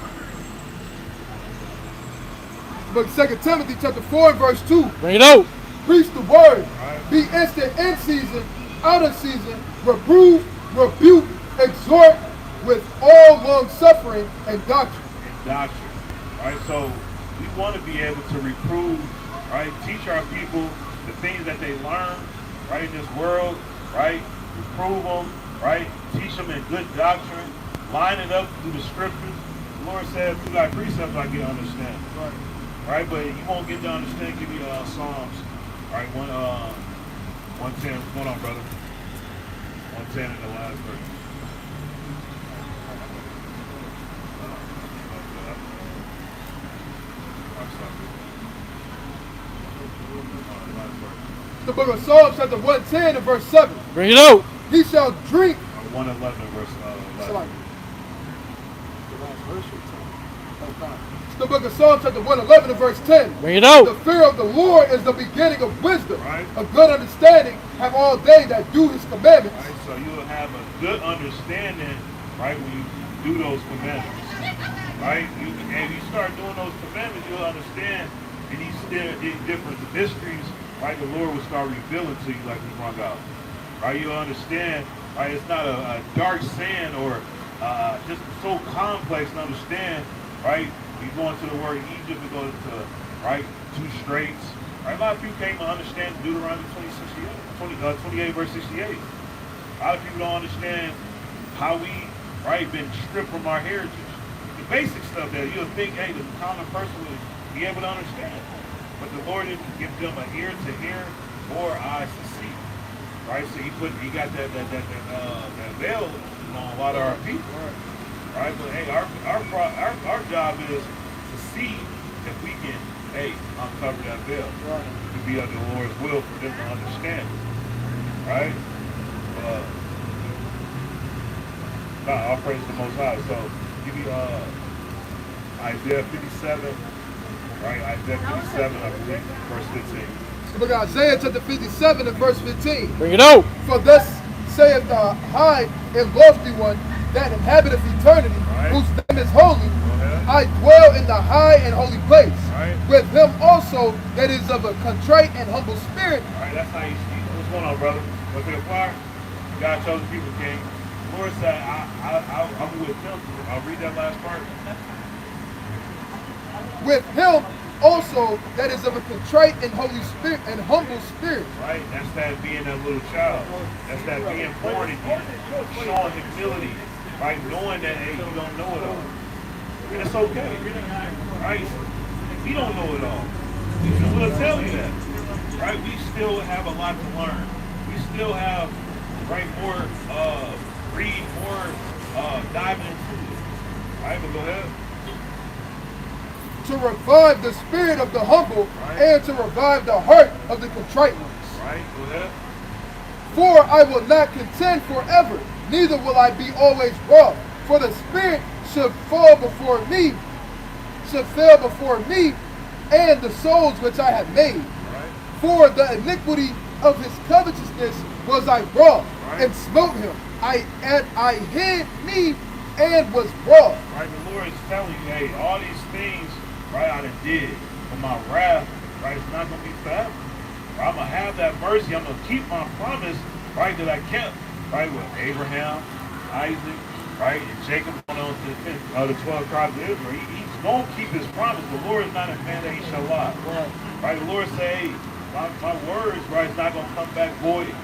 Book 2 Timothy chapter 4 and verse 2. Bring it out. Preach the word. Right. Be instant in season, out of season, reprove, rebuke, exhort with all long suffering and doctrine. Doctrine. All right, so we want to be able to reprove, right? Teach our people the things that they learn, right, in this world, right? Reprove them, right? Teach them in good doctrine. Line it up through the scriptures. The Lord said, through thy precepts I get understanding. Right? But you won't get to understand. Give me Psalms. All right, 110. What's going on, brother? 110 in the last verse. The book of Psalms, chapter 110 and verse 7. Bring it out. He shall drink. 111 verse 11. The book of Psalms, chapter 111 and verse 10. Bring it out. The fear of the Lord is the beginning of wisdom. Right. A good understanding have all they that do his commandments. Right, so you'll have a good understanding, right, when you do those commandments. Right? And you start doing those commandments, you'll understand in these different mysteries, right, the Lord will start revealing to you like we brought out. Right? You'll understand, right, it's not a dark sin or just so complex to understand, right? You go into the word Egypt, you go into, right, 2 straights. Right? A lot of people can't even understand Deuteronomy 28 verse 68. A lot of people don't understand how we, right, been stripped from our heritage. The basic stuff that you'll think, hey, the common person would be able to understand. But the Lord didn't give them an ear to hear or eyes to see. Right? So he got that veil on a lot of our people. Right? But hey, our job is to see if we can, hey, uncover that veil. To be under the Lord's will for them to understand. Right? I'll praise the Most High. So give me Isaiah 57. Right? Isaiah 57, I believe, verse 15. The book of Isaiah chapter 57 and verse 15. Bring it out. For thus saith the high and lofty one that inhabiteth eternity, right, whose name is holy. I dwell in the high and holy place, right, with him also that is of a contrite and humble spirit. All right, that's how you see. What's going on, brother? What's in the fire? God chose the people, King. The Lord said, I'm with them. I'll read that last part. With him also that is of a contrite and holy spirit and humble spirit. Right, that's that being that little child. That's that being born again, showing humility, right, knowing that, hey, you don't know it all. And it's okay, right? We don't know it all. We'll tell you that, right? We still have a lot to learn. We still have, right, more, read more, dive into it. Right, but go ahead. To revive the spirit of the humble, right, and to revive the heart of the contrite ones. Right, go ahead. For I will not contend forever, neither will I be always wroth. For the spirit should fail before me, and the souls which I have made. Right. For the iniquity of his covetousness was I wroth, right, and smote him. I hid me and was wroth. Right, the Lord is telling you, hey, all these things, right, I done did. But my wrath, right, it's not going to be forever. Right, I'm going to have that mercy. I'm going to keep my promise, right, that I kept, right, with Abraham, Isaac, right, and Jacob going on to the 12 tribes of Israel. He's going to keep his promise. The Lord is not a man that he shall lie. Right, the Lord say, hey, my words, right, is not going to come back void.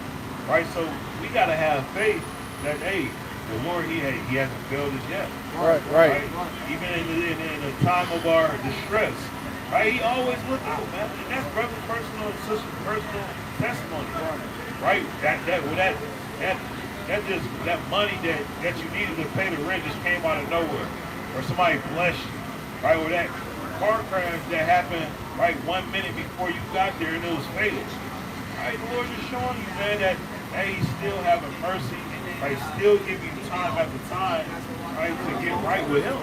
Right, so we got to have faith that, hey, the Lord, he hasn't failed us yet. Right. Even in the time of our distress, right? He always looked out, man. And that's brother's personal and sister's personal testimony, right? That money that you needed to pay the rent just came out of nowhere, or somebody blessed you, right? Or that car crash that happened, right, 1 minute before you got there and it was fatal, right? The Lord is showing you, man, that hey, He's still having mercy. Right, still give you time after time, right, to get right with Him,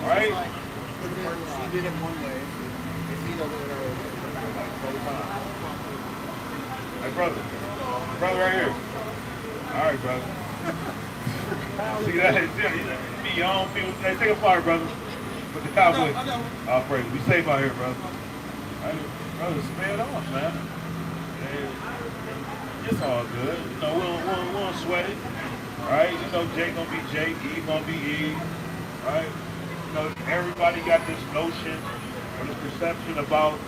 right? He did it one way. If he doesn't know it, Hey, brother right here. All right, brother. See that? Be your own people. Hey, take a flyer, brother. With the cowboy. I'll pray. Be safe out here, brother. Right, brother, spare it off, man. It's all good. You know, we don't sweat it. Right? You know, Jake gonna be Jake, Eve gonna be Eve. Right? You know, everybody got this notion or the perception about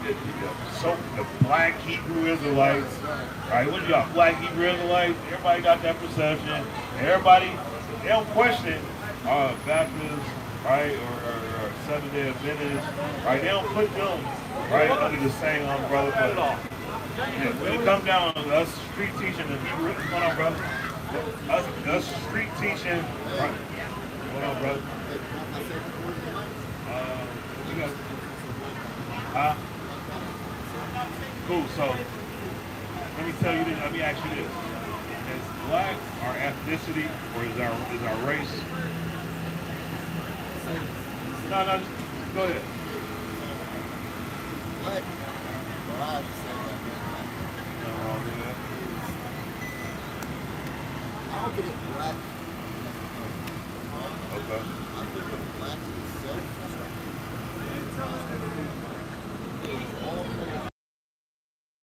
the black Hebrew Israelites. Right? What you got? Black Hebrew Israelites. Everybody got that perception. Everybody, they don't question Baptists, right, or Seventh-day Adventists, right? They don't put them right under the same umbrella. But yeah, when it comes down to us street teaching and Hebrew, what's going on, brother? Us street teaching. Right? What on, brother? What you got? Huh? Cool. So let me tell you this. Let me ask you this: is black our ethnicity, or is our race? No. Just go ahead. Black. Well, I have to say that. Nothing wrong with that. I don't get it black. Okay. I think the